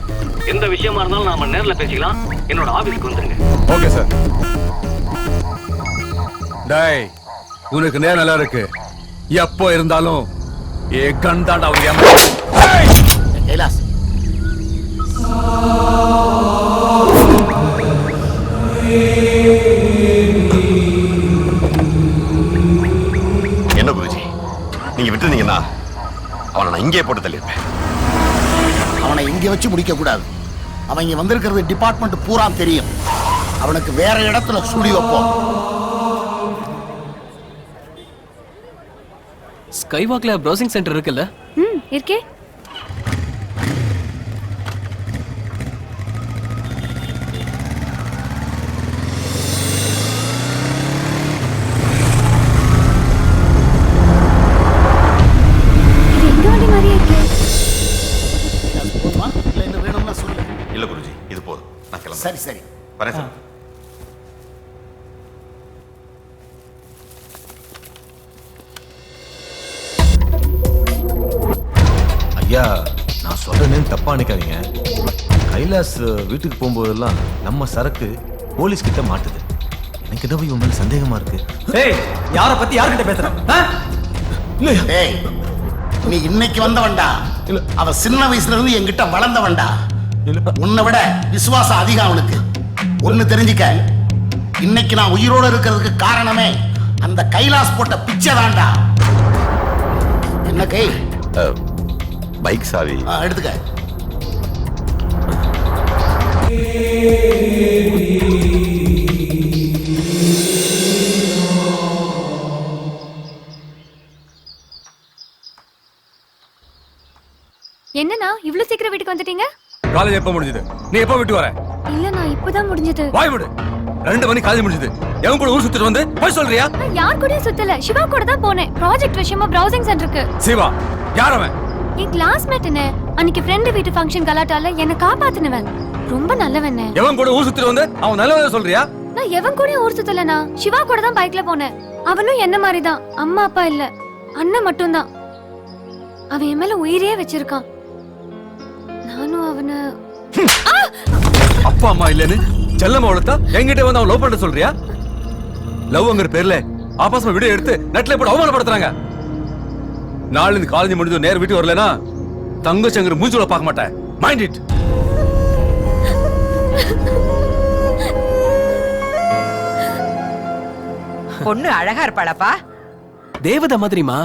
Speaker 19: எந்த விஷயமா இருந்தாலும் நாம நேர்ல பேசிக்கலாம். என்னோட ஆபீஸ்க்கு வந்துருங்க.
Speaker 10: Okay sir. டேய், உனக்கு நேரம் நல்லா இருக்கு. எப்போ இருந்தாலும் ஏ கண்டாண்டா அவங்க.
Speaker 9: கைலாஸ்,
Speaker 8: என்ன குருஜி, நீங்க விட்டுருந்தீங்கன்னா அவனை நான் இங்கே போட்டு தள்ளியிருப்பேன்.
Speaker 9: அவனை இங்க வச்சு முடிக்க கூடாது. அவன் இங்க வந்திருக்கிறது டிபார்ட்மெண்ட் பூரா தெரியும். அவனுக்கு வேற இடத்துல சூடி வைப்போம்.
Speaker 14: ஸ்கைவாக்ல ப்ரௌசிங் சென்டர் இருக்குல்ல?
Speaker 16: இருக்கே.
Speaker 8: இல்ல குருஜி, இது போதும். நான் கிளம்புறேன்.
Speaker 9: சரி சரி,
Speaker 8: வரேன் சார்.
Speaker 3: ஐயா, நான் சொல்றேன்னு தப்பா நினைக்காதீங்க. கைலாஸ் வீட்டுக்கு போகும்போதெல்லாம் நம்ம சரக்கு போலீஸ் கிட்ட மாட்டுது. எனக்கு என்ன இவன் மேல சந்தேகமா இருக்கு.
Speaker 6: யார பத்தி யார்கிட்ட பேசுற?
Speaker 9: டேய், நீ இன்னைக்கு வந்தவன்டா. அவ சின்ன வயசுல இருந்து என்கிட்ட வளர்ந்தவன்டா. உன்னை விட விசுவாசம் அதிகம் அவனுக்கு. ஒண்ணு தெரிஞ்சுக்க, இன்னைக்கு நான் உயிரோட இருக்கிறதுக்கு காரணமே அந்த கைலாஸ் போட்ட பிச்சை தான்டா. என்ன கை?
Speaker 8: பைக் சாவி
Speaker 9: எடுத்துக்க.
Speaker 16: என்னண்ணா இவ்ளோ சீக்கிரம் வீட்டுக்கு வந்துட்டீங்க?
Speaker 10: காலேஜ் எப்ப முடிஞ்சது? நீ எப்ப விட்டு வர?
Speaker 16: இல்லண்ணா, இப்பதான் முடிஞ்சது.
Speaker 10: வாய் விடு. 2 மணி காலேஜ் முடிஞ்சது. எவன் கூட ஊர் சுத்திட்டு வந்து போய் சொல்றியா?
Speaker 16: நான் யார் கூடயும் சுத்தல, சிவா கூட தான் போனேன். ப்ராஜெக்ட் விஷயமா ப்ரௌசிங் சென்டருக்கு.
Speaker 10: சிவா யார் அவன்?
Speaker 16: என் கிளாஸ்மேட் என்ன. அன்னைக்கு ஃப்ரெண்ட் வீட்டு ஃபங்க்ஷன் கலாட்டால என்ன காப்பாத்துனவன். ரொம்ப நல்லவன்.
Speaker 10: எவன் கூட ஊர் சுத்திட்டு வந்து அவன் நல்லவன் சொல்றியா?
Speaker 16: நான் எவன் கூடயும் ஊர் சுத்தலனா, சிவா கூட தான் பைக்ல போனேன். அவனும் என்ன மாதிரி தான். அம்மா அப்பா இல்ல, அண்ணன் மட்டும் தான். அவன் என் மேல உயிரே வச்சிருக்கான். நானும் அவனை
Speaker 10: அப்பா அம்மா இல்லன்னு செல்லமா வளர்த்தா என்கிட்ட வந்து அவன் லவ் பண்ண சொல்றியா? லவ்ங்கிற பேர்ல ஆபாசமா வீடியோ எடுத்து நெட்ல போட்டு அவமானப்படுத்துறாங்க. நாளை இந்த காலேஜ் முடிஞ்சு நேர வீட்டுக்கு வரலனா தங்கச்சங்கர் மூஞ்சுல பார்க்க மாட்டேன். Mind it.
Speaker 13: பொண்ணு அழகா இருப்பாளப்பா.
Speaker 14: தேவதை மாதிரிமா,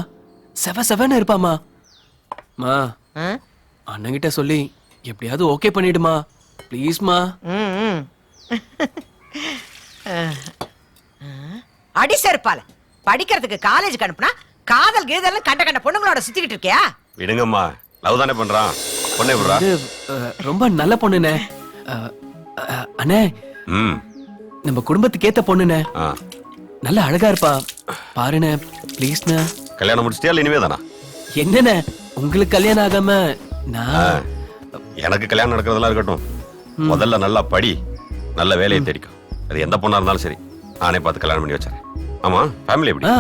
Speaker 14: செவன்னு இருப்பாமா. மா, அண்ணங்கிட்ட சொல்லி எப்படியாவது ஓகே பண்ணிடுமா, ப்ளீஸ்மா.
Speaker 13: அடி சேர்ப்பால படிக்கிறதுக்கு காலேஜுக்கு அனுப்புனா காதல் கீதல் கண்ட கண்ட பொண்ணுங்களோட சுத்திக்கிட்டு இருக்கியா?
Speaker 8: விடுங்கம்மா, லவ் தானே பண்றான். பொண்ணே விடுறா.
Speaker 14: ரொம்ப நல்ல பொண்ணுனே. அண்ணே, நம்ம குடும்பத்துக்கு ஏத்த பொண்ணுனே. நல்ல அழகா இருப்பா. பாருண்ணே, ப்ளீஸ்ண்ணே.
Speaker 8: கல்யாணம் முடிச்சிட்டியா இல்ல இனிமே தானா?
Speaker 14: என்னண்ணே, உங்களுக்கு கல்யாணம் ஆகாம நான்?
Speaker 8: எனக்கு கல்யாணம் நடக்கிறதெல்லாம் இருக்கட்டும். முதல்ல நல்லா படி, நல்ல வேலையை தேடிக்கும். அது எந்த பொண்ணா இருந்தாலும் சரி, நானே பார்த்து கல்யாணம் பண்ணி வச்சேன். ஆமா, ஃபேமிலி எப்படி?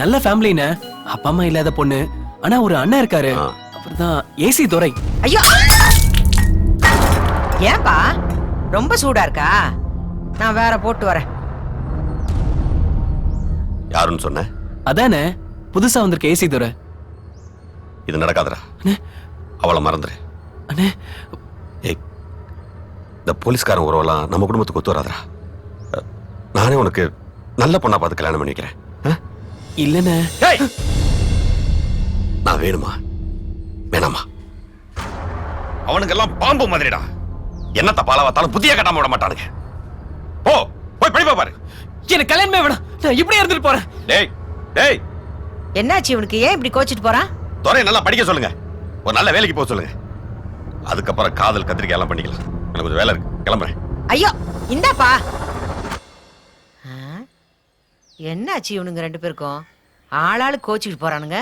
Speaker 14: நல்ல ஃபேமிலிண்ணே. அப்பா அம்மா இல்லாத பொண்ணு. ஆனா ஒரு அண்ணன் இருக்காரு, அவர்தான் ஏசி துரை.
Speaker 13: ஐயோ, ஏன்பா ரொம்ப சூடா இருக்கா? நான் வேற போட்டு வரேன்.
Speaker 8: யாருன்னு சொன்ன?
Speaker 14: அதானே புதுசா வந்திருக்க ஏசி துரை.
Speaker 8: இது நடக்காதடா. அவளை மறந்துரு. ஏய், இந்த போலீஸ்காரன் உறவெல்லாம் நம்ம குடும்பத்துக்கு ஒத்து வராதரா. நானே உனக்கு நல்ல பொண்ணா பார்த்து கல்யாணம் பண்ணிக்கிறேன்.
Speaker 14: இல்லண்ணே.
Speaker 8: நான் வேணுமா வேணாமா? அவனுக்கெல்லாம் பாம்பு மாதிரிடா. என்னத்த பால பார்த்தாலும் புதிய கட்டாம விட மாட்டானுங்க. போ போய் படிப்பா பாரு.
Speaker 14: எனக்கு கல்யாணமே வேணாம். நான் இப்படியே இருந்துட்டு போறேன்.
Speaker 8: டேய் டேய்,
Speaker 13: என்னாச்சு இவனுக்கு? ஏன் இப்படி கோச்சிட்டு போறான்?
Speaker 8: துரை நல்லா படிக்க சொல்லுங்க. ஒரு நல்ல வேலைக்கு போக சொல்லுங்க. அதுக்கப்புறம் காதல் கத்திரிக்காய் எல்லாம் பண்ணிக்கலாம். எனக்கு கொஞ்சம் வேலை இருக்கு, கிளம்புறேன்.
Speaker 13: ஐயோ இந்தாப்பா. என்னாச்சு இவனுங்க ரெண்டு பேருக்கும்? ஆளாளு கோச்சிட்டு போறானுங்க.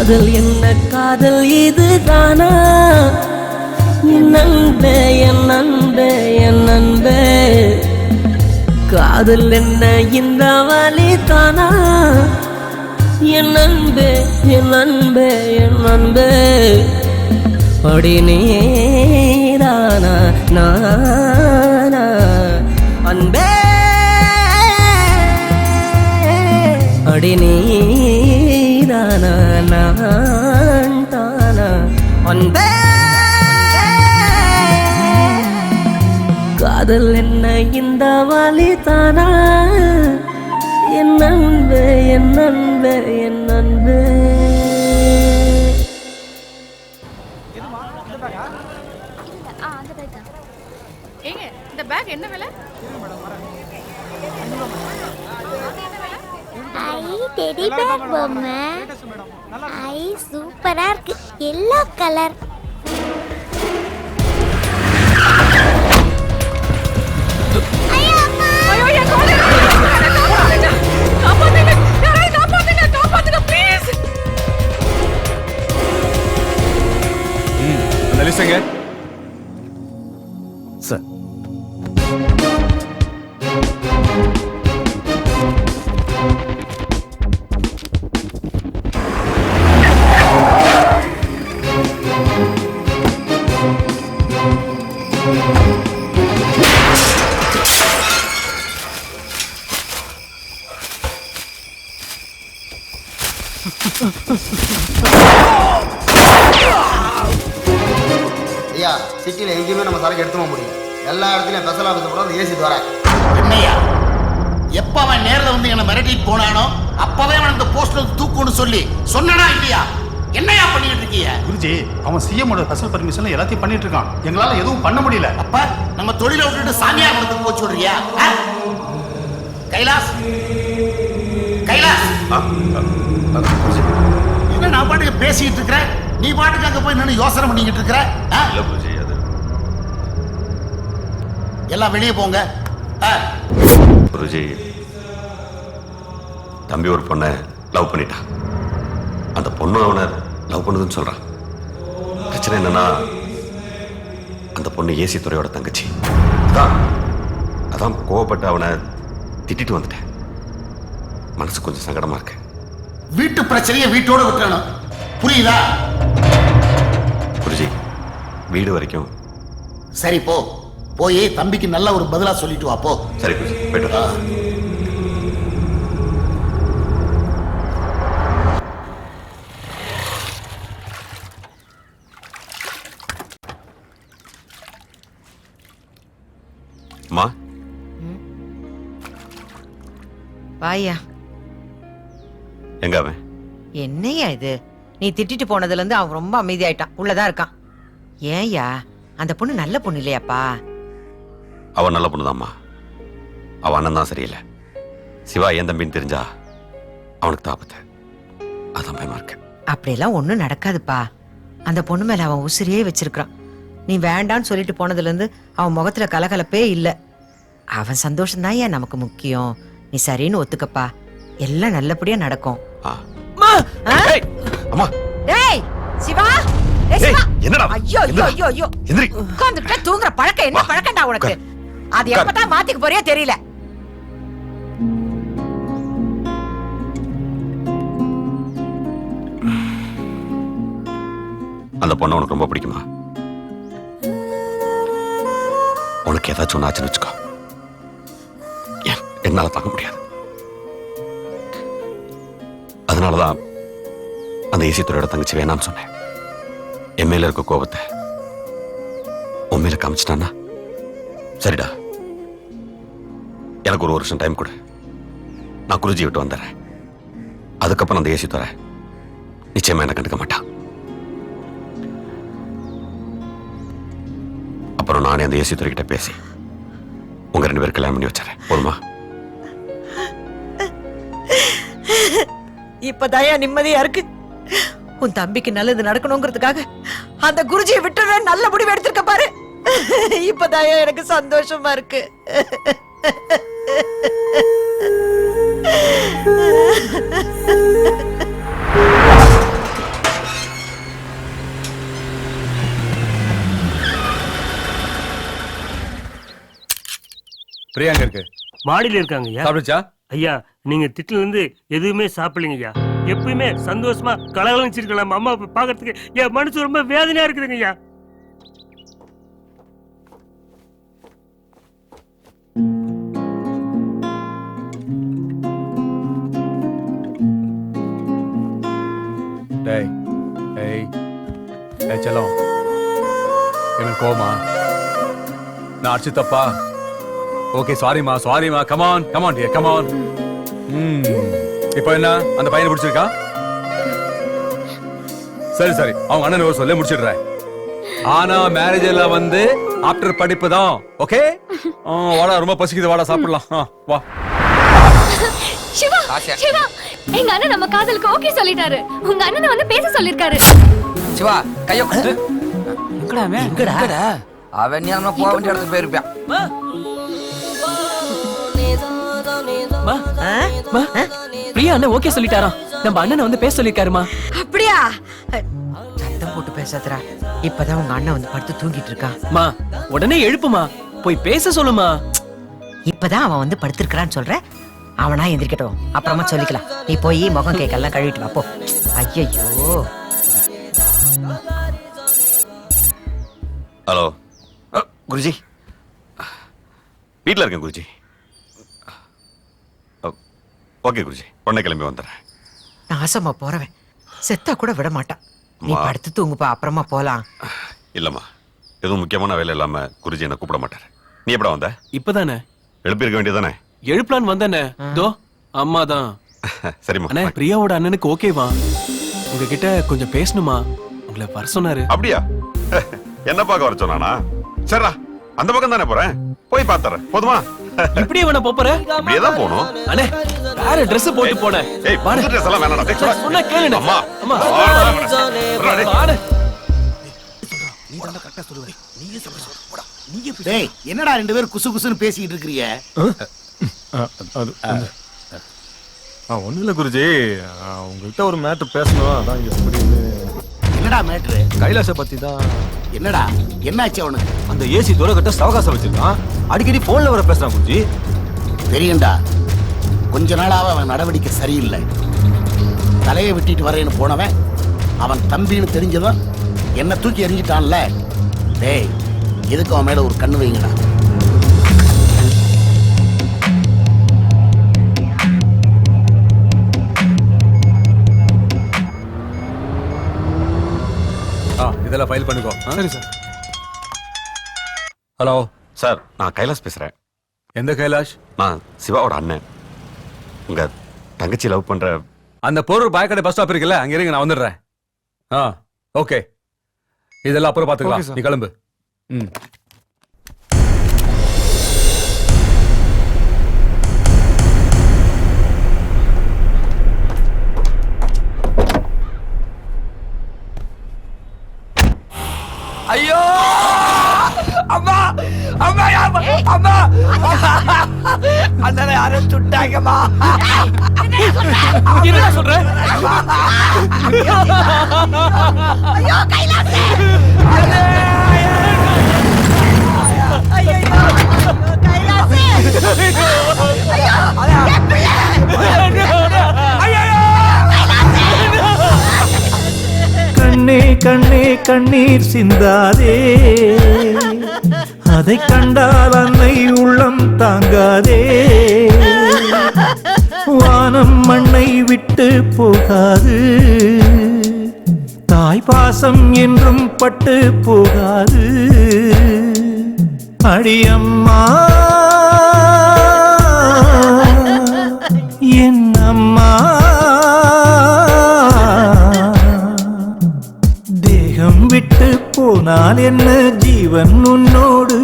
Speaker 17: காதல் என்ன காதல் இதுதானா? என் அன்பே என் அன்பே என் அன்பே, காதல் என்ன இந்த வழி தானா? என் அன்பே என் அன்பே என் அன்பே, அடி நீதானா நானா அன்பே, அடி நீதானா நான் தானா அன்பே, காதல் என்ன இந்த வழி தானா? என் அன்பே என் அன்பே என் அன்பே.
Speaker 1: ஏங்க இந்த பேக் என்ன விலை?
Speaker 2: ஐ டெடி பேர் பொம்மை. ஐ சூப்பரா இருக்கு. Yellow colour.
Speaker 10: அந்த லிஸ்ட்
Speaker 3: சார்.
Speaker 21: ஐயா, சிட்டியில் எங்கேயுமே நம்ம சரக்கு எடுத்து போக முடியும். எல்லா இடத்துலையும் ஸ்பெஷல் ஆஃபீஸ் கூட ஏசி வர.
Speaker 9: என்னையா எப்ப அவன் நேரில் வந்து என்ன மிரட்டிட்டு போனானோ அப்பவே அவன் இந்த போஸ்டர் தூக்குன்னு சொல்லி சொன்னா இல்லையா? என்னையா பண்ணிட்டு இருக்கீங்க?
Speaker 23: குருஜி, அவன் சிஎம்மோட ஸ்பெஷல் பர்மிஷன்ல எல்லாத்தையும் பண்ணிட்டு இருக்கான். எங்களால எதுவும் பண்ண முடியல.
Speaker 9: அப்ப நம்ம தொழிலை விட்டுட்டு சாமியார் படத்துக்கு போய் சொல்றியா? கைலாஸ் கைலாஸ், என்ன நான் பாட்டுக்கு பேசிட்டு இருக்கிறேன், நீ பாட்டுக்கு அங்க போய் நின்று யோசனை பண்ணிக்கிட்டு இருக்கிற? எல்லாம் வெளியே போங்க.
Speaker 8: குருஜி, தம்பி ஒரு பொண்ணை லவ் பண்ணிட்டான். அந்த பொண்ணு அவனை லவ் பண்ணுதுன்னு சொல்றான். பிரச்சனை என்னன்னா, அந்த பொண்ணு ஏசி துறையோட தங்கச்சி. அதான் கோவப்பட்டு அவனை திட்டிட்டு வந்துட்டேன். மனசு கொஞ்சம் சங்கடமா இருக்கு.
Speaker 9: வீட்டு பிரச்சனையை வீட்டோட விட்டுறணும், புரியுதா?
Speaker 8: குருஜி, வீடு வரைக்கும்.
Speaker 9: சரி போ, போய் தம்பிக்கு நல்ல ஒரு பதிலா சொல்லிட்டு வா போ.
Speaker 8: சரி குருஜி, போயிட்டு வா. அம்மா,
Speaker 13: வாயா.
Speaker 8: எங்க அவன்?
Speaker 13: என்னையா இது? நீ திட்டிட்டு போனதுல இருந்து அவன் ரொம்ப அமைதியாயிட்டான். உள்ளதான் இருக்கான். ஏன்யா? அந்த பொண்ணு நல்ல பொண்ணு இல்லையாப்பா?
Speaker 8: அவன் நல்ல பொண்ணுதாம்மா. அவன் அண்ணன் தான் சரியில்லை. சிவா என் தம்பின்னு தெரிஞ்சா அவனுக்கு தாபத்தை. அதான் பயமா இருக்கு.
Speaker 13: அப்படியெல்லாம் ஒண்ணும் நடக்காதுப்பா. அந்த பொண்ணு மேல அவன் உசிரியே வச்சிருக்கான். நீ வேண்டான்னு சொல்லிட்டு போனதுல இருந்து அவன் முகத்துல கலகலப்பே இல்ல. அவன் சந்தோஷம் தான் ஏன் நமக்கு முக்கியம். நீ சரின்னு ஒத்துக்கப்பா, எல்லாம் நல்லபடியா நடக்கும்.
Speaker 8: அம்மா
Speaker 13: டேய் சிவா, டேய் சிவா.
Speaker 8: என்னடா?
Speaker 13: ஐயோ ஐயோ ஐயோ ஐயோ. உட்கார்ந்துட்டே தூங்குற பழக்கம் என்ன பழக்கம்டா உனக்கு? அது எப்பதான் மாத்திக்க போறியோ தெரியல.
Speaker 8: அந்த பொண்ணு உனக்கு ரொம்ப பிடிக்குமா? உனக்கு ஏதாச்சும் ஒன்று ஆச்சுன்னு வச்சுக்கோ, என்னால தாங்க முடியாது. அதனாலதான் அந்த ஏசி துறையோட தங்கச்சி வேணான்னு சொன்னேன். என் மேல இருக்க கோபத்தை உன் மேல காமிச்சிட்டான்னா சரிடா, எனக்கு ஒரு வருஷம் டைம் கொடு, நான் குருஜி விட்டு வந்துடுறேன். அதுக்கப்புறம் அந்த ஏசி துறை நிச்சயமா என்ன கண்டுக்க மாட்டான். அப்புறம் நானே அந்த ஏசி துறைகிட்ட பேசி உங்க 2 பேரும் கல்யாணம் பண்ணி வச்சிடறேன். போதுமா?
Speaker 13: இப்பதயா நிம்மதியா இருக்கு. உன் தம்பிக்கு நல்லது நடக்கணுங்கிறதுக்காக அந்த குருஜியை விட்டு நல்ல முடிவு எடுத்திருக்க பாரு. இப்பதயா எனக்கு சந்தோஷமா இருக்கு.
Speaker 10: பிரியாங்க இருக்கு,
Speaker 19: மாடியில இருக்காங்க ஐயா.
Speaker 10: சாப்பிடுச்சா?
Speaker 19: ஐயா நீங்க திட்டுல இருந்து எதுவுமே சாப்பிடலீங்க ஐயா. எப்பயுமே சந்தோஷமா கலகலச்சிருக்கலாம். அம்மா பாக்கிறதுக்கு என் மனசு ரொம்ப வேதனையா இருக்குதுங்க ஐயா.
Speaker 10: டேய் டேய் டேய் செல்லம், எனக்கு கோமா நான் அடிச்சு தப்பா? ஓகே சாரிமா சாரிமா, கமான் கமான் டியர் கமான். இப்போ என்ன அந்த பையனை பிடிச்சிருக்கா? சரி சரி, அவங்க அண்ணன் சொல்ல முடிச்சிடுறேன். ஆனா மேரேஜ் எல்லாம் வந்து ஆஃப்டர் படிப்பு தான். ஓகே வாடா, ரொம்ப பசிக்குது, வாடா சாப்பிடலாம். வா.
Speaker 16: சிவா சிவா, எங்க அண்ணன் நம்ம காதலுக்கு ஓகே சொல்லிட்டாரு. உங்க அண்ணனை வந்து பேச சொல்லிருக்காரு.
Speaker 5: சிவா கைய குத்து. எங்கடா அவன் நேரமா போக வேண்டிய இடத்துக்கு போயிருப்பான்.
Speaker 14: பிரியா அண்ணன் ஓகே சொல்லிட்டாராம். நம்ம அண்ணனை வந்து பேச சொல்லிருக்காருமா.
Speaker 13: அப்படியா? சத்தம் போட்டு பேசாதடா. இப்பதான் உங்க அண்ணன் வந்து படுத்து தூங்கிட்டு இருக்கான்.
Speaker 14: மா உடனே எழுப்புமா, போய் பேச சொல்லுமா.
Speaker 13: இப்பதான் அவன் வந்து படுத்திருக்கான்னு சொல்ற. அவனா எந்திரிக்கட்டும், அப்புறமா சொல்லிக்கலாம். நீ போய் முகம் கேக்கெல்லாம் கழுவிட்டு வா போ. ஐயோ.
Speaker 8: ஹலோ குருஜி, வீட்டில் இருக்கேன் குருஜி. ஓகே குருஜி, உடனே கிளம்பி வந்துடுறேன்.
Speaker 13: நாசமா போறவன் செத்தா கூட விட மாட்டான். நீ படுத்து தூங்குப்பா, அப்புறமா போலாம்.
Speaker 8: இல்லம்மா, எதுவும் முக்கியமான வேலை இல்லாம குருஜி என்ன கூப்பிட மாட்டாரு. நீ எப்படா வந்த?
Speaker 14: இப்பதானே.
Speaker 8: எழுப்பியிருக்க வேண்டியதானே?
Speaker 14: எழுப்பலான்னு வந்தானே. தோ அம்மா தான்.
Speaker 8: சரிம்மா.
Speaker 14: அண்ணே பிரியாவோட அண்ணனுக்கு ஓகேவா? உங்ககிட்ட கொஞ்சம் பேசணுமா, உங்களை வர சொன்னாரு.
Speaker 8: அப்படியா? என்ன பார்க்க வர சொன்னானா? சரிடா, அந்த பக்கம் தானே போறேன், போய் பாத்துறேன். போதுமா?
Speaker 14: இப்படியே வேணா போற?
Speaker 8: இப்படியே தான் போகணும்.
Speaker 14: அண்ணே வேற Dress போட்டு போனேன்.
Speaker 8: ஏய் வாடா, Dress எல்லாம் வேணாடா.
Speaker 14: சொன்னா கேளுங்க.
Speaker 8: அம்மா
Speaker 14: அம்மா
Speaker 9: வாடா. நீ தான் கரெக்ட்டா சொல்லுவ. நீயே சொல்ற போடா. நீயே டேய் என்னடா 2 பேரும் குசு குசுன்னு பேசிட்டு இருக்கீங்க?
Speaker 4: ஒன்றும் இல்லை குருஜி, உங்கள்கிட்ட ஒரு மேட்ரு பேசணும், அதான் எப்படி.
Speaker 9: என்னடா மேட்ரு?
Speaker 4: கைலாசை பற்றி தான்.
Speaker 9: என்னடா என்னாச்சு அவனுக்கு?
Speaker 4: அந்த ஏசி துரக்கிட்ட சவகாசம் வச்சிருக்கான், அடிக்கடி ஃபோனில் வர பேசுகிறான் குருஜி.
Speaker 9: தெரியும்டா, கொஞ்ச நாளாக அவன் நடவடிக்கை சரியில்லை. தலையை விட்டிட்டு வரேன்னு போனவன் அவன் தம்பின்னு தெரிஞ்சதும் என்ன தூக்கி எறிஞ்சிட்டான்ல. டேய் எதுக்கு அவன் மேலே ஒரு கண்ணு வைங்கடா.
Speaker 10: இதெல்லாம் ஃபைல் பண்ணிக்கோ. சரி சார். ஹலோ
Speaker 8: சார், நான் கைலாஷ் பேசுறேன்.
Speaker 10: எந்த கைலாஷ்?
Speaker 8: நான் சிவாவோட அண்ணன். உங்க தங்கச்சி லவ் பண்ற
Speaker 10: அந்த பொருள் பாயக்கடை பஸ் ஸ்டாப் இருக்குல்ல, அங்க இருங்க, நான் வந்துடுறேன். ஓகே, இதெல்லாம் அப்புறம் பாத்துக்கலாம். நீ கிளம்பு.
Speaker 5: ஐயோ அம்மா அம்மா அம்மா அண்ணனை யாரும் சுட்டாங்கம்மா.
Speaker 14: என்ன சொல்ற?
Speaker 5: ஐயோ கைலாசே.
Speaker 11: கண்ணே கண்ணே கண்ணீர் சிந்தாதே, அதை கண்டால் அன்னை உள்ளம் தாங்காதே. வானம் மண்ணை விட்டு போகாது, தாய் பாசம் என்றும் பட்டு போகாது. அடியம்மா என் அம்மா, தேகம் விட்டு போனால் என்ன ஜீவன் உன்னோடு.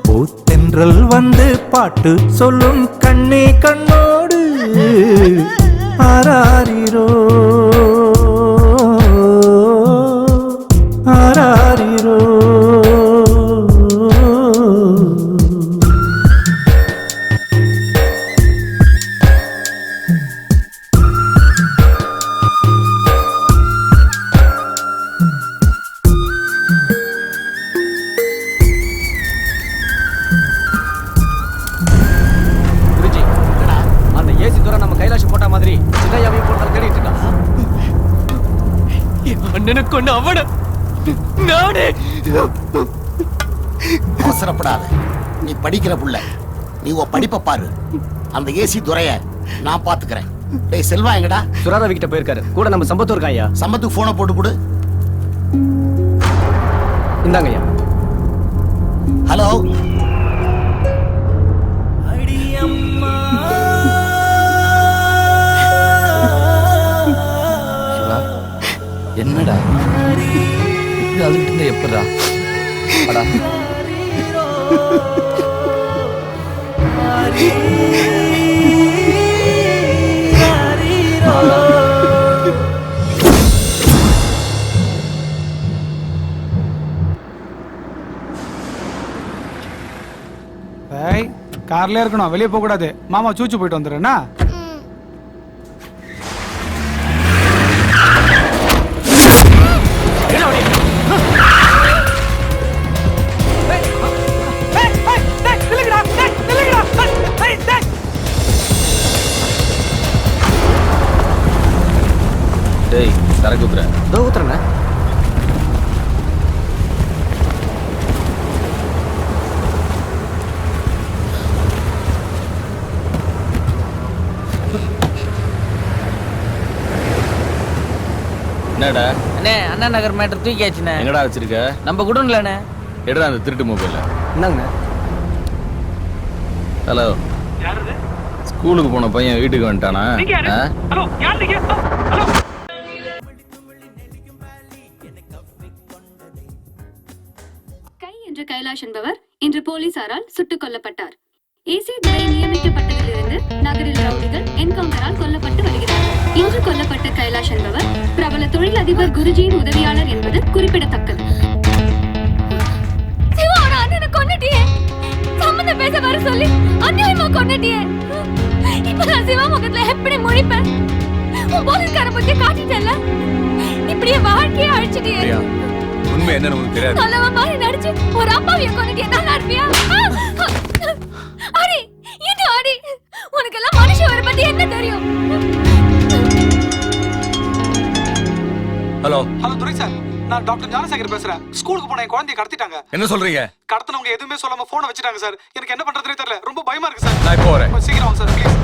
Speaker 11: பூத்தென்றல் வந்து பாட்டு சொல்லும் கண்ணே கண்ணோடு. ஆராரிரோ ஆராரிரோ.
Speaker 14: அண்ணனுக்கு ஒண்ணு அவன நானே.
Speaker 9: அவசரப்படாத, நீ படிக்கிற புள்ள, நீ உன் படிப்பை பாரு. அந்த ஏசி துறைய நான் பாத்துக்கிறேன். டேய் செல்வா எங்கடா?
Speaker 6: சுராரவி கிட்ட போயிருக்காரு. கூட நம்ம சம்பத்து இருக்கான் ஐயா.
Speaker 9: சம்பத்துக்கு போனை போட்டு கொடு.
Speaker 6: இந்தாங்க ஐயா.
Speaker 9: ஹலோ.
Speaker 5: என்னடா இப்படி அழுகிட்டு இருந்தா எப்படா? அடா
Speaker 15: கார்ல இருக்கணும், வெளியே போக கூடாது. மாமா சூச்சு போயிட்டு வந்துடுறேன்னா.
Speaker 7: டேய் சரக்கு ஊத்துறேன்.
Speaker 6: இதோ ஊத்துறேண்ணே.
Speaker 7: என்னடா
Speaker 5: அண்ணே, அண்ணா நகர் மேட்டர் தூக்கியாச்சுண்ணே.
Speaker 7: எங்கடா வச்சிருக்க?
Speaker 5: நம்ம குடோன்லண்ணே.
Speaker 7: எடுடா அந்த திருட்டு மொபைல.
Speaker 6: என்னங்கண்ணே?
Speaker 7: ஹலோ, ஸ்கூலுக்கு போன பையன் வீட்டுக்கு வந்துட்டானா?
Speaker 16: கை என்ற கைலாஷ் என்பவர் இன்று போலீசாரால் சுட்டுக் கொல்லப்பட்டார். ஏசி துறை நியமிக்கப்பட்டதிலிருந்து நகரில் ரவுடிகள் என்கவுண்டரால் கொல்லப்பட்டு வருகிறார். இன்று கொல்லப்பட்ட கைலாஷ் என்பவர் பிரபல தொழிலதிபர் குருஜியின் உதவியாளர் என்பது குறிப்பிடத்தக்கது. பேச வர சொல்லி அநியாயமா கொன்னுட்டியே. இப்ப நான் சிவா முகத்துல எப்படி முழிப்பேன்? உன் போலீஸ்கார பத்தி காட்டிட்டல. இப்படியே வாழ்க்கையை அழிச்சிட்டியே.
Speaker 10: உண்மை என்னன்னு உனக்கு தெரியாது.
Speaker 16: நல்லவன் மாதிரி நடிச்சு ஒரு அப்பாவிய கொன்னுட்டியே. நல்லா இருப்பியா? அடி இது அடி. உனக்கெல்லாம் மனுஷன் பத்தி என்ன தெரியும்?
Speaker 10: ஹலோ.
Speaker 15: ஹலோ துரை சார், நான் டாக்டர் ஞானசேகர் பேசுறேன். ஸ்கூலுக்கு போன என் குழந்தைய கடத்திட்டாங்க.
Speaker 10: என்ன சொல்றீங்க?
Speaker 15: கடத்தினவங்க எதுவுமே சொல்லாம போனை வச்சுட்டாங்க சார். எனக்கு என்ன பண்றதுனே தெரியல. ரொம்ப பயமா இருக்கு சார்.
Speaker 10: நான் இப்போ வரேன்.
Speaker 15: சீக்கிரம் வாங்க சார் ப்ளீஸ்.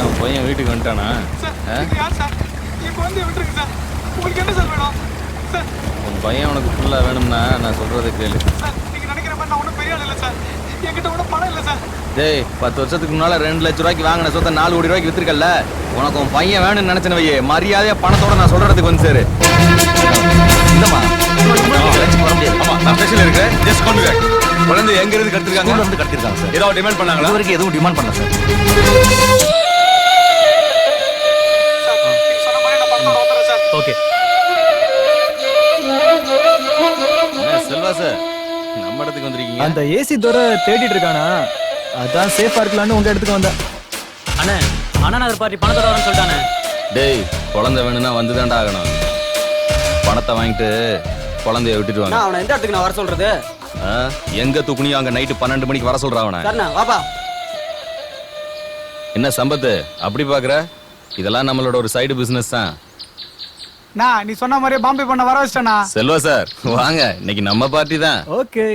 Speaker 7: அவன் பையன் வீட்டுக்கு வந்துட்டானா?
Speaker 15: சார் யார் சார்? என் குழந்தைய விட்டுருங்க சார். உங்களுக்கு என்ன சார் வேணும் சார்?
Speaker 7: உன் பையன் உனக்கு ஃபுல்லா வேணும்னா நான் சொல்றதை கேளு.
Speaker 15: சார் நீங்க நினைக்கிற மாதிரி நான் ஒன்றும் பெரிய ஆள் இல்லை சார். என்கிட்ட ஒன்றும் பணம் இல்லை சார்.
Speaker 7: டேய் 10 வருஷத்துக்கு முன்னால 2 லட்சம் ரூபாய்க்கு வாங்கின சொத்தை 4 கோடி ரூபாய்க்கு வித்துருக்கல. உனக்கு உன் பையன் வேணும்னு நினைச்சன வையே, மரியாதையா பணத்தோட நான் சொல்றதுக்கு வந்து சேரு. இல்லம்மா வர முடியாது.
Speaker 10: ஆமா நான் ஸ்டேஷன்ல இருக்கேன். Just call me back. குழந்தை எங்க இருந்து கடத்திருக்காங்க?
Speaker 7: ஸ்கூல்ல இருந்து கடத்திருக்காங்க சார்.
Speaker 10: ஏதாவது டிமாண்ட் பண்ணாங்களா?
Speaker 7: இது வரைக்கும் எதுவும் டிமாண்ட் பண்ணல சார்.
Speaker 10: ஓகே.
Speaker 7: பாஸ் நம்ம இடத்துக்கு வந்திருக்கீங்க.
Speaker 18: அந்த ஏசி தோற தேடிட்டு இருக்கானா, அதான் சேஃபா இருக்கலாம்னு உங்க இடத்துக்கு வந்தேன்.
Speaker 6: அண்ணே அண்ணா நகர் பார்ட்டி பணத்தோட வரேன்னு சொல்லிட்டானே.
Speaker 7: டேய் குழந்தை வேணும்னா வந்துதான்டா ஆகணும். பணத்தை வாங்கிட்டு குழந்தைய விட்டுட்டு வாங்க.
Speaker 6: அவனை எந்த இடத்துக்கு நான் வர சொல்றது?
Speaker 7: எங்க தூக்குனியோ அங்க நைட்டு 12 மணிக்கு வர சொல்றா அவனை.
Speaker 6: சரிண்ணா வாப்பா.
Speaker 7: என்ன சம்பத்து அப்படி பாக்குற? இதெல்லாம் நம்மளோட ஒரு சைடு பிசினஸ் தான்.
Speaker 12: நீ சொன்ன மாதிரியே பாம்பே பண்ண வர வச்சிட்டேனா?
Speaker 7: செல்வா சார் வாங்க, இன்னைக்கு நம்ம பார்ட்டி தான்.
Speaker 18: ஓகே.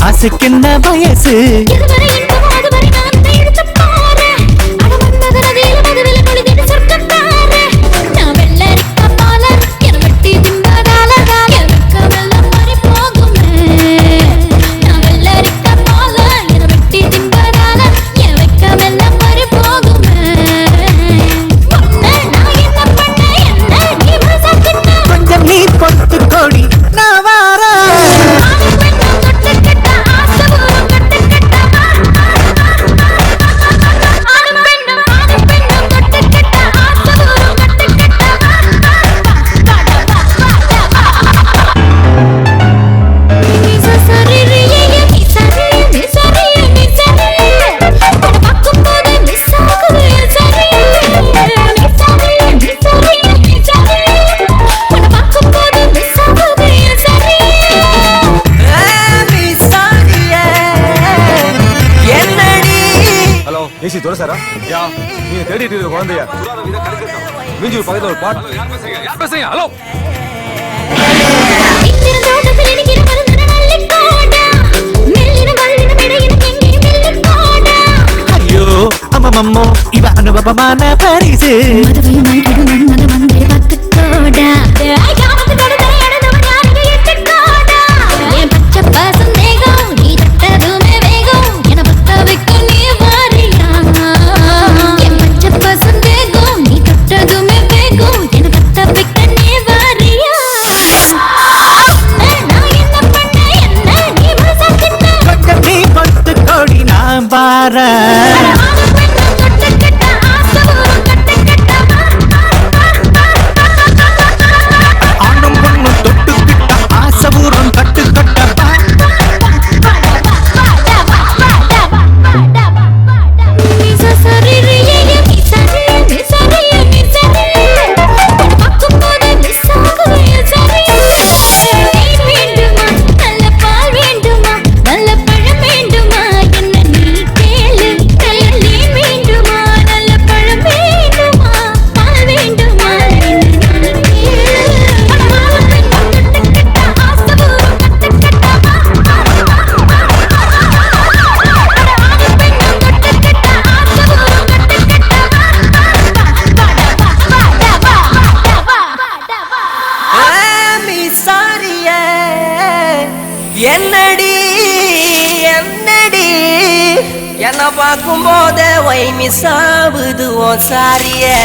Speaker 11: ஆசைக்கென்ன வயசு? கொஞ்சம் நீ பொறுத்து கோடி நான் வாரேன்.
Speaker 4: ஏசி துரசாரா? யா நீங்க தேடிட்டு இருக்க குழந்தையா? மீஞ்சூர் பக்கத்துல ஒரு பாட். யார் பேசுறீங்க? ஹலோ.
Speaker 11: ஐயோ அம்மம்மோ இவ அனுபவமான பரிசு. கொஞ்சம் நீ பொறுத்து கோடி நான் வாரேன். ஆண்டும் பொண்ணும் தொட்டுக்கிட்ட ஆசபூரம் கட்டு கட்டப்பா. என்னடி என்னடி என்ன பார்க்கும் போதே வை மிஸ் ஆகுது ஓ சாரியே.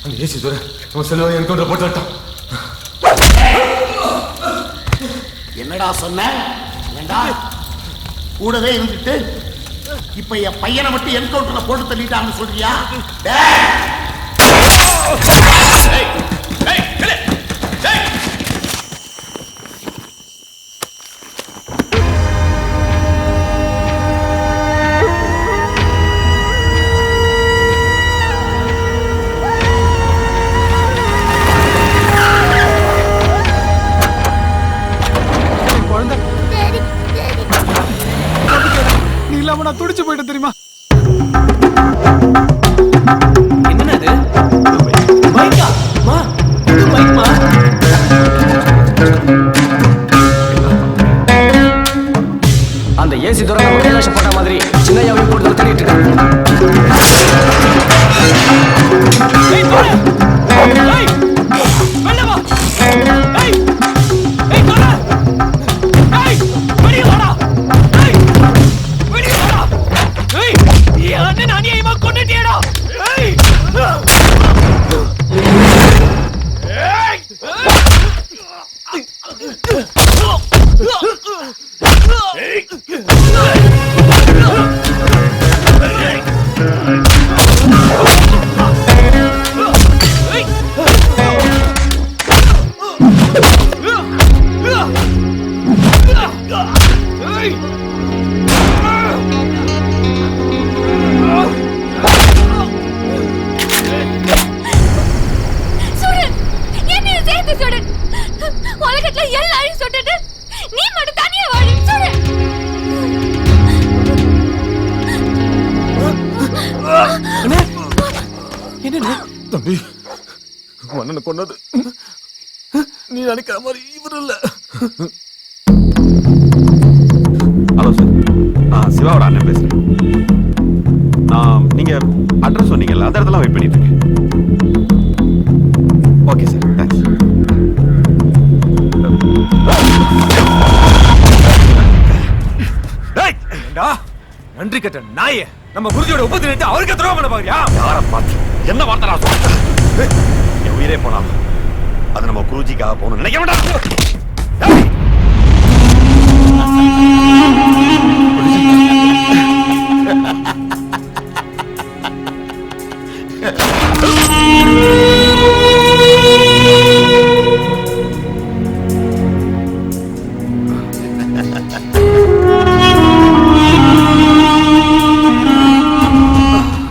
Speaker 4: அந்த ஏசி துறை நம்ம செல்வம் என்கவுண்டர் போட்டு விட்டான்.
Speaker 9: என்னடா சொன்ன? ஏண்டா கூடவே இருந்துட்டு இப்ப என் பையனை மட்டும் என்கவுண்டர்ல போட்டு தள்ளிட்டான்னு சொல்றியா?
Speaker 12: நீ இல்லாம நான் துடிச்சு போயிட்டு தெரியுமா?
Speaker 14: என்னது பைக்கா? மா இது பைக் மா.
Speaker 6: அந்த ஏசி துறை நம்ம கைலாஷம் போட்ட மாதிரி சின்னையாவையும் போட்டு தேடிட்டு இருக்காங்க.
Speaker 2: உலகத்துல எல்லாரையும் சுட்டுட்டு நீ மட்டும் தனியா வாடி சுடு.
Speaker 14: என்ன
Speaker 4: தம்பி, மன்னனை கொன்னது நீ நினைக்கிற மாதிரி இவர் இல்ல.
Speaker 8: ஹலோ சார், சிவாவோட அண்ணன் பேசுறேன். நீங்க அட்ரஸ் சொன்னீங்கல்ல, அந்த இடத்துல வெயிட் பண்ணிட்டு இருக்கேன். Okay sir, thanks.
Speaker 4: நன்றி கட்ட நாயே, நம்ம குருஜியோட உபத்தி நிறுத்தி அவருக்கு துரோகம் பண்ண பாக்குறியா?
Speaker 8: யாரை பார்த்து என்ன வார்த்தை நான் சொல்றேன்? என் உயிரே போனாலும் அது நம்ம குருஜிக்காக போகணும் நினைக்க வேண்டாம்.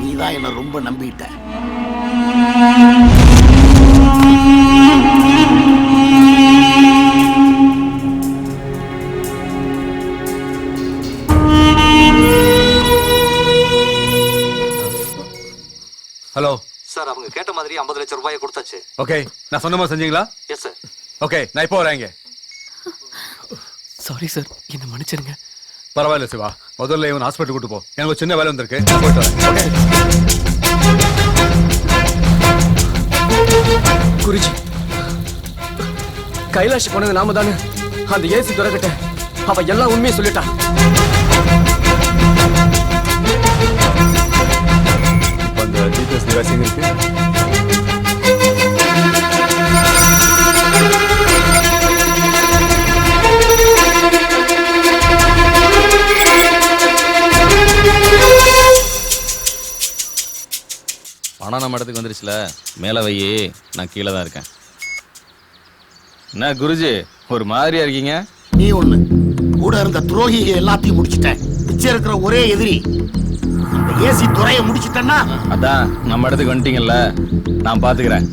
Speaker 9: நீதான் என்ன ரொம்ப நம்பிட்ட.
Speaker 10: ஹலோ
Speaker 7: சார், அவங்க கேட்ட மாதிரி 50 லட்சம் ரூபாயை கொடுத்தாச்சு.
Speaker 10: ஓகே, நான் சொன்ன மாதிரி செஞ்சீங்களா?
Speaker 7: Yes sir.
Speaker 10: ஓகே, நான் இப்போ வரேங்க.
Speaker 14: சாரி சார், என்ன மன்னிச்சிருங்க.
Speaker 10: பரவாயில்ல சிவா, முதல்ல இவன் ஹாஸ்பிட்டல் கூட்டு போ. எனக்கு ஒரு சின்ன வேலை வந்திருக்கு, நான் போயிட்டு வரேன்.
Speaker 6: குருஜி, கைலாஷ் போனது நாம தானே. அந்த ஏசி துறக்கிட்ட அவ எல்லாம் உண்மையை சொல்லிட்டான்.
Speaker 4: அந்த டீச்சர்ஸ் டிவைசிங் இருக்கு.
Speaker 7: பணம் நம்ம இடத்துக்கு வந்துருச்சுல, மேல வையே, நான் கீழே தான் இருக்கேன். என்ன குருஜி ஒரு மாதிரியா இருக்கீங்க?
Speaker 9: நீ ஒண்ணு கூட இருந்த துரோகி எல்லாத்தையும் முடிச்சிட்டேன். மிச்சம் இருக்கிற ஒரே எதிரி இந்த ஏசி துறையை முடிச்சிட்டேன்னா.
Speaker 7: அதான் நம்ம இடத்துக்கு வந்துட்டீங்கல்ல, நான் பாத்துக்கிறேன்.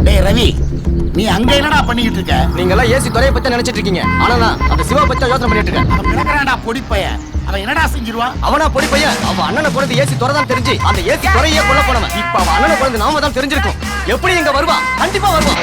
Speaker 9: டேய் ரவி, நீ அங்க என்னடா பண்ணிக்கிட்டு இருக்க?
Speaker 6: நீங்க எல்லாம் ஏசி துறையை பத்தி நினைச்சிட்டு இருக்கீங்க. ஆனா நான் அந்த சிவா பத்தி யோசனை பண்ணிட்டு இருக்கேன்.
Speaker 9: அவன் கிடக்குறான்டா பொடி பையன். அவன் என்னடா செஞ்சிருவான்?
Speaker 6: அவனா பொடி பையன். அவன் அண்ணனை போனது ஏசி துறை தான் தெரிஞ்சு அந்த ஏசி துறையே கொல்ல போனவன். இப்ப அவன் அண்ணனை போனது நாம தான் தெரிஞ்சிருக்கோம். எப்படி இங்க வருவான்? கண்டிப்பா வருவான்.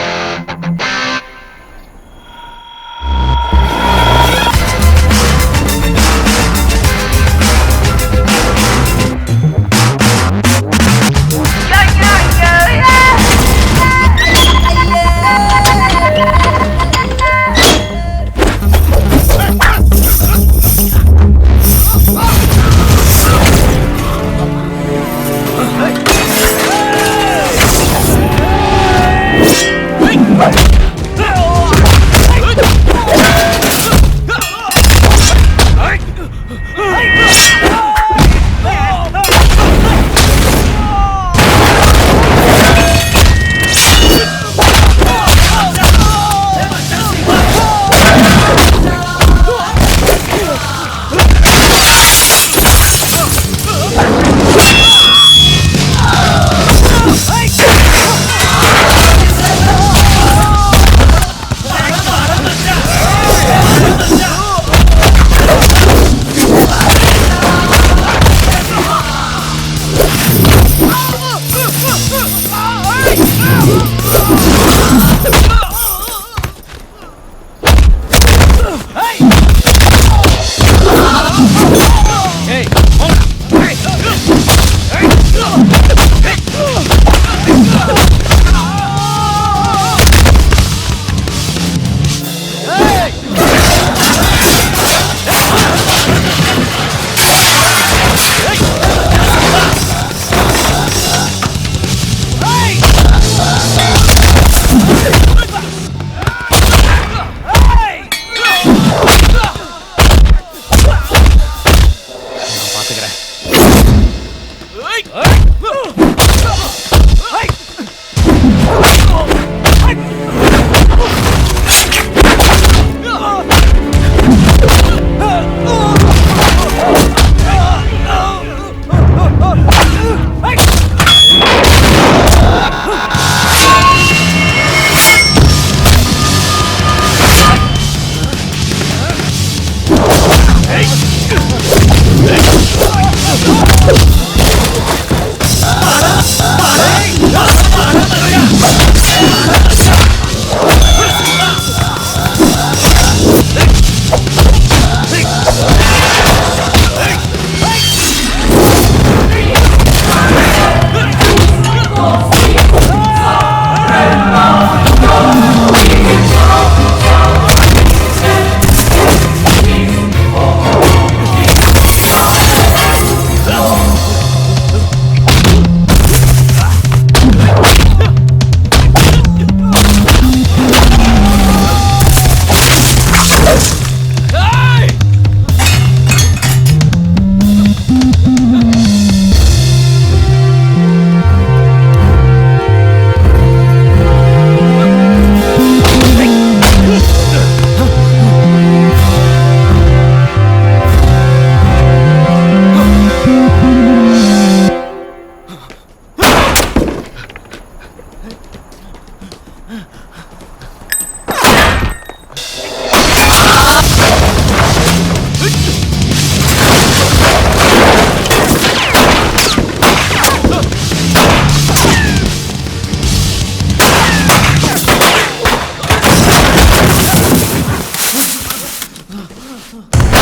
Speaker 9: Ah!
Speaker 3: சார்